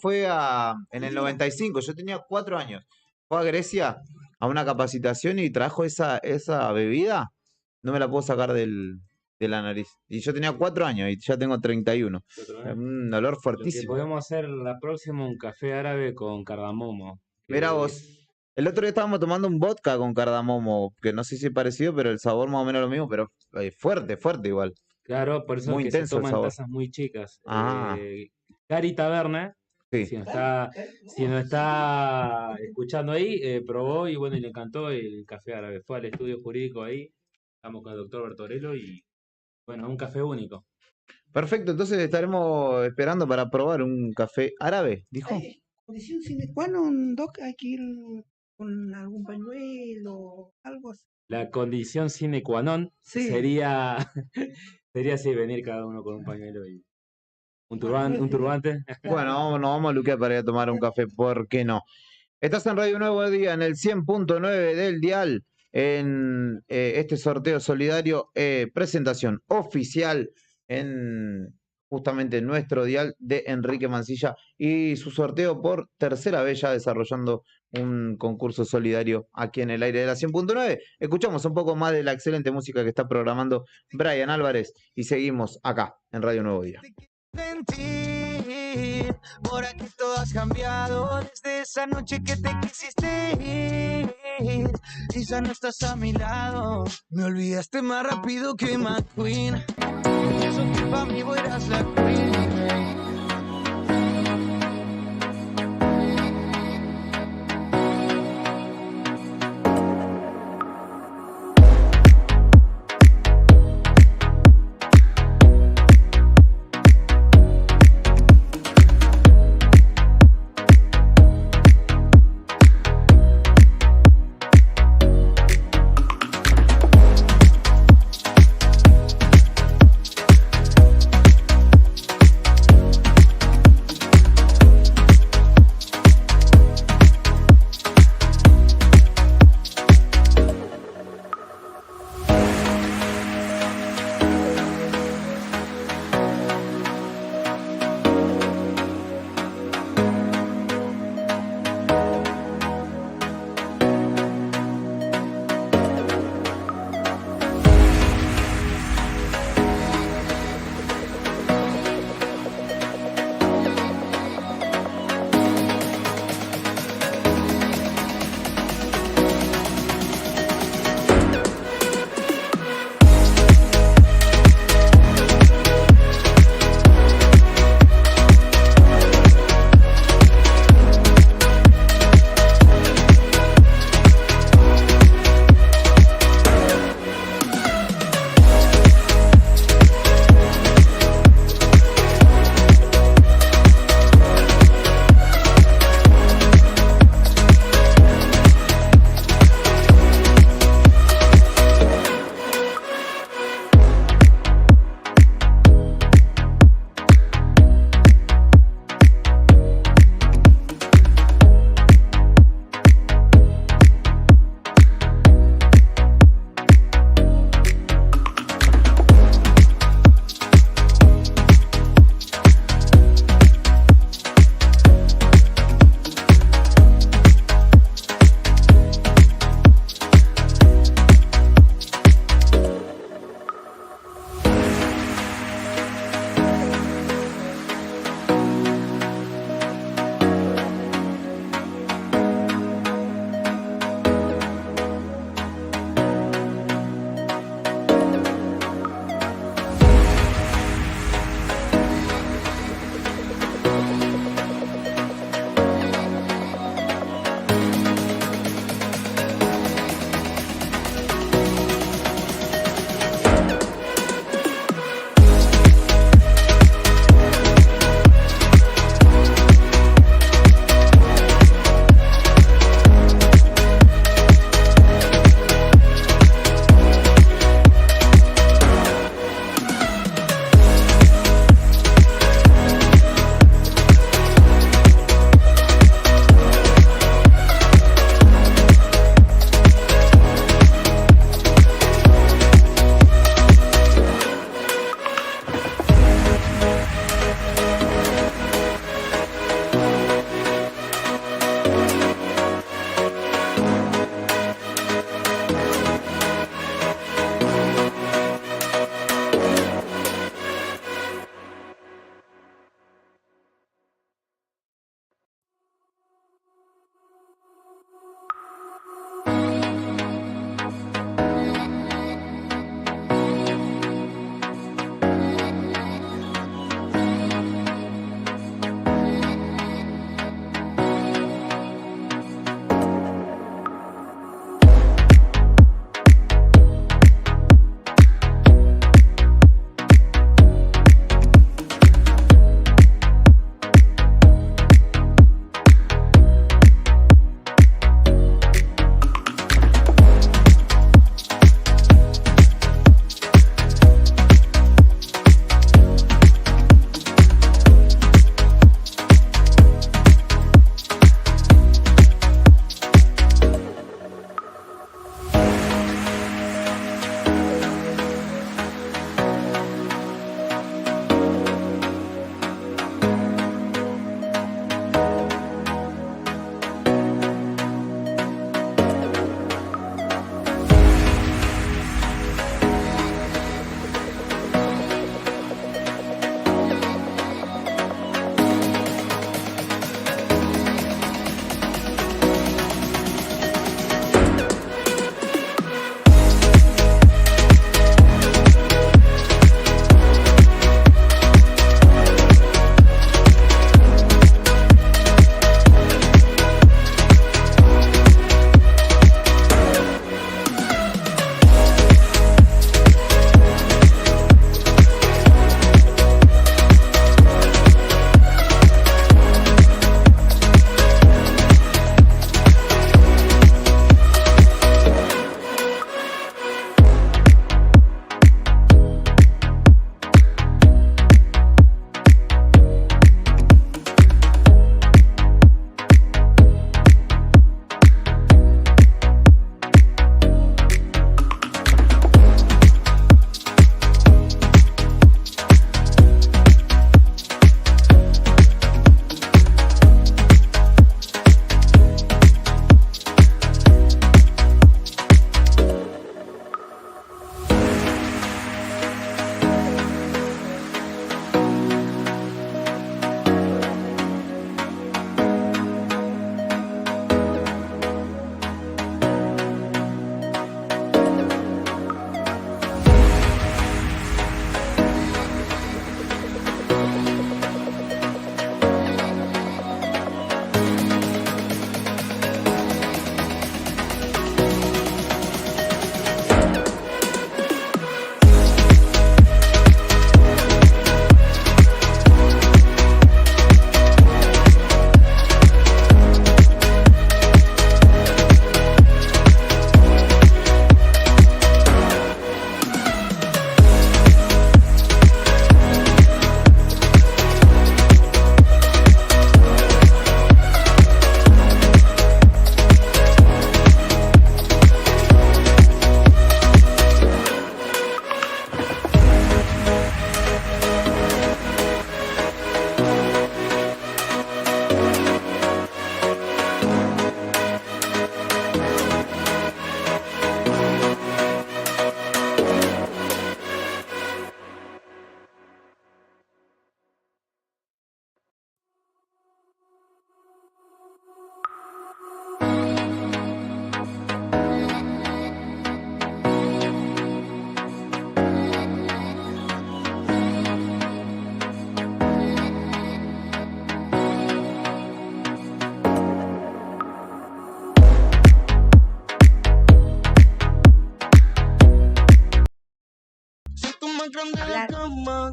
en el 95, yo tenía 4 años. Fue a Grecia a una capacitación y trajo esa bebida. No me la puedo sacar de la nariz. Y yo tenía 4 años y ya tengo 31. Un olor fuertísimo. Podemos hacer la próxima un café árabe con cardamomo. Mira vos, el otro día estábamos tomando un vodka con cardamomo, que no sé si es parecido, pero el sabor más o menos lo mismo, pero fuerte igual. Claro, por eso Muy es que se intenso el toman sabor. tazas muy chicas. Ah. Cari Taberna, Sí. si nos está escuchando ahí, probó y bueno, y le encantó el café árabe. Fue al estudio jurídico ahí, estamos con el doctor Bertorello y bueno, un café único. Perfecto, entonces estaremos esperando para probar un café árabe, dijo. Condición sine qua non, Doc, hay que ir con algún pañuelo, algo así. La condición sine qua non Sí. sería sí, venir cada uno con un pañuelo y un turbante. Bueno, nos vamos a luquear para ir a tomar un café, ¿por qué no? Estás en Radio Nuevo Día, en el 100.9 del dial, en este sorteo solidario, presentación oficial en justamente nuestro dial de Enrique Mancilla y su sorteo por tercera vez ya desarrollando un concurso solidario aquí en el aire de la 100.9. Escuchamos un poco más de la excelente música que está programando Brian Álvarez y seguimos acá en Radio Nuevo Día. Sentir, por aquí todo has cambiado desde esa noche que te quisiste ir y ya no estás a mi lado. Me olvidaste más rápido que McQueen. Eso que pa' mí vos eras la queen.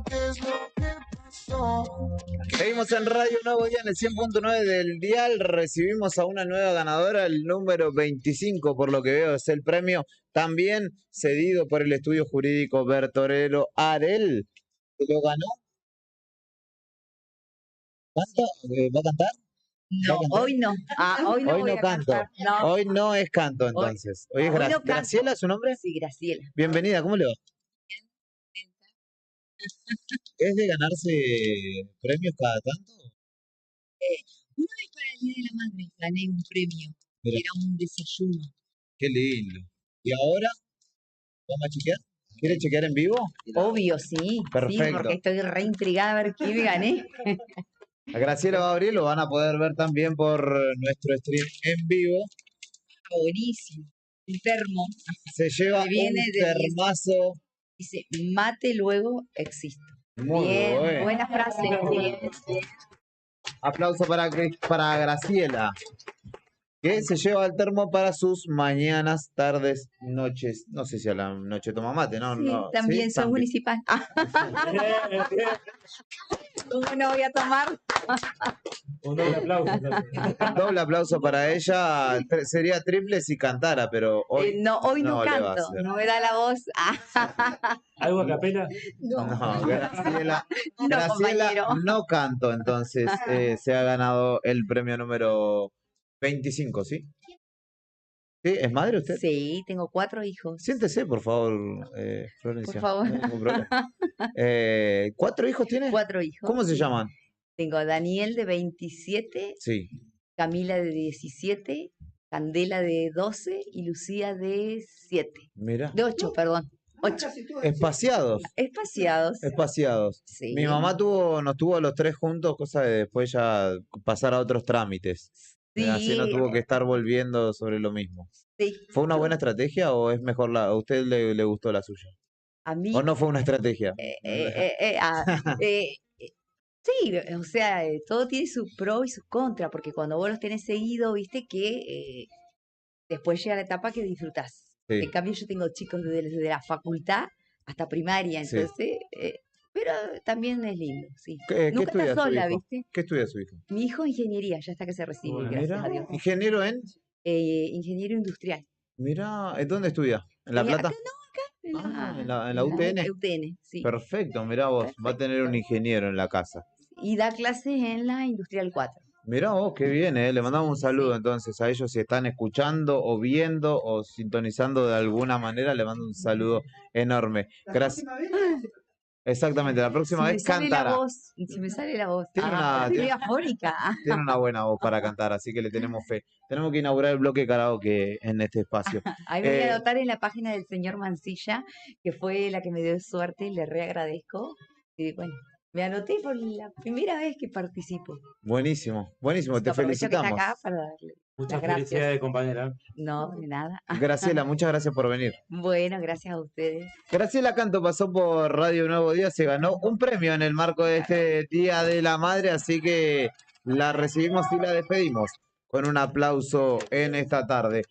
qué es lo que pasó. Seguimos en Radio Nuevo Día en el 100.9 del dial. Recibimos a una nueva ganadora, el número 25, por lo que veo es el premio también cedido por el estudio jurídico Bertorello Arel. ¿Se lo ganó? ¿Canta? ¿Va a cantar? No, hoy no. Hoy no Hoy voy no a canto. cantar. No. Hoy no es canto entonces. Hoy es Hoy no canto. ¿Graciela su nombre? Sí, Graciela. Bienvenida, ¿cómo le va? ¿Es de ganarse premios cada tanto? Una vez para el Día de la Madre gané un premio. Mira. Era un desayuno. Qué lindo. ¿Y ahora? ¿Vamos a chequear? ¿Quiere chequear en vivo? Obvio, sí. Perfecto. Sí, porque estoy re intrigada a ver qué me gané. A Graciela va a abrir, lo van a poder ver también por nuestro stream en vivo. Buenísimo. Un termo. Se lleva Que viene un de termazo. Dice, mate luego existo. Muy Bien, bueno. buena frase. Aplauso para Graciela, que se lleva el termo para sus mañanas, tardes, noches. No sé si a la noche toma mate, ¿no? Sí, No, también ¿sí? soy También. municipal. ¿Cómo no voy a tomar? Un doble aplauso. Doble aplauso para ella. Sería triple si cantara, pero hoy No, hoy no le va a canto, hacer. no me da la voz. ¿Algo a capela? No, Graciela, No, Graciela compañero. no canto, entonces se ha ganado el premio número 25, ¿sí? ¿Sí? ¿Es madre usted? Sí, tengo 4 hijos. Siéntese, por favor, Florencia. Por favor. No hay ningún problema. ¿4 hijos tiene? 4 hijos. ¿Cómo se sí. llaman? Tengo a Daniel de 27, Sí. Camila de 17, Candela de 12 y Lucía de 7. Mira. De 8, perdón. 8. Espaciados. Espaciados. Espaciados. Sí. Mi mamá nos tuvo a los 3 juntos, cosa de después ya pasar a otros trámites. Así no Sí, tuvo que estar volviendo sobre lo mismo. sí. ¿Fue una buena estrategia o es mejor a usted le gustó la suya? A mí. ¿O no fue una estrategia? Sí, o sea, todo tiene su pro y su contra, porque cuando vos los tenés seguido, viste que después llega la etapa que disfrutás. Sí. En cambio, yo tengo chicos desde la facultad hasta primaria, Sí. entonces, pero también es lindo, sí. ¿Qué Nunca estudia estás su sola, hijo? ¿viste? ¿Qué estudia su hijo? Mi hijo ingeniería, ya está que se recibe, gracias Mira, a Dios. ingeniero en... Ingeniero industrial. Mira, ¿en dónde estudia? ¿En La Plata? Acá, en en la UTN. UTN, sí. Perfecto, mirá vos, va a tener un ingeniero en la casa. Y da clases en la Industrial 4. Mirá vos, qué bien, le mandamos un saludo entonces a ellos si están escuchando o viendo o sintonizando de alguna manera, le mando un saludo enorme. Gracias. Exactamente, la próxima vez cantará. Se me sale la voz. Tiene Estoy medio afónica. Tiene una buena voz para cantar, así que le tenemos fe. Tenemos que inaugurar el bloque karaoke en este espacio. Ahí me voy a anotar en la página del señor Mancilla, que fue la que me dio suerte, le reagradezco. Y bueno, me anoté por la primera vez que participo. Buenísimo, buenísimo, te Aprovecho que está felicitamos. acá para darle Muchas las gracias. felicidades, compañera. No, de nada. Graciela, muchas gracias por venir. Bueno, gracias a ustedes. Graciela Canto pasó por Radio Nuevo Día, se ganó un premio en el marco de este Día de la Madre, así que la recibimos y la despedimos con un aplauso en esta tarde.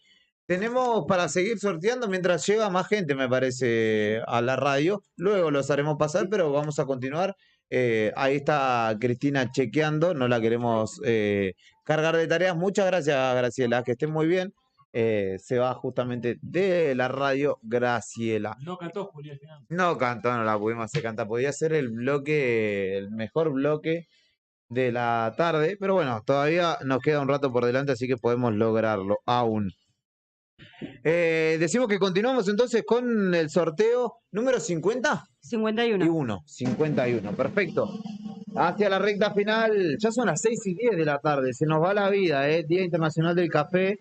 Tenemos para seguir sorteando mientras llega más gente, me parece, a la radio. Luego los haremos pasar, pero vamos a continuar. Ahí está Cristina chequeando, no la queremos cargar de tareas. Muchas gracias, Graciela, que estén muy bien. Se va justamente de la radio Graciela. No cantó Julia al final. No cantó, no la pudimos hacer cantar. Podía ser el mejor bloque de la tarde, pero bueno, todavía nos queda un rato por delante, así que podemos lograrlo aún. Decimos que continuamos entonces con el sorteo número 50. 51. 51, perfecto. Hacia la recta final, ya son las 6:10 de la tarde, se nos va la vida, Día Internacional del Café.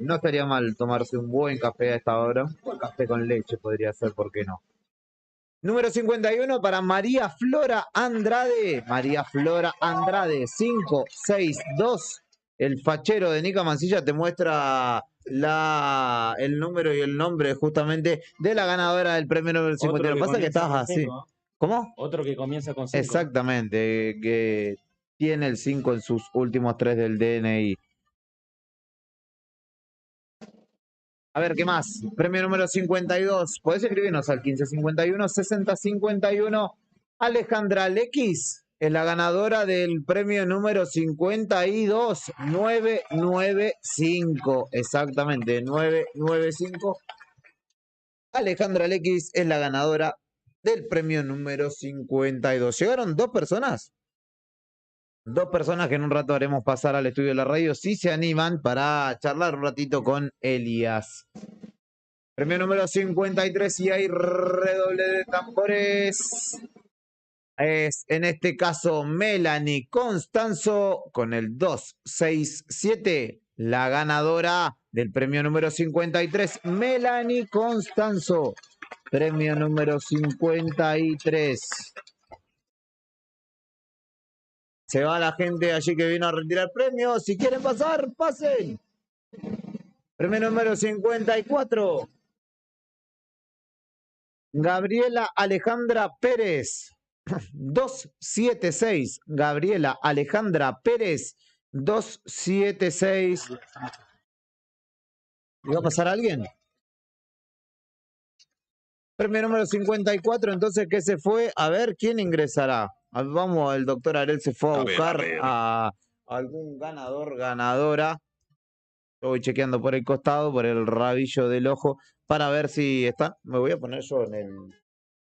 No estaría mal tomarse un buen café a esta hora. Un café con leche podría ser, ¿por qué no? Número 51 para María Flora Andrade. María Flora Andrade, 562. El fachero de Nica Mancilla te muestra el número y el nombre justamente de la ganadora del premio número 51. Pasa que estás así. ¿Cómo? Otro que comienza con 5. Exactamente, que tiene el 5 en sus últimos 3 del DNI. A ver, ¿qué más? Premio número 52. Podés escribirnos al 1551-6051. Alejandra Lequis es la ganadora del premio número 52. 995. Exactamente, 995. Alejandra Lequis es la ganadora del premio número 52. ¿Llegaron 2 personas? 2 personas que en un rato haremos pasar al estudio de la radio, si se animan, para charlar un ratito con Elías. Premio número 53 y hay redoble de tambores. Es en este caso Melanie Constanzo con el 267, la ganadora del premio número 53. Melanie Constanzo, premio número 53. Se va la gente allí que vino a retirar premios. Si quieren pasar, pasen. Premio número 54. Gabriela Alejandra Pérez. 276. Gabriela Alejandra Pérez. 276. ¿Iba a pasar alguien? Premio número 54. Entonces, ¿qué se fue? A ver, ¿quién ingresará? Vamos, el doctor Arel se fue a buscar a algún ganador, ganadora. Yo voy chequeando por el costado, por el rabillo del ojo, para ver si está. Me voy a poner yo en el...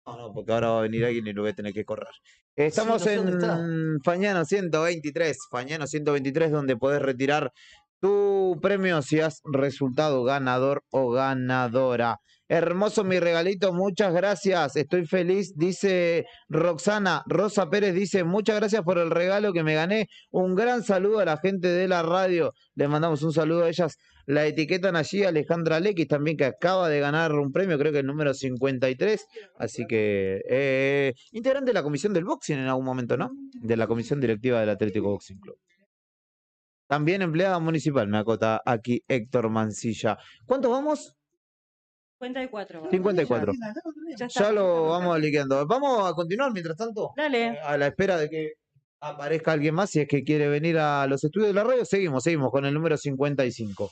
No, porque ahora va a venir alguien y lo voy a tener que correr. Estamos en Fañano 123, Fañano 123, donde podés retirar tu premio si has resultado ganador o ganadora. Hermoso mi regalito, muchas gracias, estoy feliz, dice Roxana. Rosa Pérez dice, muchas gracias por el regalo que me gané. Un gran saludo a la gente de la radio, les mandamos un saludo a ellas. La etiquetan allí Alejandra Lequis también, que acaba de ganar un premio, creo que el número 53. Así que, integrante de la comisión del boxing en algún momento, ¿no? De la comisión directiva del Atlético Boxing Club. También empleada municipal, me acota aquí Héctor Mancilla. ¿Cuántos vamos? 54. 54. Ya está. Ya lo vamos liquidando. Vamos a continuar mientras tanto. Dale. A la espera de que aparezca alguien más, si es que quiere venir a los estudios de la radio. Seguimos con el número 55.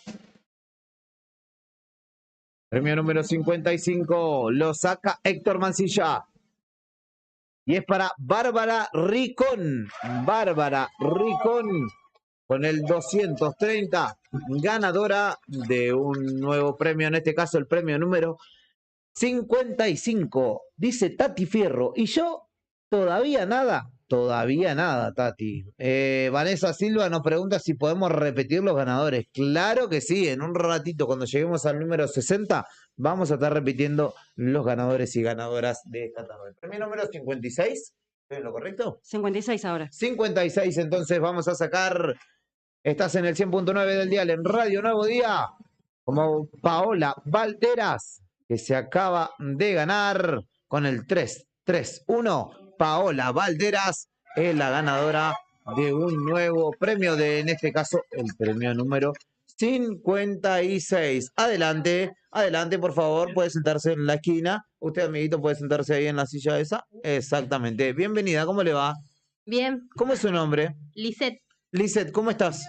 Premio número 55 lo saca Héctor Mancilla. Y es para Bárbara Ricón. Bárbara Ricón con el 230, ganadora de un nuevo premio, en este caso el premio número 55. Dice Tati Fierro, y yo todavía nada, Tati. Vanessa Silva nos pregunta si podemos repetir los ganadores. Claro que sí, en un ratito, cuando lleguemos al número 60, vamos a estar repitiendo los ganadores y ganadoras de esta tarde. Premio número 56, ¿es lo correcto? 56 ahora. 56, entonces vamos a sacar... Estás en el 100.9 del dial en Radio Nuevo Día, como Paola Valderas, que se acaba de ganar con el 331. Paola Valderas es la ganadora de un nuevo premio, en este caso, el premio número 56. Adelante, por favor, puede sentarse en la esquina. Usted, amiguito, puede sentarse ahí en la silla esa. Exactamente. Bienvenida, ¿cómo le va? Bien. ¿Cómo es su nombre? Lisette. Lisette, ¿cómo estás?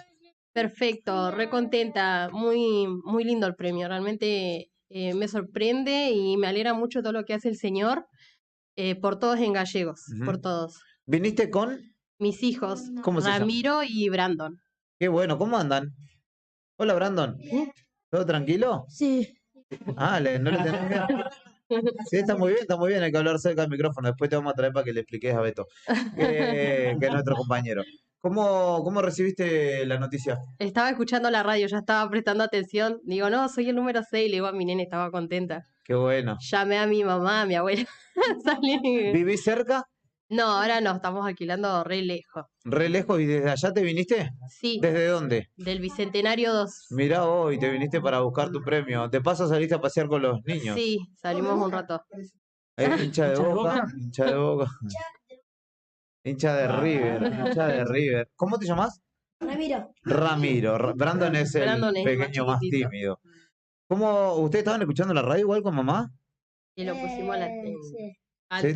Perfecto, re contenta, muy, muy lindo el premio, realmente me sorprende y me alegra mucho todo lo que hace el señor, por todos en gallegos, por todos. ¿Viniste con? Mis hijos, ¿Cómo se llama? Ramiro y Brandon. Qué bueno, ¿cómo andan? Hola, Brandon. ¿Todo tranquilo? Sí. Ah, ¿no le tenés miedo? Sí, está muy bien, hay que hablar cerca del micrófono. Después te vamos a traer para que le expliques a Beto, que es nuestro compañero. ¿Cómo recibiste la noticia? Estaba escuchando la radio, ya estaba prestando atención, digo, no, soy el número 6, le digo a mi nene, estaba contenta. Qué bueno. Llamé a mi mamá, a mi abuela. Salí. ¿Vivís cerca? No, ahora no, estamos alquilando re lejos. ¿Re lejos y desde allá te viniste? Sí. ¿Desde dónde? Del Bicentenario 2. Mirá hoy, te viniste para buscar tu premio. De paso saliste a pasear con los niños. Sí, salimos un rato. Hincha de Boca, hincha de Boca. Hincha de River. ¿Cómo te llamas? Ramiro. Brandon es el pequeño más tímido. ¿Cómo ustedes estaban escuchando la radio igual con mamá? Y lo pusimos alto. ¿Sí?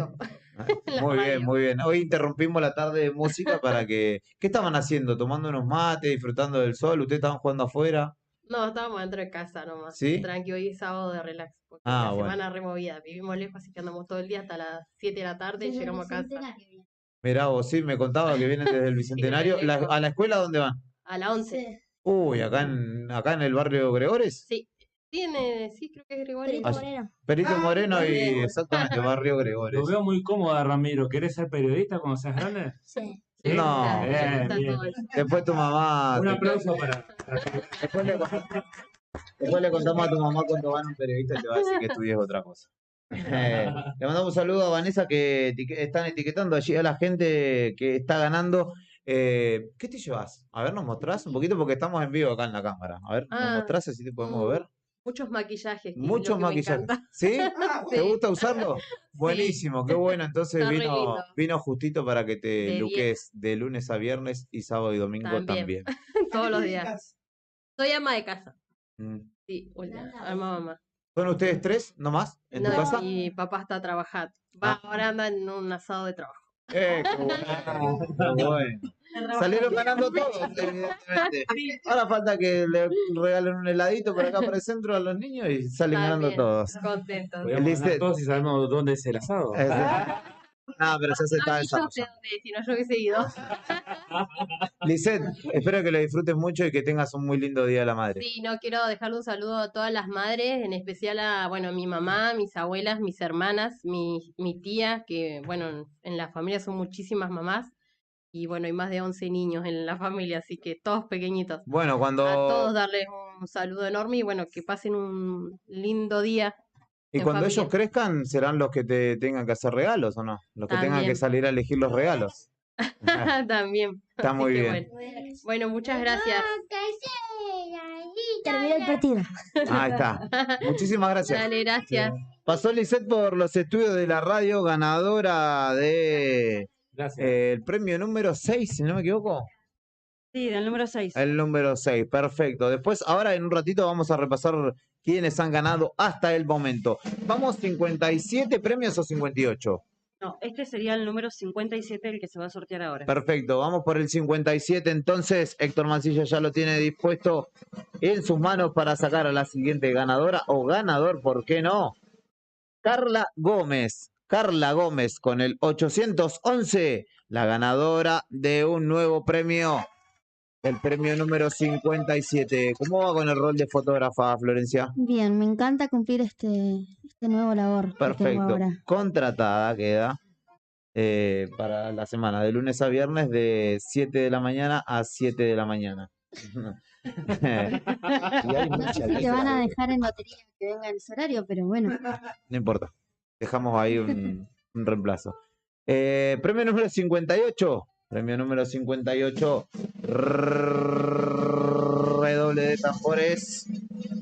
Muy bien. Hoy interrumpimos la tarde de música para que... ¿Qué estaban haciendo? ¿Tomando unos mates, disfrutando del sol? ¿Ustedes estaban jugando afuera? No, estábamos dentro de casa nomás. ¿Sí? Tranqui, hoy es sábado de relax. Porque Ah, la bueno. semana removida. Vivimos lejos, así que andamos todo el día hasta las 7 de la tarde y Desde el llegamos a casa. Bicentenario viene. Mirá vos, sí, me contaba que vienen desde el Bicentenario. lejos. ¿A la escuela dónde van? A la 11. Sí. Uy, acá en el barrio Gregores. Sí. Sí, creo que es Gregorio. Perito Allí- Moreno. Perito Moreno y bien. exactamente, barrio Gregores. Lo veo muy cómoda, Ramiro. ¿Querés ser periodista cuando seas grande? Sí. Sí, No, me bien, gusta bien. todo eso. Después tu mamá. Un aplauso para Después le contamos a tu mamá cuando van un periodista y te va a decir que estudies otra cosa. Le mandamos un saludo a Vanessa que están etiquetando allí a la gente que está ganando. ¿Qué te llevas? A ver, nos mostrás un poquito porque estamos en vivo acá en la cámara. A ver, nos Ah, mostrás así te podemos ver. Muchos maquillajes. que es lo Muchos que me maquillajes. encanta. ¿Sí? ¿Te Sí. gusta usarlo? Buenísimo, qué bueno. Entonces Está re lindo. vino justito para que te De 10. luques de lunes a viernes y sábado y domingo También. también. Todos los días. Soy ama de casa. Mm. Sí, hola, ama mamá. ¿Son ustedes tres nomás en tu No, casa? mi papá está trabajando. Ah. Ahora anda en un asado de trabajo. Qué bueno, qué bueno. Salieron ganando todos, evidentemente. Ahora falta que le regalen un heladito por acá por el centro a los niños y salen ganando También, todos. contentos. Podríamos ganar Lisette. todos y sabemos dónde es el asado. Ah, pero ya se está Ni yo sé desarrollando. dónde es, si no yo hubiese ido. Lisette, espero que lo disfrutes mucho y que tengas un muy lindo Día de la Madre. Sí, no quiero dejarle un saludo a todas las madres, en especial a, bueno, mi mamá, mis abuelas, mis hermanas, mi tía, que, bueno, en la familia son muchísimas mamás, y bueno, hay más de 11 niños en la familia, así que todos pequeñitos. Bueno, A cuando todos darles un saludo enorme y bueno, que pasen un lindo día y en cuando ellos familia. crezcan, serán los que te tengan que hacer regalos, ¿o no? Los que tengan que También. salir a elegir los regalos. También. Está Así muy que bien. bueno. Bueno, muchas gracias. Terminó el partido. Ahí está. Muchísimas gracias. Dale, gracias. Pasó Lisette por los estudios de la radio, ganadora de Gracias. el premio número 6, si no me equivoco. Sí, del número 6. El número 6, perfecto. Después, ahora en un ratito vamos a repasar quiénes han ganado hasta el momento. ¿Vamos 57 premios o 58? No, este sería el número 57, el que se va a sortear ahora. Perfecto, vamos por el 57 entonces. Héctor Mancilla ya lo tiene dispuesto en sus manos para sacar a la siguiente ganadora o ganador, ¿por qué no? Carla Gómez. Carla Gómez con el 811, la ganadora de un nuevo premio, el premio número 57. ¿Cómo va con el rol de fotógrafa, Florencia? Bien, me encanta cumplir este nuevo labor que tengo Perfecto. ahora. Contratada queda para la semana, de lunes a viernes, de 7 de la mañana a 7 de la mañana. Y hay No mucha sé si te letra. van a dejar en lotería que venga en ese horario, pero bueno. No importa. Dejamos ahí un reemplazo. Premio número 58. Premio número 58. Redoble de tambores.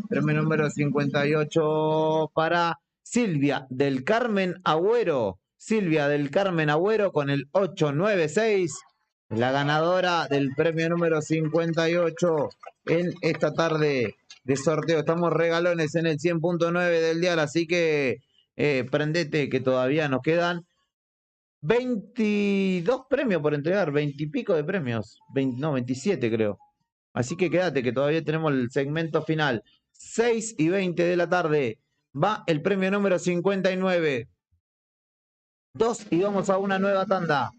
Premio número 58 para Silvia del Carmen Agüero. Silvia del Carmen Agüero con el 896. La ganadora del premio número 58 en esta tarde de sorteo. Estamos regalones en el 100.9 del dial, así que prendete que todavía nos quedan 22 premios por entregar, 20 y pico de premios, 27 creo. Así que quédate que todavía tenemos el segmento final. 6:20 de la tarde va el premio número 59. 2 y vamos a una nueva tanda.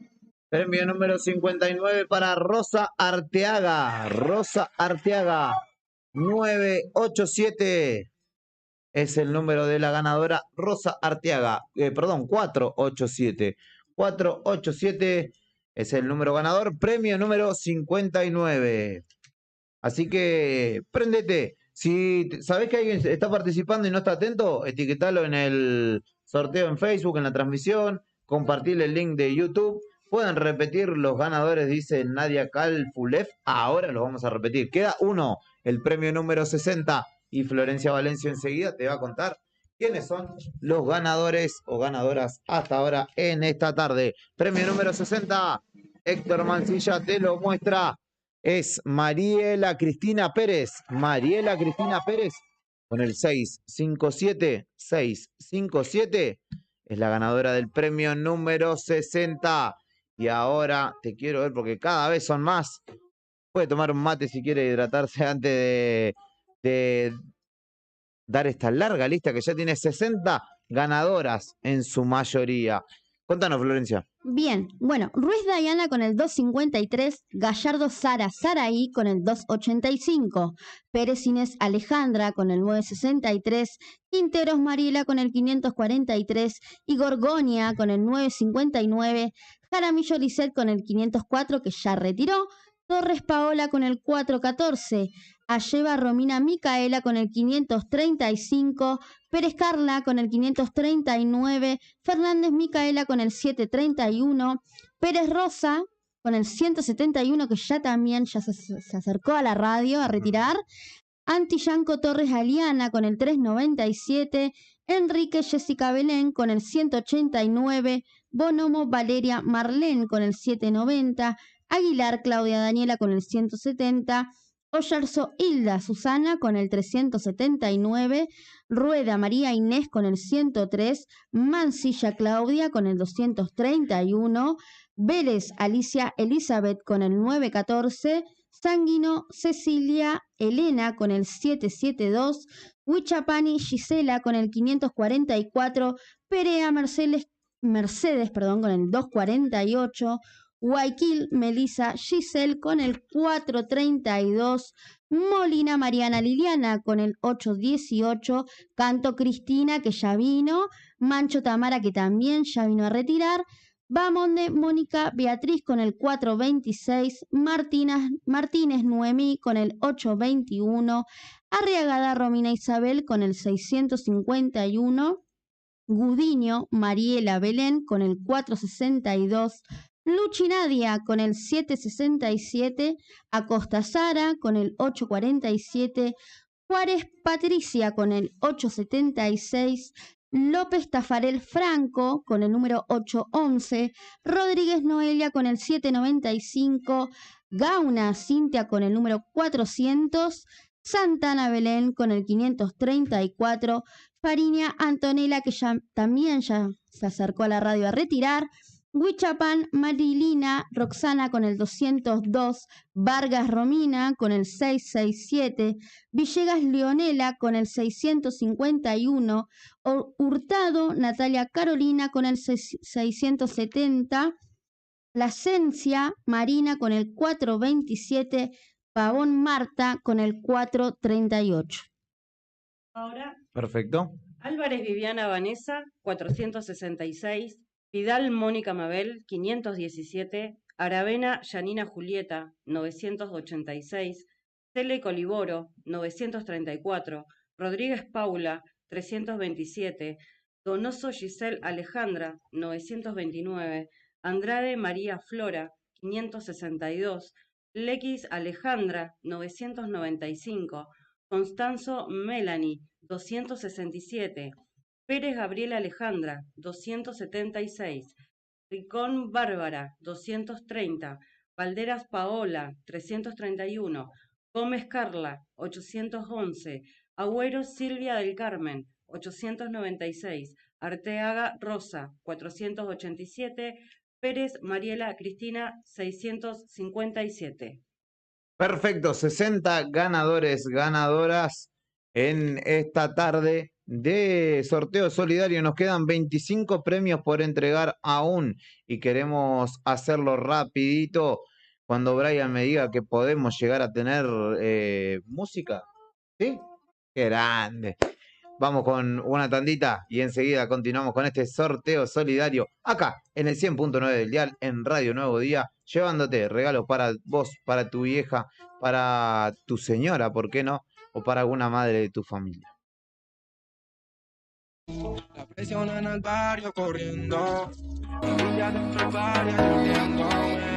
Premio número 59 para Rosa Arteaga. Rosa Arteaga 987 es el número de la ganadora. Rosa Arteaga, perdón, 487. 487 es el número ganador. Premio número 59. Así que préndete. Si sabés que alguien está participando y no está atento, etiquetalo en el sorteo en Facebook, en la transmisión, compartirle el link de YouTube. Pueden repetir los ganadores, dice Nadia Kalfulev. Ahora los vamos a repetir. Queda uno, el premio número 60. Y Florencia Valencia enseguida te va a contar quiénes son los ganadores o ganadoras hasta ahora en esta tarde. Premio número 60. Héctor Mancilla te lo muestra. Es Mariela Cristina Pérez. Mariela Cristina Pérez con el 657. 657 es la ganadora del premio número 60. Y ahora te quiero ver porque cada vez son más. Puede tomar un mate si quiere hidratarse antes de dar esta larga lista que ya tiene 60 ganadoras en su mayoría. Contanos, Florencia. Bien, bueno, Ruiz Diana con el 253, Gallardo Sara Saraí con el 285, Pérez Inés Alejandra con el 963, Quinteros Mariela con el 543 y Gorgonia con el 959, Jaramillo Lisset con el 504 que ya retiró, Torres Paola con el 414, Alleva Romina Micaela con el 535, Pérez Carla con el 539, Fernández Micaela con el 731, Pérez Rosa con el 171 que ya también se acercó a la radio a retirar, Antillanco Torres Aliana con el 397, Enrique Jessica Belén con el 189, Bonomo Valeria Marlén con el 790, Aguilar Claudia Daniela con el 170, Ollarzo Hilda Susana con el 379, Rueda María Inés con el 103, Mansilla Claudia con el 231, Vélez Alicia Elizabeth con el 914, Sanguino Cecilia Elena con el 772, Huichapani Gisela con el 544, Perea Mercedes con el 248, Guayquil Melissa Giselle con el 432, Molina Mariana Liliana con el 818, Canto Cristina que ya vino, Mancho Tamara que también ya vino a retirar, Bamonde Mónica Beatriz con el 426, Martínez Noemí con el 821, Arriagada Romina Isabel con el 651, Gudiño Mariela Belén con el 462, Luchi Nadia con el 767, Acosta Sara con el 847, Juárez Patricia con el 876, López Tafarel Franco con el número 811, Rodríguez Noelia con el 795, Gauna Cintia con el número 400, Santana Belén con el 534, Fariña Antonella que también se acercó a la radio a retirar, Huichapán Marilina Roxana con el 202, Vargas Romina con el 667, Villegas Leonela con el 651, Hurtado Natalia Carolina con el 670, Plasencia Marina con el 427, Pavón Marta con el 438. Ahora, Perfecto. Álvarez Viviana Vanessa, 466, Vidal Mónica Mabel, 517, Aravena Yanina Julieta, 986, Cele Coliboro, 934, Rodríguez Paula, 327, Donoso Giselle Alejandra, 929, Andrade María Flora, 562, Lequis Alejandra, 995, Constanzo Melanie, 267, Pérez Gabriela Alejandra, 276, Ricón Bárbara, 230, Valderas Paola, 331, Gómez Carla, 811, Agüero Silvia del Carmen, 896, Arteaga Rosa, 487, Pérez Mariela Cristina, 657. Perfecto, 60 ganadores, ganadoras en esta tarde de sorteo solidario. Nos quedan 25 premios por entregar aún y queremos hacerlo rapidito. Cuando Brian me diga que podemos llegar a tener música, ¿sí? ¡Qué grande! Vamos con una tandita y enseguida continuamos con este sorteo solidario acá en el 100.9 del dial en Radio Nuevo Día, llevándote regalos para vos, para tu vieja, para tu señora, ¿por qué no? O para alguna madre de tu familia. La presión en el barrio corriendo, familia dentro del barrio lloriéndome.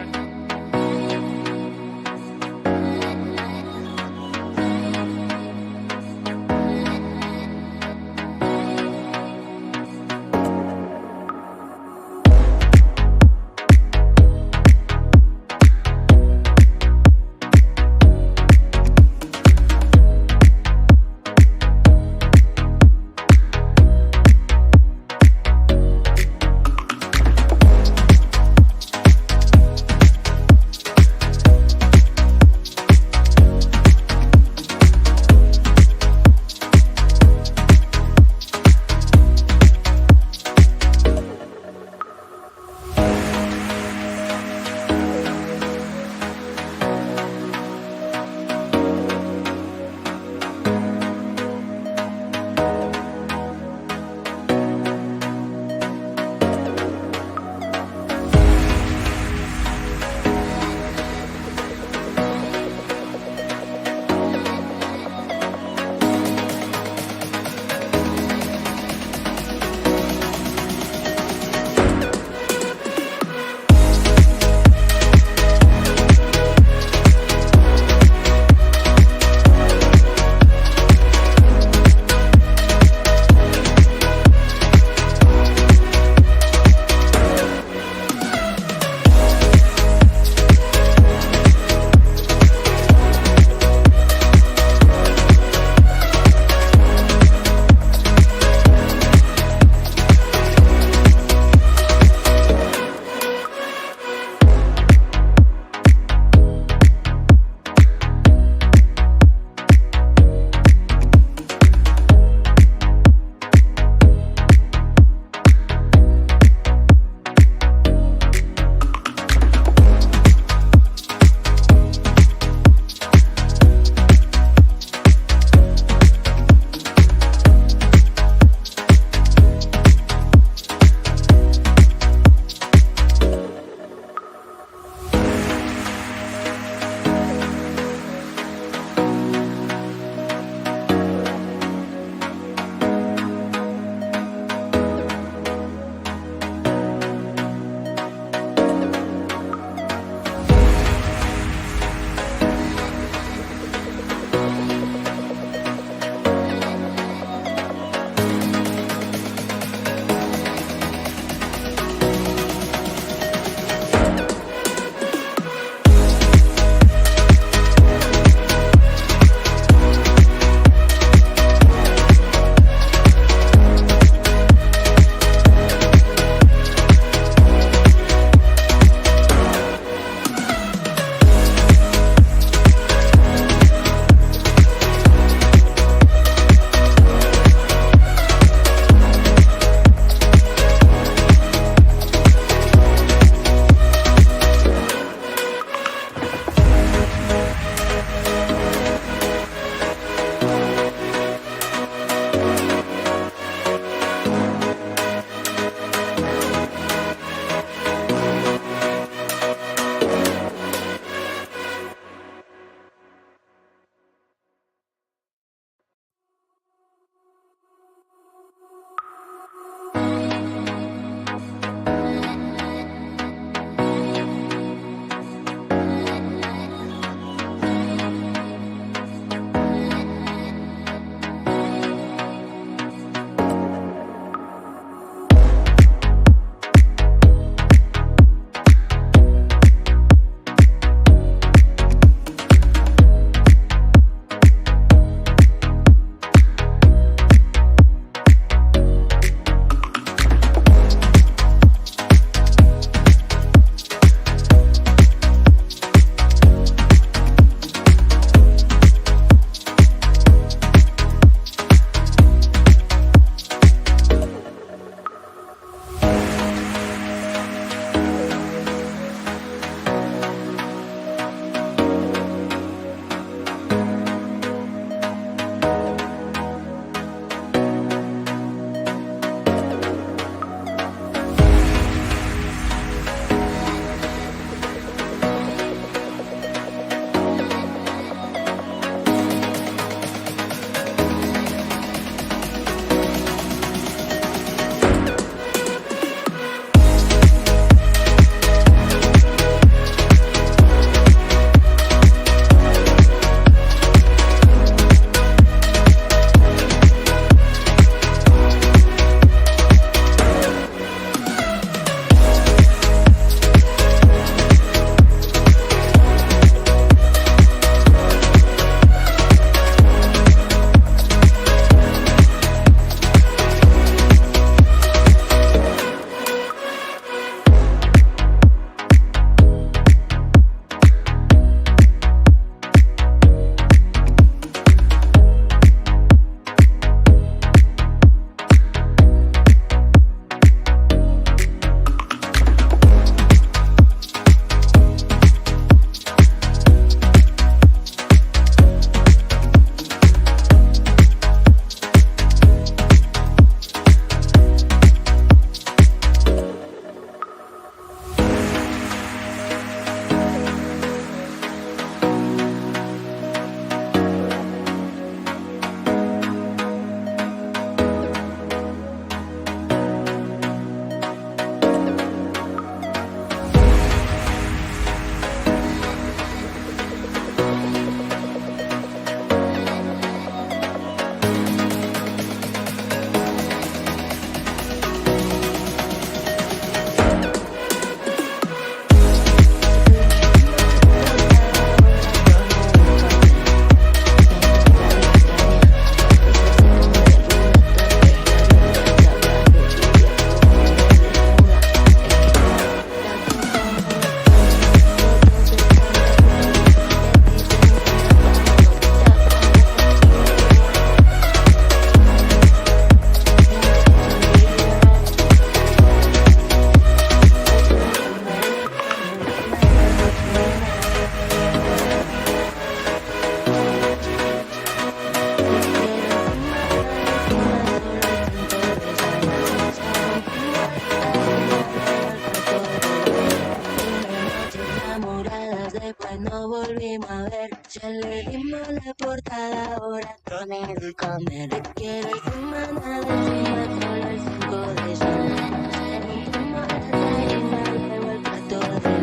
después no volvimos a ver. Ya le dimos la portada, ahora con el comer. Te quiero en semana de encima, solo el 5 de enero. Rompimos la tarima, luego el plato de hotel.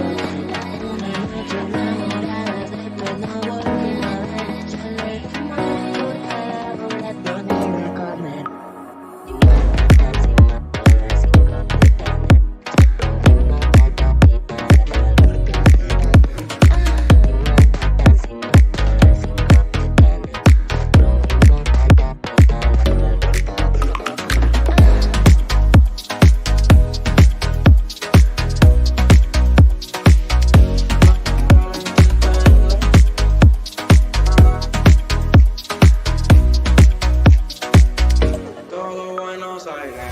Una noche enamoradas, después no volvimos a ver. Ya le dimos la portada, ahora con el comer. Todo Buenos Aires.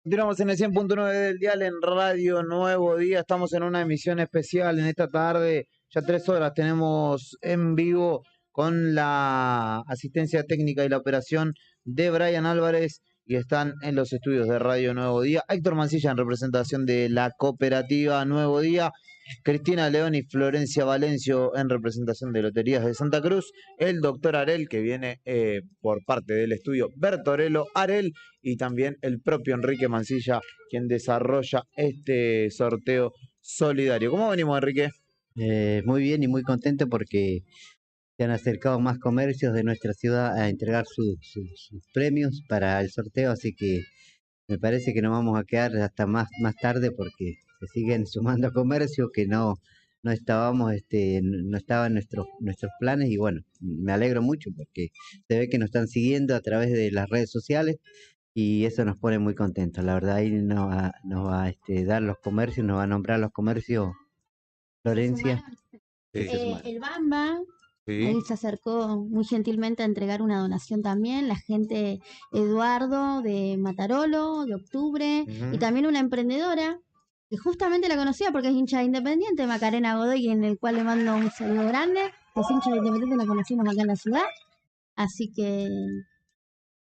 Continuamos en el 100.9 del dial en Radio Nuevo Día. Estamos en una emisión especial en esta tarde. Ya 3 horas tenemos en vivo con la asistencia técnica y la operación de Brian Álvarez y están en los estudios de Radio Nuevo Día Héctor Mancilla en representación de la cooperativa Nuevo Día, Cristina León y Florencia Valencio en representación de Loterías de Santa Cruz, el doctor Arel, que viene por parte del estudio Bertorello Arel, y también el propio Enrique Mancilla, quien desarrolla este sorteo solidario. ¿Cómo venimos, Enrique? Muy bien y muy contento porque se han acercado más comercios de nuestra ciudad a entregar sus premios para el sorteo, así que me parece que nos vamos a quedar hasta más tarde porque se siguen sumando comercios que no estábamos, no estaban nuestros planes, y bueno, me alegro mucho porque se ve que nos están siguiendo a través de las redes sociales y eso nos pone muy contentos. La verdad, ahí nos va a dar los comercios, nos va a nombrar los comercios, Florencia. El Bamba, Sí. él se acercó muy gentilmente a entregar una donación también, la gente Eduardo de Matarolo, de Octubre, y también una emprendedora que justamente la conocía porque es hincha de Independiente, Macarena Godoy, en el cual le mando un saludo grande. Los hinchas de Independiente la conocimos acá en la ciudad, así que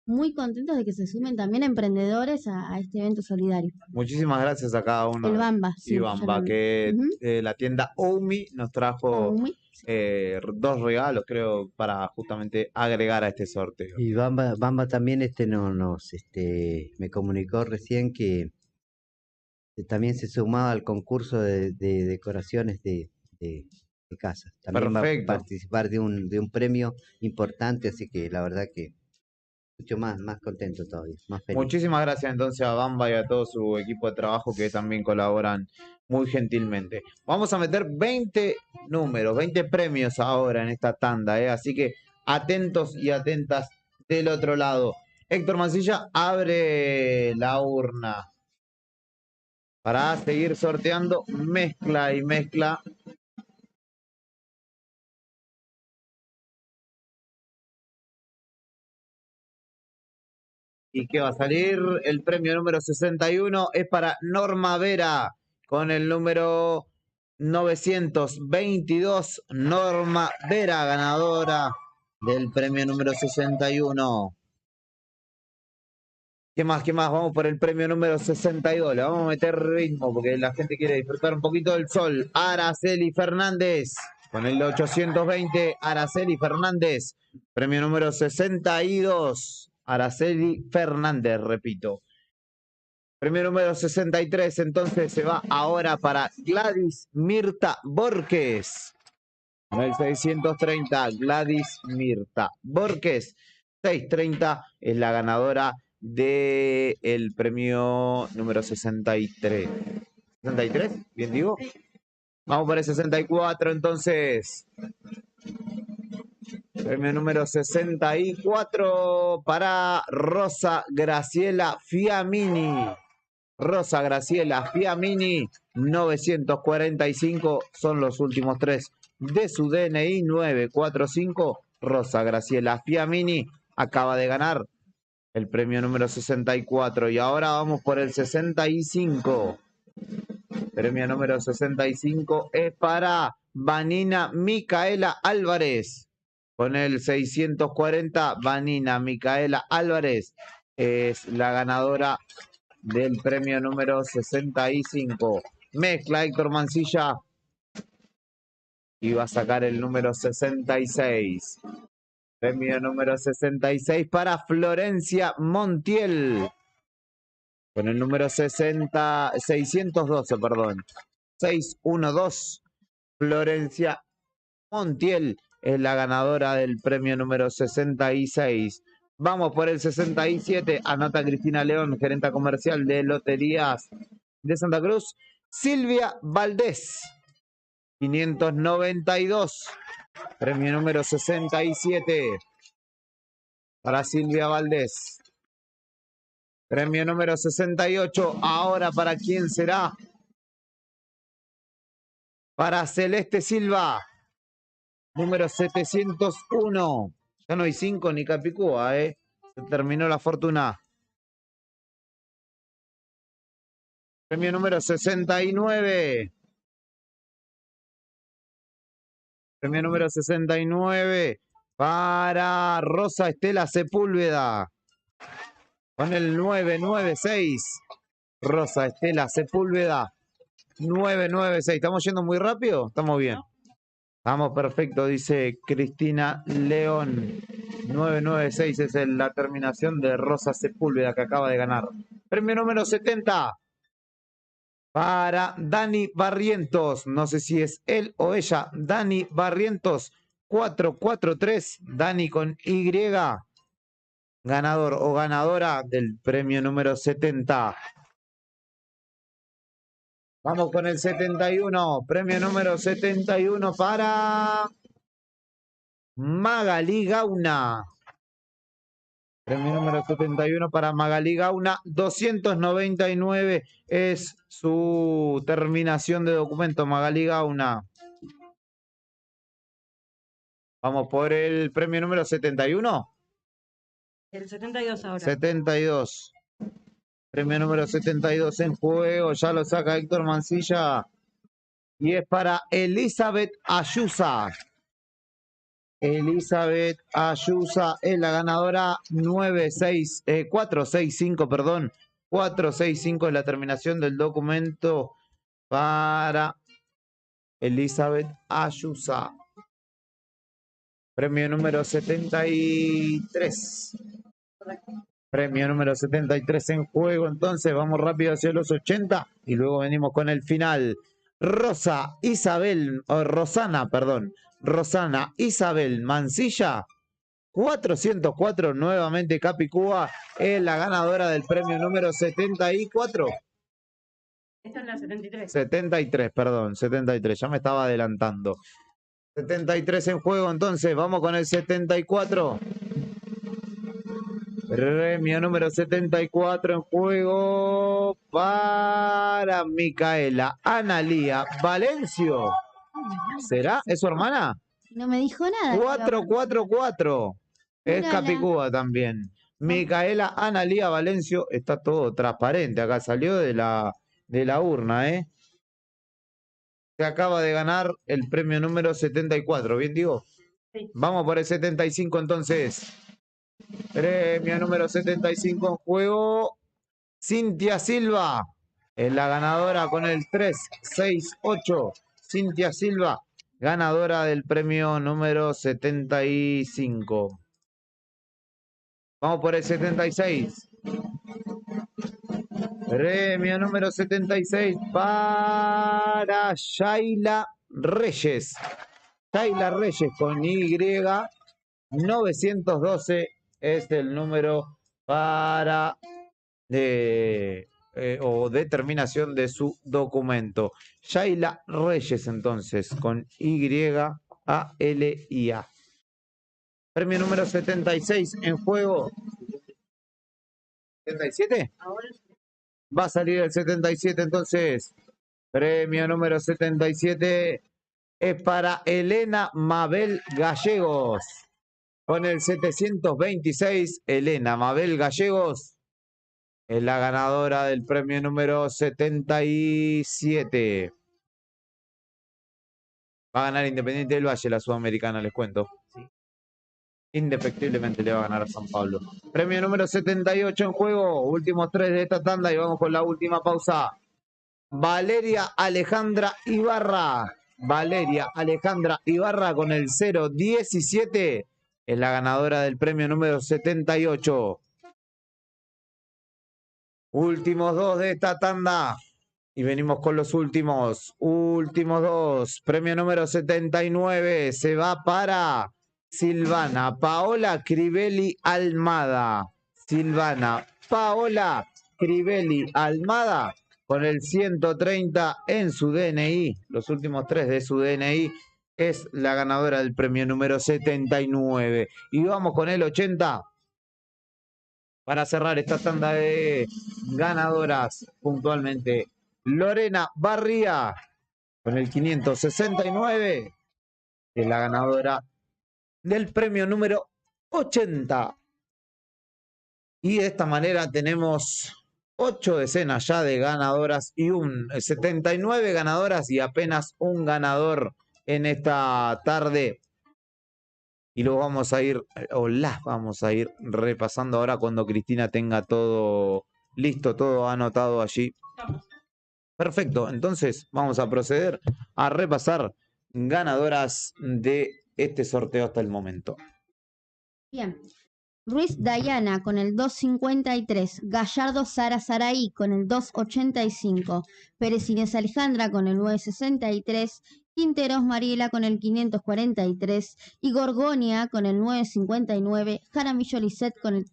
muy contentos de que se sumen también emprendedores a este evento solidario. Muchísimas gracias a cada uno. El Bamba, sí, Y se Bamba, llama. que Ujú. la tienda Oumi nos trajo Oumi. 2 regalos, creo, para justamente agregar a este sorteo. Y Bamba también me comunicó recién que también se sumaba al concurso de decoraciones de casa. También va a Perfecto. participar de un premio importante, así que la verdad que mucho más contento todavía, más feliz. Muchísimas gracias entonces a Bamba y a todo su equipo de trabajo que también colaboran muy gentilmente. Vamos a meter 20 números, 20 premios ahora en esta tanda, así que atentos y atentas del otro lado. Héctor Mancilla, abre la urna para seguir sorteando, mezcla y mezcla. ¿Y qué va a salir? El premio número 61 es para Norma Vera, con el número 922. Norma Vera, ganadora del premio número 61. ¿Qué más? ¿Qué más? Vamos por el premio número 62. Le vamos a meter ritmo porque la gente quiere disfrutar un poquito del sol. Araceli Fernández, con el 820. Araceli Fernández, premio número 62. Araceli Fernández, repito. Premio número 63, entonces se va ahora para Gladys Mirta Borges. Con el 630, Gladys Mirta Borges. 630 es la ganadora del premio número 63. ¿63? ¿Bien digo? Vamos por el 64, entonces. Premio número 64 para Rosa Graciela Fiamini. Rosa Graciela Fiamini, 945 son los últimos 3 de su DNI, 945. Rosa Graciela Fiamini acaba de ganar el premio número 64. Y ahora vamos por el 65. Premio número 65 es para Vanina Micaela Álvarez. Con el 640, Vanina Micaela Álvarez es la ganadora del premio número 65. Mezcla Héctor Mancilla y va a sacar el número 66. Premio número 66 para Florencia Montiel. Con el número 612, perdón. 612. Florencia Montiel es la ganadora del premio número 66. Vamos por el 67. Anota Cristina León, gerenta comercial de Loterías de Santa Cruz. Silvia Valdés, 592. Premio número 67 para Silvia Valdés. Premio número 68. Ahora, ¿para quién será? Para Celeste Silva. Número 701. Ya no hay 5 ni Capicúa, Se terminó la fortuna. Premio número 69. Premio número 69 para Rosa Estela Sepúlveda. Con el 996. Rosa Estela Sepúlveda. 996. ¿Estamos yendo muy rápido? Estamos bien. Estamos perfecto, dice Cristina León. 996 es la terminación de Rosa Sepúlveda que acaba de ganar. Premio número 70 para Dani Barrientos. No sé si es él o ella. Dani Barrientos, 443. Dani con Y. Ganador o ganadora del premio número 70. Vamos con el 71. Premio número 71 para Magalí Gauna. Premio número 71 para Magalí Gauna. 299 es su terminación de documento, Magalí Gauna. Vamos por el premio número 71. El 72 ahora. 72. Premio número 72 en juego. Ya lo saca Héctor Mancilla. Y es para Elizabeth Ayusa. Elizabeth Ayusa es la ganadora 465, perdón. 465 es la terminación del documento para Elizabeth Ayusa. Premio número 73. Premio número 73 en juego. Entonces vamos rápido hacia los 80 y luego venimos con el final. Rosana Isabel Mancilla, 404, nuevamente Capicúa, es la ganadora del premio número 74. Esta es la 73. 73, perdón, 73, ya me estaba adelantando. 73 en juego, entonces vamos con el 74. Premio número 74 en juego para Micaela Analía Valencio. ¿Será? ¿Es su hermana? No me dijo nada. 444. Es Mírala. Capicúa también. Micaela Analía Valencio. Está todo transparente. Acá salió de la urna, ¿eh? Se acaba de ganar el premio número 74. ¿Bien digo? Sí. Vamos por el 75 entonces. Premio número 75 en juego. Cintia Silva es la ganadora con el 368. Cintia Silva, ganadora del premio número 75. Vamos por el 76. Premio número 76 para Shaila Reyes. Shaila Reyes con Y. 912 es el número para o determinación de su documento. Shaila Reyes, entonces, con Y-A-L-I-A. Premio número 76 en juego. ¿77? Va a salir el 77, entonces. Premio número 77 es para Elena Mabel Gallegos. Con el 726, Elena Mabel Gallegos es la ganadora del premio número 77. Va a ganar Independiente del Valle, la Sudamericana, les cuento. Sí. Indefectiblemente le va a ganar a San Pablo. Premio número 78 en juego. Últimos 3 de esta tanda y vamos con la última pausa. Valeria Alejandra Ibarra. Valeria Alejandra Ibarra con el 017 es la ganadora del premio número 78. Últimos 2 de esta tanda. Y venimos con los últimos 2. Premio número 79 se va para Silvana Paola Crivelli Almada. Silvana Paola Crivelli Almada con el 130 en su DNI. Los últimos 3 de su DNI es la ganadora del premio número 79. Y vamos con el 80. Para cerrar esta tanda de ganadoras puntualmente, Lorena Barría con el 569 es la ganadora del premio número 80. Y de esta manera tenemos 8 decenas ya de ganadoras y 79 ganadoras y apenas un ganador en esta tarde. Y lo vamos a ir, o las vamos a ir repasando ahora cuando Cristina tenga todo listo, todo anotado allí. Perfecto, entonces vamos a proceder a repasar ganadoras de este sorteo hasta el momento. Bien. Ruiz Dayana con el 253, Gallardo Sara Saraí con el 285, Pérez Inés Alejandra con el 963, Quinteros Mariela con el 543 y Gorgonia con el 959, Jaramillo Lisset con el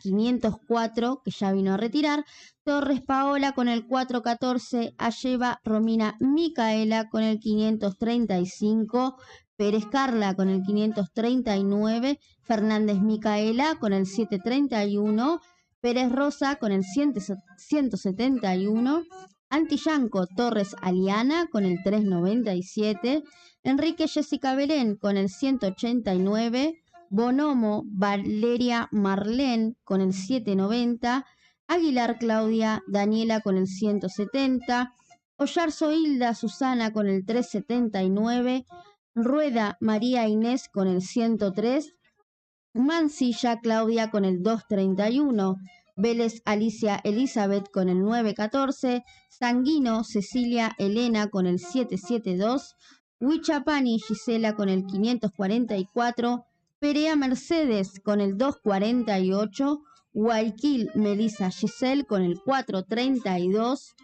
504, que ya vino a retirar, Torres Paola con el 414, Alleva Romina Micaela con el 535, Pérez Carla con el 539, Fernández Micaela con el 731, Pérez Rosa con el 171, Antillanco Torres Aliana con el 397, Enrique Jessica Belén con el 189, Bonomo Valeria Marlén con el 790, Aguilar Claudia Daniela con el 170, Ollarzo Hilda Susana con el 379, Rueda María Inés con el 103, Mansilla Claudia con el 231, Vélez Alicia Elizabeth con el 914, Sanguino Cecilia Elena con el 772, Huichapani Gisela con el 544, Perea Mercedes con el 248, Guayaquil Melissa Giselle con el 432,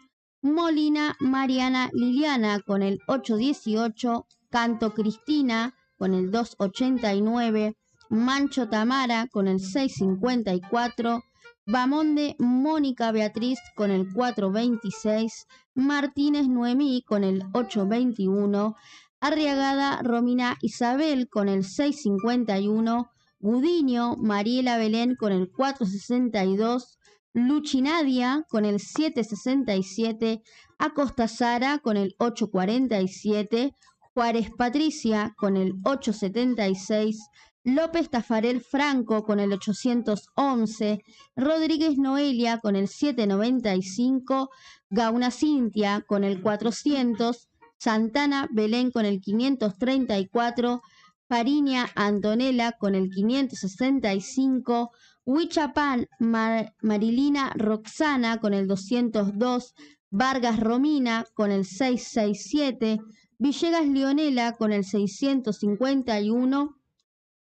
Molina Mariana Liliana con el 818, Canto Cristina con el 289, Mancho Tamara con el 654, Bamonde Mónica Beatriz con el 426, Martínez Noemí con el 821, Arriagada Romina Isabel con el 651, Gudiño Mariela Belén con el 462, Luchinadia con el 767, Acosta Sara con el 847, Juárez Patricia con el 876, López Tafarel Franco con el 811, Rodríguez Noelia con el 795, Gauna Cintia con el 400, Santana Belén con el 534, Pariña Antonella con el 565, Huichapán Marilina Roxana con el 202, Vargas Romina con el 667, Villegas Leonela con el 651,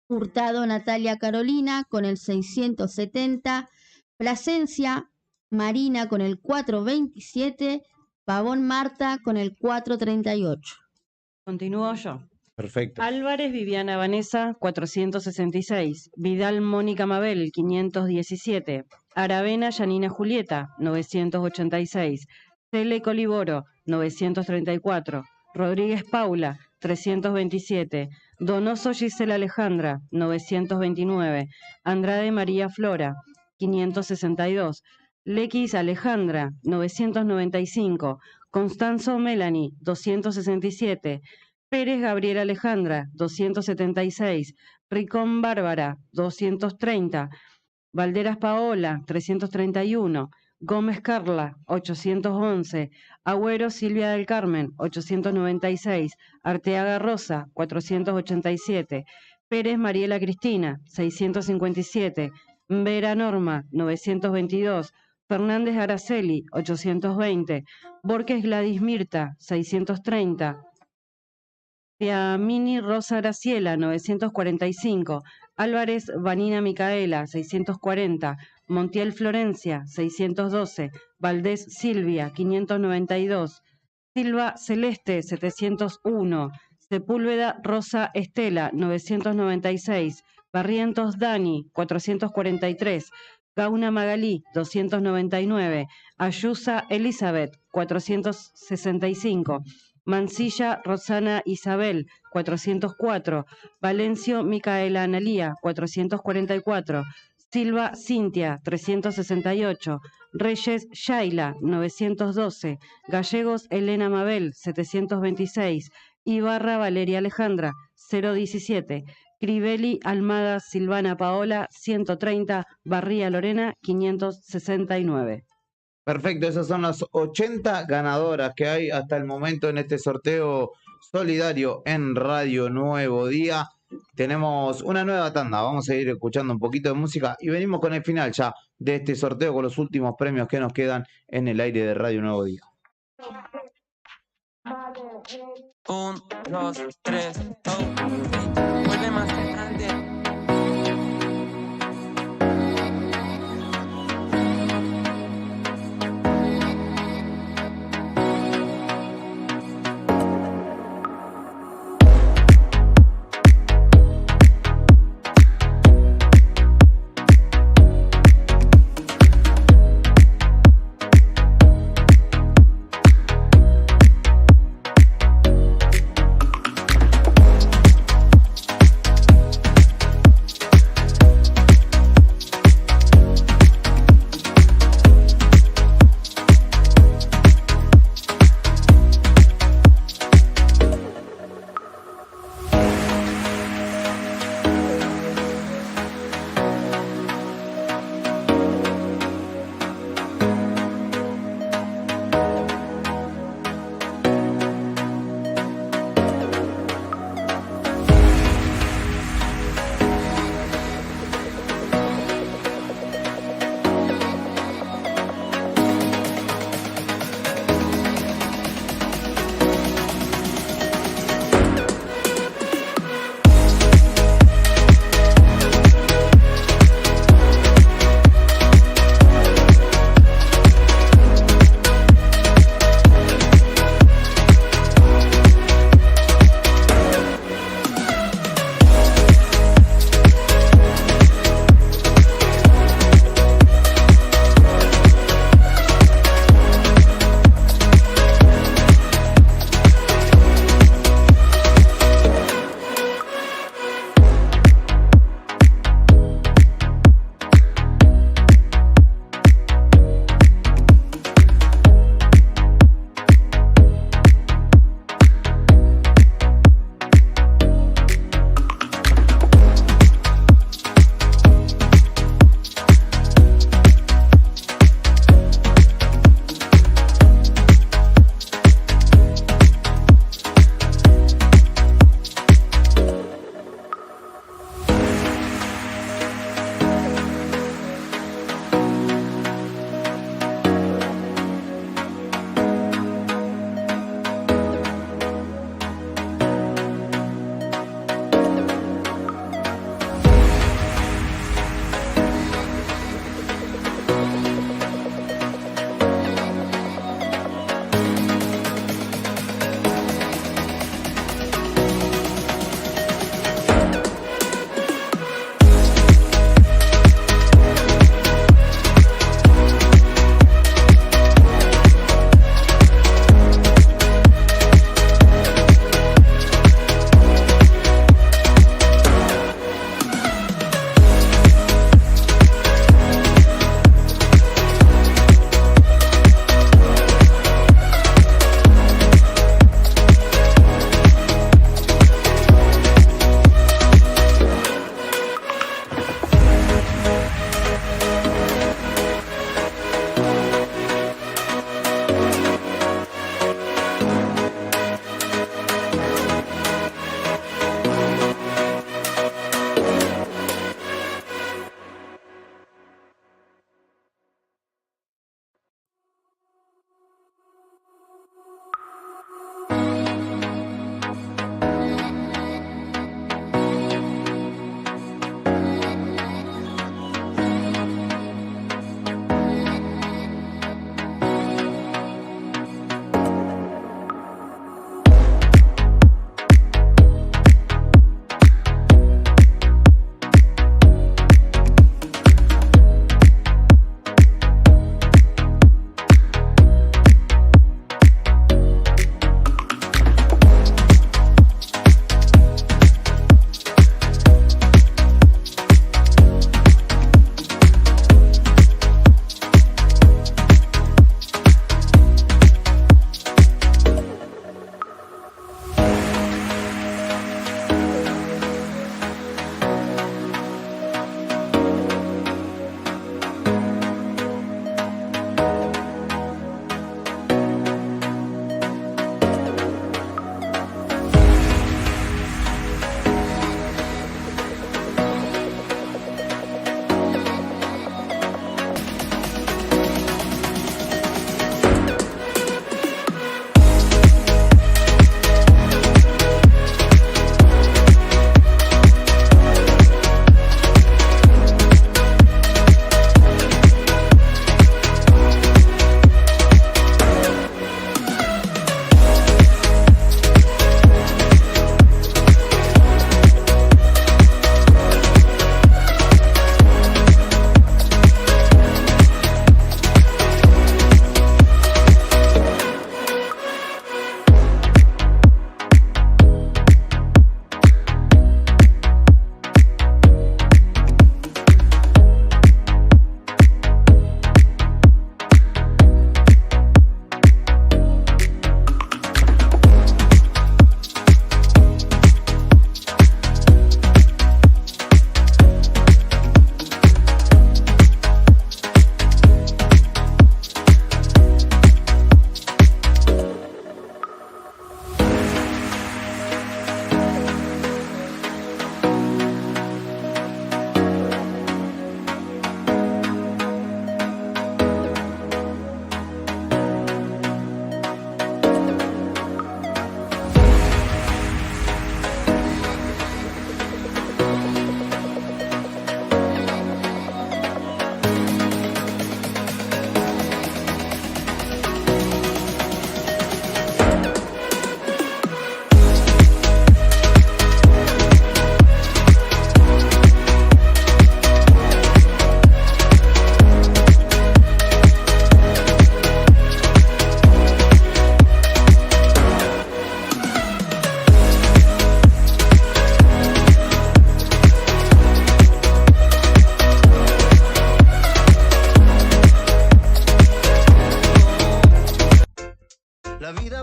Hurtado Natalia Carolina con el 670, Plasencia Marina con el 427, Pavón Marta con el 438. Continúo yo. Perfecto. Álvarez Viviana Vanessa 466, Vidal Mónica Mabel 517, Aravena Yanina Julieta 986, Cele Coliboro 934, Rodríguez Paula 327, Donoso Gisela Alejandra 929, Andrade María Flora 562, Lequis Alejandra 995, Constanzo Melanie 267, Pérez Gabriela Alejandra 276, Ricón Bárbara 230, Valderas Paola 331, Gómez Carla 811, Agüero Silvia del Carmen 896, Arteaga Rosa 487, Pérez Mariela Cristina 657, Vera Norma 922, Fernández Araceli 820, Borges Gladys Mirta 630, Piamini Rosa Graciela 945, Álvarez Vanina Micaela 640, Montiel Florencia 612, Valdés Silvia 592, Silva Celeste 701, Sepúlveda Rosa Estela 996, Barrientos Dani 443, Gauna Magalí 299, Ayusa Elizabeth 465, Mansilla Rosana Isabel 404, Valencio Micaela Analía 444, Silva Cintia 368, Reyes Shaila 912, Gallegos Elena Mabel 726, Ibarra Valeria Alejandra 017, Crivelli Almada Silvana Paola 130, Barría Lorena 569. Perfecto, esas son las 80 ganadoras que hay hasta el momento en este sorteo solidario en Radio Nuevo Día. Tenemos una nueva tanda, vamos a ir escuchando un poquito de música y venimos con el final ya de este sorteo con los últimos premios que nos quedan en el aire de Radio Nuevo Día. 1, 2, 3, vuelve más grande.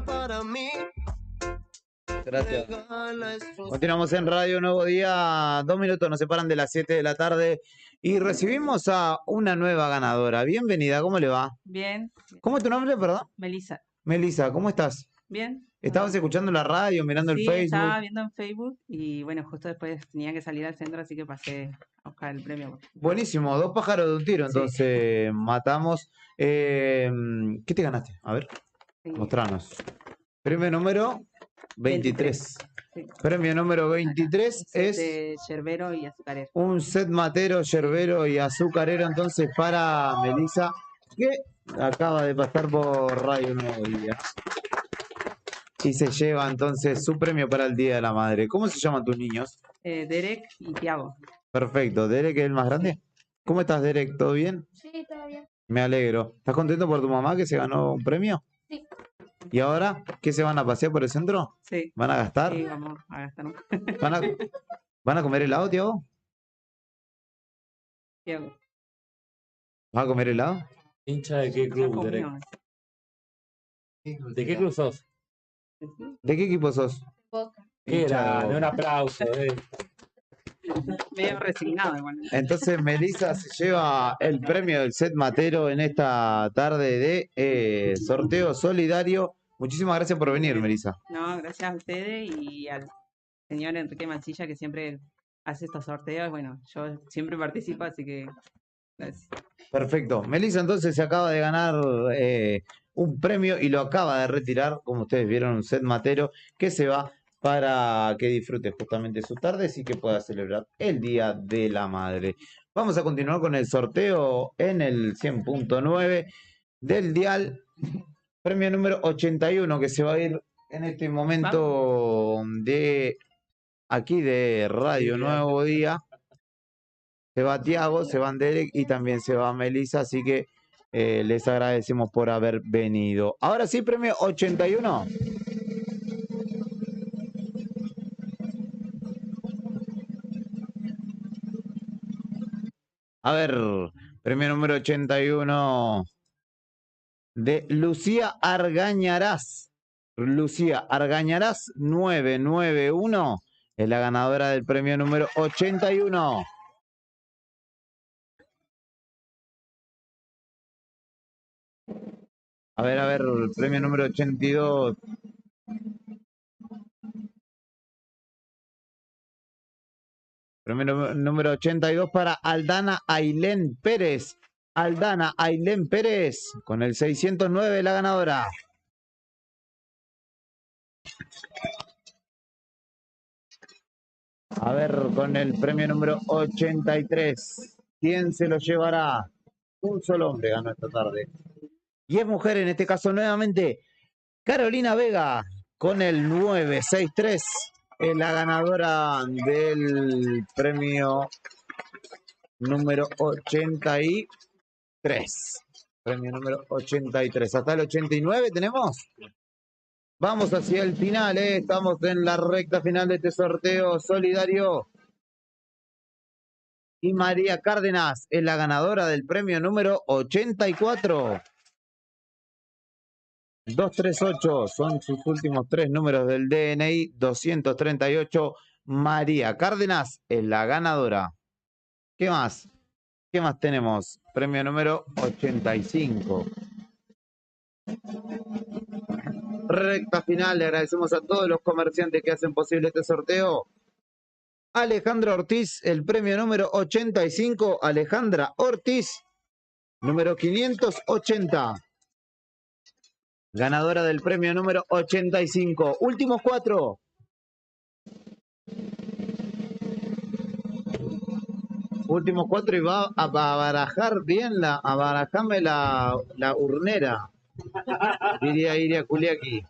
para mí. Gracias. Regala estos Continuamos en Radio Nuevo Día. 2 minutos nos separan de las 7 de la tarde y recibimos a una nueva ganadora. Bienvenida, ¿cómo le va? Bien, ¿Cómo es tu nombre, perdón? Melissa. Melissa, ¿cómo estás? Bien. ¿Estabas escuchando la radio, mirando el Sí, Facebook? estaba viendo en Facebook y bueno, justo después tenía que salir al centro, así que pasé a buscar el premio. Buenísimo, 2 pájaros de un tiro, entonces matamos. ¿Qué te ganaste? A ver, mostranos. Premio número 23. Sí. Premio número 23 es De yerbero y azucarero. un set matero, yerbero y azucarero, entonces para Melissa, que acaba de pasar por Radio Nuevo Día. Y se lleva entonces su premio para el Día de la Madre. ¿Cómo se llaman tus niños? Derek y Tiago. Perfecto. ¿Derek es el más grande? ¿Cómo estás, Derek? ¿Todo bien? Sí, todo bien. Me alegro. ¿Estás contento por tu mamá que se ganó un premio? Sí. ¿Y ahora qué se van a pasear por el centro? Sí. ¿Van a gastar? Sí, vamos a gastar. ¿Van a comer helado, Tiago? Tiago. ¿Vas a comer helado? ¿Hincha de qué club, Derek? ¿De qué club sos? ¿De qué equipo sos? Boca. ¿Qué era? Un aplauso. Medio resignado igual. Entonces Melissa se lleva el premio del set matero en esta tarde de sorteo solidario. Muchísimas gracias por venir, Melissa. No, gracias a ustedes y al señor Enrique Mancilla que siempre hace estos sorteos. Bueno, yo siempre participo, así que gracias. Perfecto. Melissa entonces se acaba de ganar un premio y lo acaba de retirar, como ustedes vieron, un set matero que se va para que disfrute justamente sus tardes y que pueda celebrar el Día de la Madre. Vamos a continuar con el sorteo en el 100.9 del dial, premio número 81 que se va a ir en este momento de aquí de Radio Nuevo Día. Se va Tiago, se van Derek y también se va Melissa, así que les agradecemos por haber venido. Ahora sí, premio 81. A ver, premio número 81 de Lucía Argañarás. Lucía Argañarás 991 es la ganadora del premio número 81. A ver, el premio número 82. Premio número 82 para Aldana Ailén Pérez. Aldana Ailén Pérez con el 609 la ganadora. A ver, con el premio número 83. ¿Quién se lo llevará? Un solo hombre ganó esta tarde. Y es mujer, en este caso nuevamente, Carolina Vega, con el 963, es la ganadora del premio número 83. Premio número 83. ¿Hasta el 89 tenemos? Vamos hacia el final, estamos en la recta final de este sorteo solidario. Y María Cárdenas es la ganadora del premio número 84. 238 son sus últimos 3 números del DNI. 238. María Cárdenas es la ganadora. ¿Qué más? ¿Qué más tenemos? Premio número 85. Recta final. Le agradecemos a todos los comerciantes que hacen posible este sorteo. Alejandra Ortiz, el premio número 85. Alejandra Ortiz, número 580. Ganadora del premio número 85. Últimos 4. Últimos 4 y va a barajar bien a barajarme la urnera. Diría Iria Kuliaki.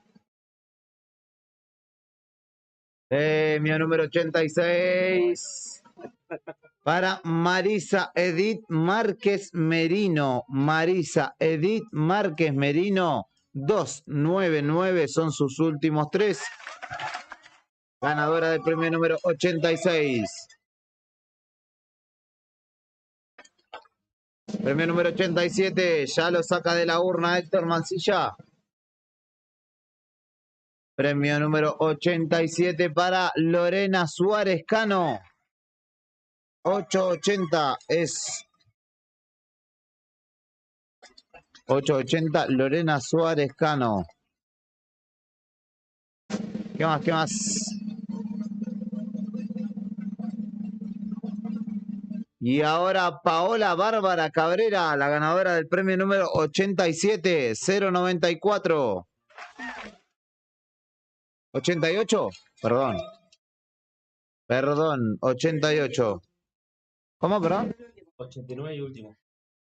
Premio número 86. Para Marisa Edith Márquez Merino. Marisa Edith Márquez Merino. 299 son sus últimos 3. Ganadora del premio número 86. Premio número 87. Ya lo saca de la urna Héctor Mancilla. Premio número 87 para Lorena Suárez Cano. 880 es 880 Lorena Suárez Cano. ¿Qué más? ¿Qué más? Y ahora Paola Bárbara Cabrera, la ganadora del premio número 87, 094. 88, perdón. Perdón, 88. ¿Cómo, perdón? 89 y último.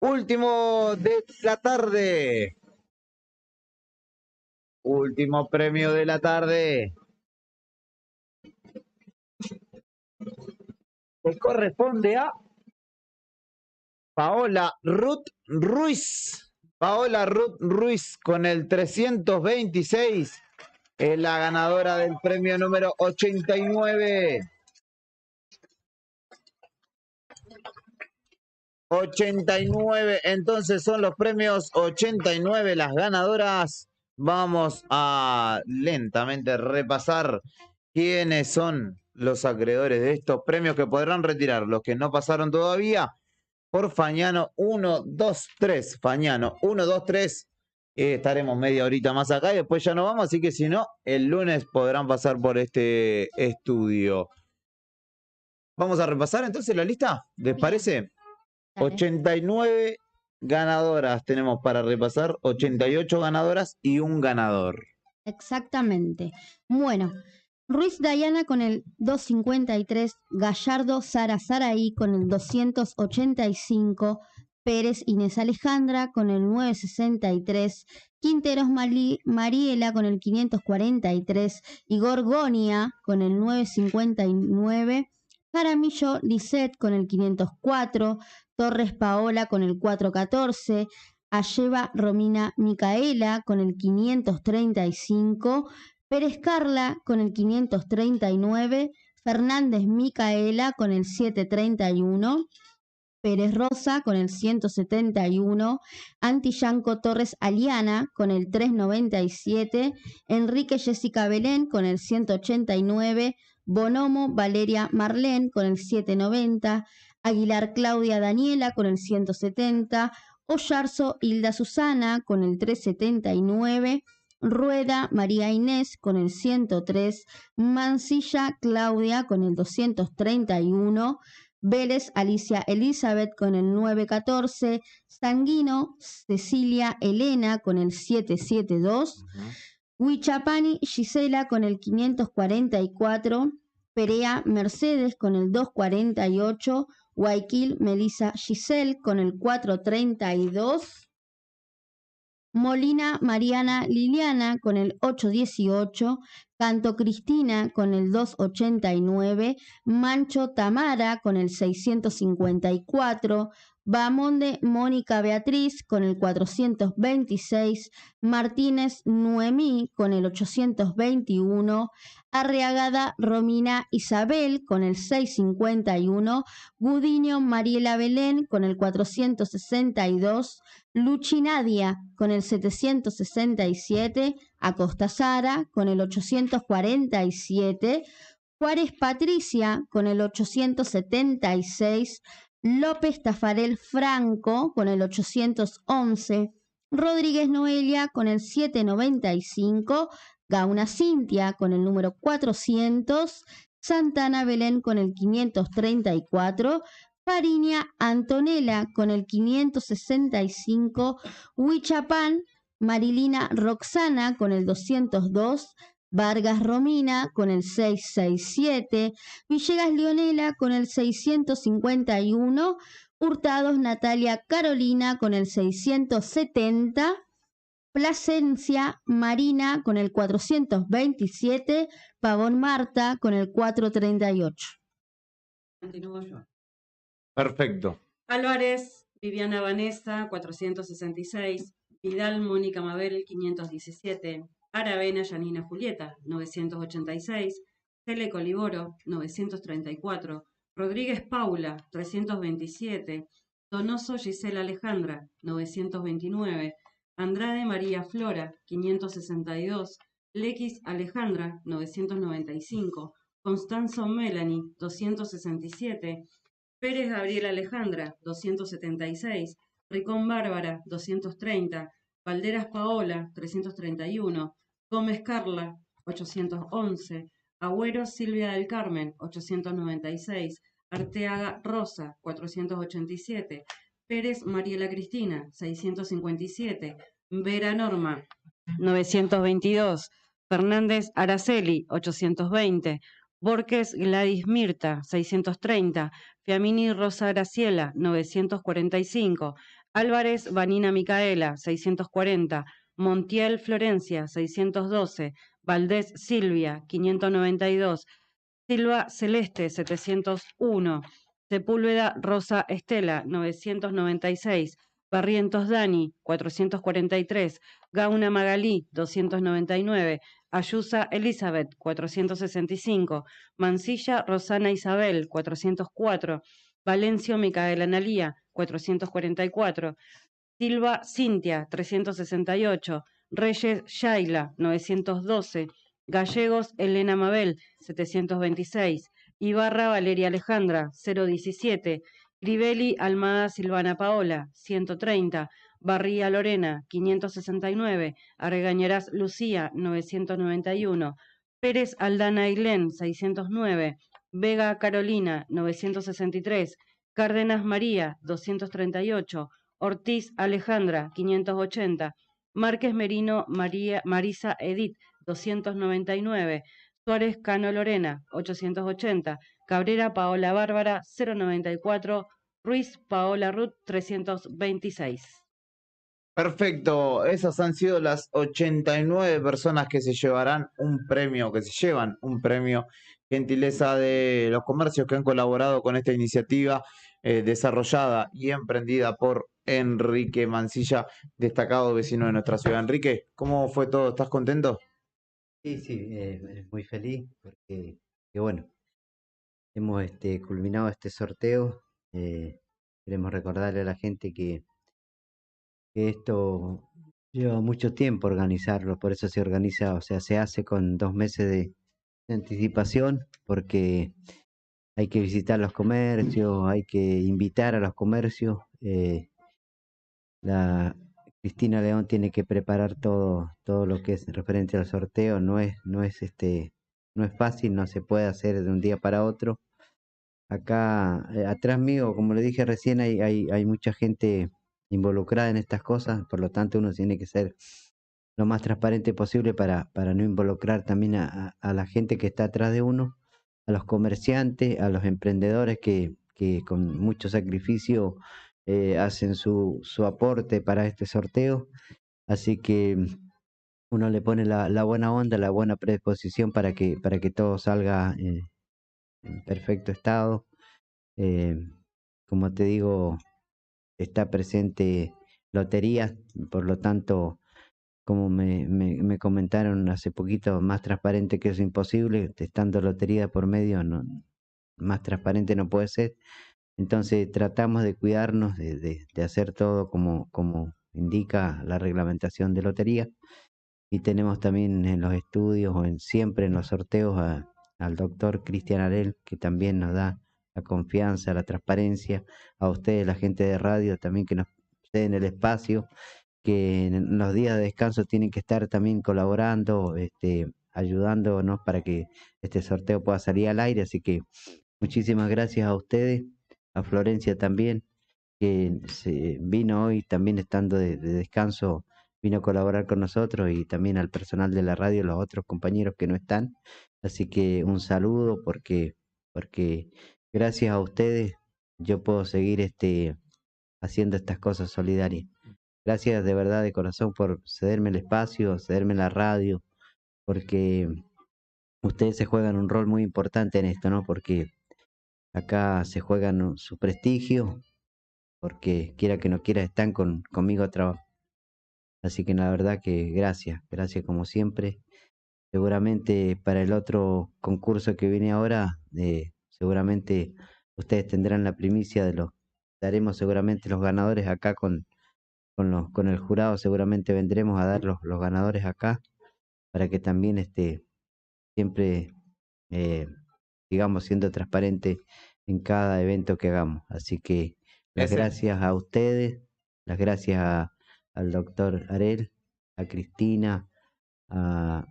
Último de la tarde. Último premio de la tarde. Que corresponde a Paola Ruth Ruiz. Paola Ruth Ruiz con el 326 es la ganadora del premio número 89. 89, entonces son los premios 89 las ganadoras. Vamos a lentamente repasar quiénes son los acreedores de estos premios que podrán retirar los que no pasaron todavía por Fañano 1, 2, 3. Fañano 1, 2, 3. Estaremos media horita más acá y después ya no vamos, así que si no, el lunes podrán pasar por este estudio. Vamos a repasar entonces la lista, ¿les parece? 89 ganadoras tenemos para repasar, 88 ganadoras y un ganador. Exactamente. Bueno, Ruiz Dayana con el 253, Gallardo Sara Saraí con el 285, Pérez Inés Alejandra con el 963, Quinteros Mariela con el 543 y Gorgonia con el 959, Jaramillo Lisette con el 504, Torres Paola con el 414, Alleva Romina Micaela con el 535, Pérez Carla con el 539, Fernández Micaela con el 731, Pérez Rosa con el 171, Antillanco Torres Aliana con el 397, Enrique Jessica Belén con el 189, Bonomo Valeria Marlén con el 790, Aguilar Claudia Daniela con el 170, Ollarzo Hilda Susana con el 379, Rueda María Inés con el 103, Mancilla Claudia con el 231, Vélez Alicia Elizabeth con el 914, Sanguino Cecilia Elena con el 772, Huichapani Gisela con el 544, Perea Mercedes con el 248, Guayaquil Melissa Giselle con el 432, Molina Mariana Liliana con el 818, Canto Cristina con el 289, Mancho Tamara con el 654, Bamonde Mónica Beatriz con el 426, Martínez Noemí con el 821, Arriagada Romina Isabel con el 651, Gudiño Mariela Belén con el 462, Luchi Nadia con el 767, Acosta Sara con el 847, Juárez Patricia con el 876, López Tafarel Franco con el 811, Rodríguez Noelia con el 795, Gauna Cintia con el número 400, Santana Belén con el 534, Fariña Antonella con el 565, Huichapán Marilina Roxana con el 202, Vargas Romina con el 667, Villegas Leonela con el 651, Hurtados Natalia Carolina con el 670, Plasencia Marina con el 427, Pavón Marta con el 438. Continúo yo. Perfecto. Álvarez Viviana Vanessa 466, Vidal Mónica Mabel 517, Aravena Yanina Julieta 986, Cele Coliboro 934, Rodríguez Paula 327, Donoso Gisela Alejandra 929, Andrade María Flora 562, Lequis Alejandra, 995. Constanzo Melanie, 267. Pérez Gabriela Alejandra, 276. Ricón Bárbara, 230. Valderas Paola, 331. Gómez Carla, 811. Agüero Silvia del Carmen, 896. Arteaga Rosa, 487. Pérez Mariela Cristina, 657. Vera Norma, 922. Fernández Araceli, 820. Borges Gladys Mirta, 630. Fiamini Rosa Graciela, 945. Álvarez Vanina Micaela, 640. Montiel Florencia, 612. Valdés Silvia, 592. Silva Celeste, 701. Sepúlveda Rosa Estela, 996. Barrientos Dani, 443. Gauna Magalí, 299. Ayusa Elizabeth, 465. Mansilla Rosana Isabel, 404. Valencio Micaela Analía, 444. Silva Cintia, 368. Reyes Shaila, 912. Gallegos Elena Mabel, 726. Ibarra Valeria Alejandra, 017. Crivelli Almada Silvana Paola, 130. Barría Lorena, 569. Argañarás Lucía, 991. Pérez Aldana Ailén, 609. Vega Carolina, 963. Cárdenas María, 238. Ortiz Alejandra, 580. Márquez Merino Marisa Edith, 299. Suárez Cano Lorena, 880. Cabrera Paola Bárbara, 094. Ruiz Paola Ruth, 326. Perfecto, esas han sido las 89 personas que se llevarán un premio, que se llevan un premio, gentileza de los comercios que han colaborado con esta iniciativa desarrollada y emprendida por Enrique Mansilla, destacado vecino de nuestra ciudad. Enrique, ¿cómo fue todo? ¿Estás contento? Sí, muy feliz porque que bueno, hemos culminado este sorteo. Queremos recordarle a la gente que esto lleva mucho tiempo organizarlo, por eso se organiza, o sea, se hace con 2 meses de anticipación, porque hay que visitar los comercios, hay que invitar a los comercios. La Cristina León tiene que preparar todo lo que es referente al sorteo, no es fácil, no se puede hacer de un día para otro. Acá, atrás mío, como le dije recién, hay mucha gente involucrada en estas cosas, por lo tanto uno tiene que ser lo más transparente posible para no involucrar también a la gente que está atrás de uno, a los comerciantes, a los emprendedores que con mucho sacrificio hacen su aporte para este sorteo. Así que uno le pone la buena onda, la buena predisposición para que todo salga en perfecto estado. Como te digo, está presente lotería, por lo tanto, como me comentaron hace poquito, más transparente que eso imposible, estando lotería por medio, no, más transparente no puede ser. Entonces tratamos de cuidarnos, de hacer todo como indica la reglamentación de lotería. Y tenemos también en los estudios o siempre en los sorteos al doctor Cristian Arel, que también nos da la confianza, la transparencia, a ustedes, la gente de radio, también que nos ceden el espacio, que en los días de descanso tienen que estar también colaborando, ayudándonos para que este sorteo pueda salir al aire. Así que muchísimas gracias a ustedes, a Florencia también, que se vino hoy también estando de descanso, vino a colaborar con nosotros, y también al personal de la radio, los otros compañeros que no están. Así que un saludo porque gracias a ustedes yo puedo seguir haciendo estas cosas solidarias. Gracias de verdad, de corazón, por cederme el espacio, cederme la radio, porque ustedes se juegan un rol muy importante en esto, ¿no? Porque acá se juegan su prestigio, porque quiera que no quiera están conmigo a trabajar. Así que la verdad que gracias como siempre. Seguramente para el otro concurso que viene ahora, seguramente ustedes tendrán la primicia daremos seguramente los ganadores acá con el jurado, seguramente vendremos a dar los ganadores acá. para que también siempre sigamos siendo transparentes en cada evento que hagamos. Así que las gracias a ustedes, las gracias al doctor Arel, a Cristina, a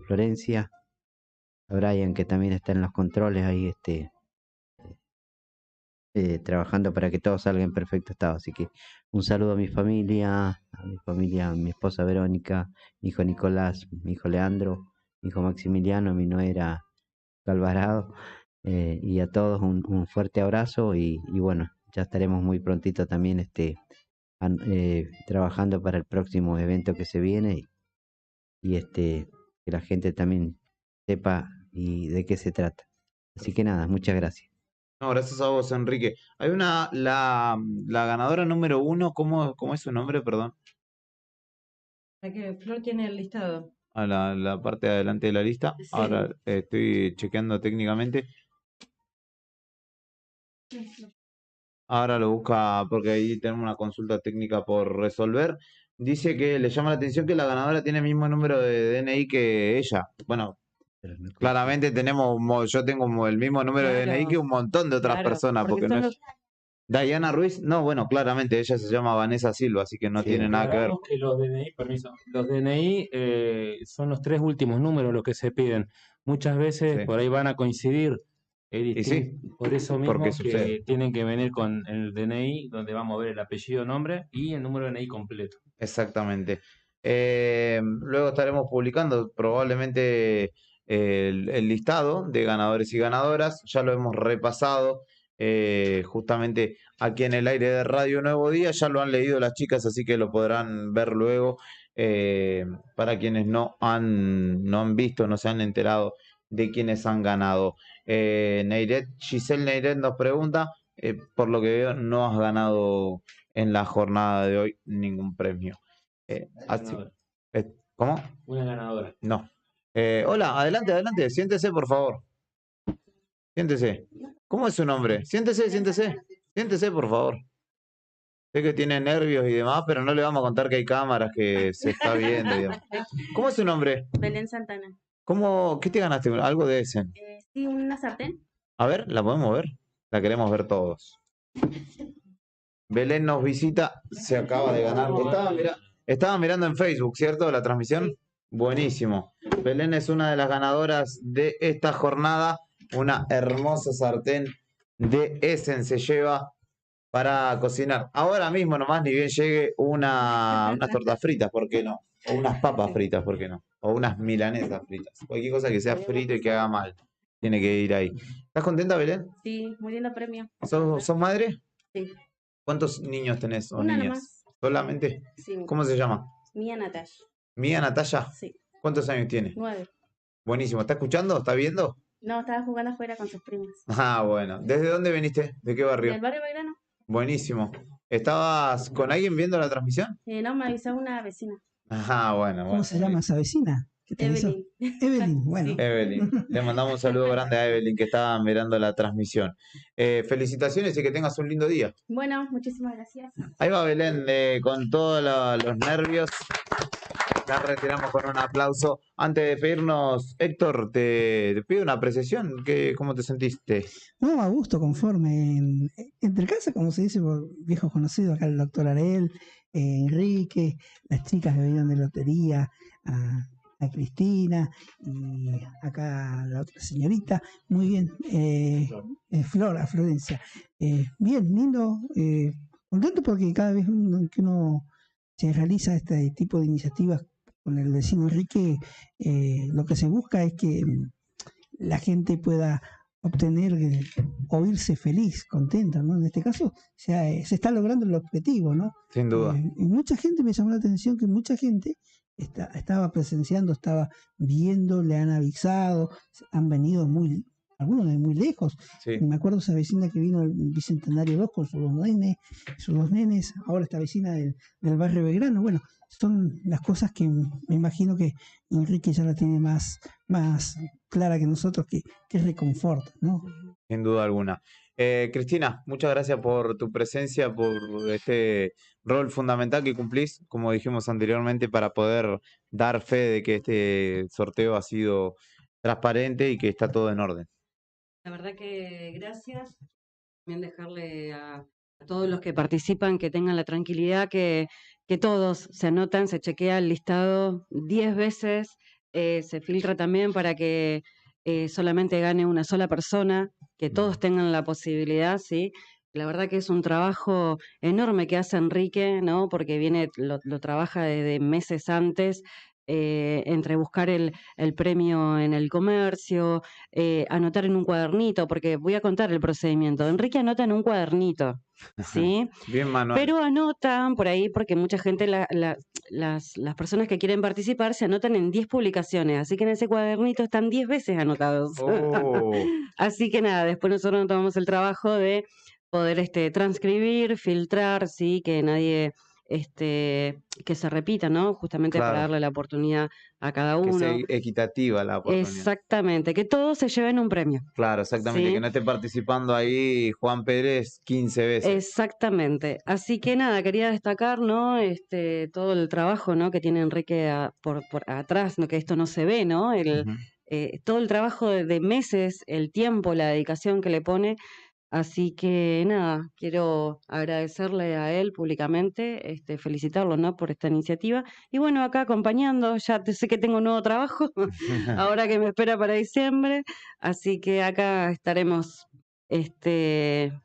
Florencia, a Brian, que también está en los controles ahí trabajando para que todo salga en perfecto estado. Así que un saludo a mi familia, a mi esposa Verónica, mi hijo Nicolás, mi hijo Leandro, mi hijo Maximiliano, mi nuera Alvarado, y a todos un fuerte abrazo y bueno, ya estaremos muy prontito también trabajando para el próximo evento que se viene y que la gente también sepa y de qué se trata. Así que nada, muchas gracias. No, gracias a vos, Enrique. Hay la ganadora número 1, ¿cómo es su nombre? Perdón. Que Flor tiene el listado. A la parte de adelante de la lista. Sí. Ahora estoy chequeando técnicamente. Ahora lo busca porque ahí tenemos una consulta técnica por resolver. Dice que le llama la atención que la ganadora tiene el mismo número de DNI que ella. Bueno, claramente yo tengo el mismo número de DNI que un montón de otras personas, porque no es Diana Ruiz. No, bueno, claramente ella se llama Vanessa Silva, así que no tiene nada que ver. Aclaramos que los DNI, permiso, los DNI son los 3 últimos números los que se piden. Muchas veces por ahí van a coincidir. Por eso mismo porque que sucede. tienen que venir con el DNI, donde vamos a ver el apellido, nombre y el número de DNI completo. Exactamente. Luego estaremos publicando probablemente el listado de ganadores y ganadoras. Ya lo hemos repasado justamente aquí en el aire de Radio Nuevo Día. Ya lo han leído las chicas, así que lo podrán ver luego. Para quienes no han visto, no se han enterado de quienes han ganado. Giselle Neiret nos pregunta, por lo que veo no has ganado en la jornada de hoy ningún premio. ¿Cómo? Una ganadora. No. Hola, adelante, siéntese por favor. Siéntese. ¿Cómo es su nombre? Siéntese por favor. Sé que tiene nervios y demás, pero no le vamos a contar que hay cámaras que se está viendo y demás. ¿Cómo es su nombre? Belén Santana. ¿Qué te ganaste? ¿Algo de Essen? Sí, una sartén. A ver, ¿la podemos ver? La queremos ver todos. Belén nos visita, se acaba de ganar. Estaba mirando en Facebook, ¿cierto? La transmisión. Sí. Buenísimo. Belén es una de las ganadoras de esta jornada. Una hermosa sartén de Essen se lleva para cocinar. Ahora mismo nomás, ni bien llegue unas tortas fritas, ¿por qué no? O unas papas fritas, ¿por qué no? O unas milanesas fritas. Cualquier cosa que sea frito y que haga mal. Tiene que ir ahí. ¿Estás contenta, Belén? Sí, muy lindo premio. ¿Sos madre? Sí. ¿Cuántos niños tenés o Una niñas? nomás. ¿Solamente? Sí. ¿Cómo se llama? Mía Natalia. ¿Mía Natalia? Sí. ¿Cuántos años tiene? 9. Buenísimo. ¿Está escuchando? ¿Está viendo? No, estaba jugando afuera con sus primas. Ah, bueno. ¿Desde dónde viniste? ¿De qué barrio? ¿Del barrio Belgrano? Buenísimo. ¿Estabas con alguien viendo la transmisión? No, me avisó una vecina. Ah, bueno. ¿Cómo se llama esa vecina? ¿Qué te avisó? Evelyn, bueno. Sí. Evelyn. Le mandamos un saludo grande a Evelyn que estaba mirando la transmisión. Felicitaciones y que tengas un lindo día. Bueno, muchísimas gracias. Ahí va Belén con todos los nervios. La retiramos con un aplauso. Antes de pedirnos, Héctor, te pido una apreciación. ¿Cómo te sentiste? No, a gusto, conforme. Entre casa, como se dice por viejos conocidos, acá el doctor Arel, Enrique, las chicas que vinieron de lotería, a Cristina y acá la otra señorita. Muy bien. Florencia. Bien, lindo. Contento porque cada vez que uno se realiza este tipo de iniciativas con el vecino Enrique, lo que se busca es que la gente pueda obtener o irse feliz, contenta, ¿no? En este caso se está logrando el objetivo, ¿no? Sin duda. Y mucha gente, me llamó la atención que mucha gente estaba presenciando, estaba viendo, le han avisado, han venido algunos de muy lejos. Sí. Me acuerdo esa vecina que vino al Bicentenario 2 con sus dos nenes, ahora esta vecina del barrio Belgrano. Bueno, son las cosas que me imagino que Enrique ya la tiene más clara que nosotros, que reconforta, ¿no? Sin duda alguna. Cristina, muchas gracias por tu presencia, por este rol fundamental que cumplís, como dijimos anteriormente, para poder dar fe de que este sorteo ha sido transparente y que está todo en orden. La verdad que gracias. También dejarle a todos los que participan que tengan la tranquilidad que todos se anotan, se chequea el listado 10 veces, se filtra también para que solamente gane una sola persona, que todos tengan la posibilidad, ¿sí? La verdad que es un trabajo enorme que hace Enrique, ¿no? Porque lo trabaja desde meses antes, entre buscar el premio en el comercio, anotar en un cuadernito, porque voy a contar el procedimiento. Enrique anota en un cuadernito, ¿sí? Bien, Manuel. Pero anotan por ahí, porque mucha gente, las personas que quieren participar se anotan en 10 publicaciones, así que en ese cuadernito están 10 veces anotados. Oh. Así que nada, después nosotros nos tomamos el trabajo de poder transcribir, filtrar, sí, que nadie que se repita, ¿no? Justamente para Claro. darle la oportunidad a cada Que uno. sea equitativa la oportunidad. Exactamente, que todos se lleven un premio. Claro, exactamente, ¿sí? que no esté participando ahí Juan Pérez 15 veces. Exactamente. Así que nada, quería destacar, ¿no? Todo el trabajo, ¿no? Que tiene Enrique por atrás, ¿no? Que esto no se ve, ¿no? Todo el trabajo de meses, el tiempo, la dedicación que le pone. Así que nada, quiero agradecerle a él públicamente, felicitarlo, ¿no? Por esta iniciativa. Y bueno, acá acompañando, ya sé que tengo un nuevo trabajo, ahora que me espera para diciembre, así que acá estaremos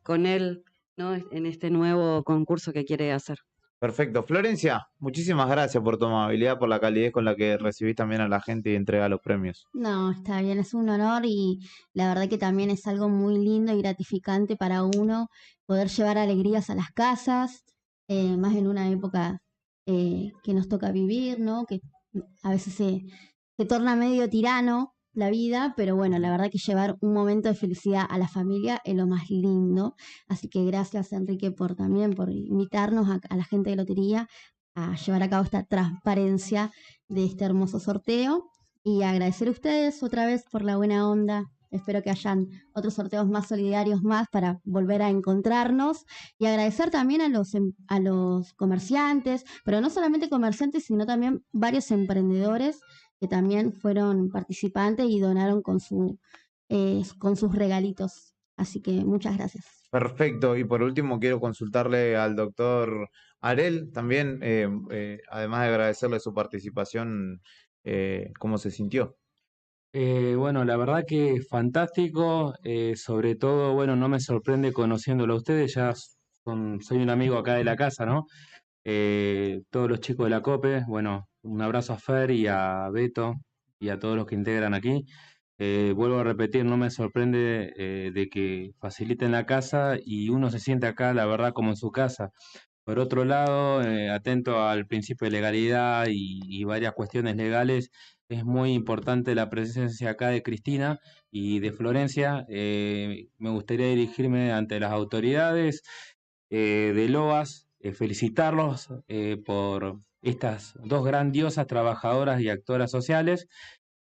con él, ¿no? En este nuevo concurso que quiere hacer. Perfecto. Florencia, muchísimas gracias por tu amabilidad, por la calidez con la que recibís también a la gente y entrega los premios. No, está bien, es un honor y la verdad que también es algo muy lindo y gratificante para uno poder llevar alegrías a las casas, más en una época que nos toca vivir, ¿no? Que a veces se torna medio tirano la vida, pero bueno, la verdad que llevar un momento de felicidad a la familia es lo más lindo. Así que gracias, Enrique, por invitarnos a la gente de Lotería a llevar a cabo esta transparencia de este hermoso sorteo. Y agradecer a ustedes otra vez por la buena onda. Espero que hayan otros sorteos más solidarios más para volver a encontrarnos. Y agradecer también a los comerciantes, pero no solamente comerciantes, sino también varios emprendedores que también fueron participantes y donaron con sus regalitos. Así que muchas gracias. Perfecto. Y por último quiero consultarle al doctor Arel también, además de agradecerle su participación, cómo se sintió. Bueno, la verdad que fantástico, sobre todo, bueno, no me sorprende conociéndolo a ustedes, soy un amigo acá de la casa, ¿no? Todos los chicos de la COPE, bueno, un abrazo a Fer y a Beto y a todos los que integran aquí. Vuelvo a repetir, no me sorprende de que faciliten la casa y uno se siente acá, la verdad, como en su casa. Por otro lado, atento al principio de legalidad y varias cuestiones legales, es muy importante la presencia acá de Cristina y de Florencia. Me gustaría dirigirme ante las autoridades de LOAS, felicitarlos por estas dos grandiosas trabajadoras y actoras sociales.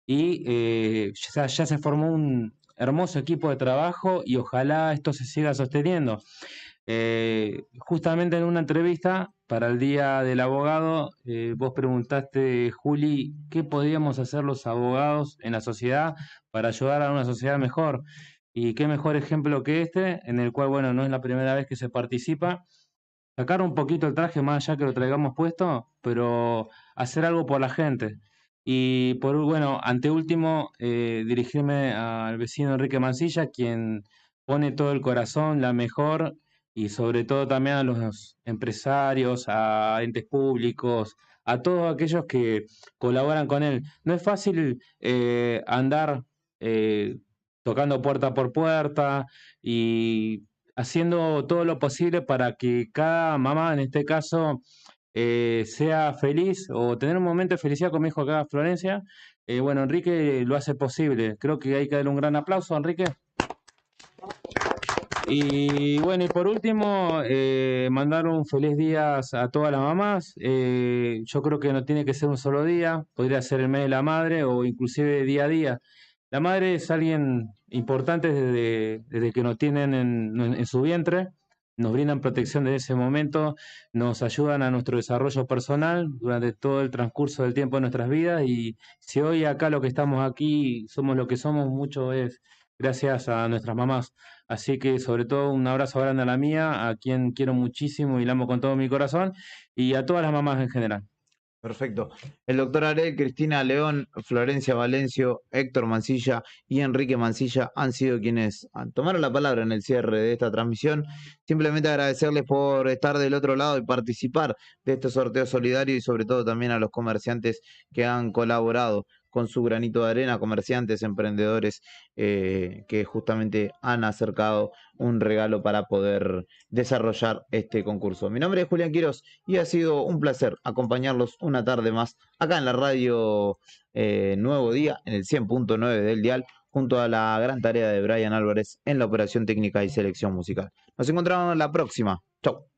Y ya se formó un hermoso equipo de trabajo y ojalá esto se siga sosteniendo. Justamente en una entrevista para el Día del Abogado, vos preguntaste, Juli, ¿qué podríamos hacer los abogados en la sociedad para ayudar a una sociedad mejor? Y qué mejor ejemplo que este, en el cual, bueno, no es la primera vez que se participa. Sacar un poquito el traje más allá que lo traigamos puesto, pero hacer algo por la gente. Y bueno, anteúltimo, dirigirme al vecino Enrique Mancilla, quien pone todo el corazón, la mejor, y sobre todo también a los empresarios, a entes públicos, a todos aquellos que colaboran con él. No es fácil andar tocando puerta por puerta y haciendo todo lo posible para que cada mamá, en este caso, sea feliz o tener un momento de felicidad con mi hijo acá, Florencia. Bueno, Enrique lo hace posible. Creo que hay que darle un gran aplauso a Enrique. Y bueno, y por último, mandar un feliz día a todas las mamás. Yo creo que no tiene que ser un solo día, podría ser el mes de la madre o inclusive día a día. La madre es alguien importante desde que nos tienen en su vientre, nos brindan protección desde ese momento, nos ayudan a nuestro desarrollo personal durante todo el transcurso del tiempo de nuestras vidas y si hoy acá lo que estamos aquí somos lo que somos, mucho es gracias a nuestras mamás. Así que sobre todo un abrazo grande a la mía, a quien quiero muchísimo y la amo con todo mi corazón y a todas las mamás en general. Perfecto. El doctor Arel, Cristina León, Florencia Valencio, Héctor Mancilla y Enrique Mancilla han sido quienes tomaron la palabra en el cierre de esta transmisión. Simplemente agradecerles por estar del otro lado y participar de este sorteo solidario y sobre todo también a los comerciantes que han colaborado con su granito de arena, comerciantes, emprendedores que justamente han acercado un regalo para poder desarrollar este concurso. Mi nombre es Julián Quiroz y ha sido un placer acompañarlos una tarde más acá en la radio Nuevo Día, en el 100.9 del dial, junto a la gran tarea de Brian Álvarez en la operación técnica y selección musical. Nos encontramos en la próxima. Chau.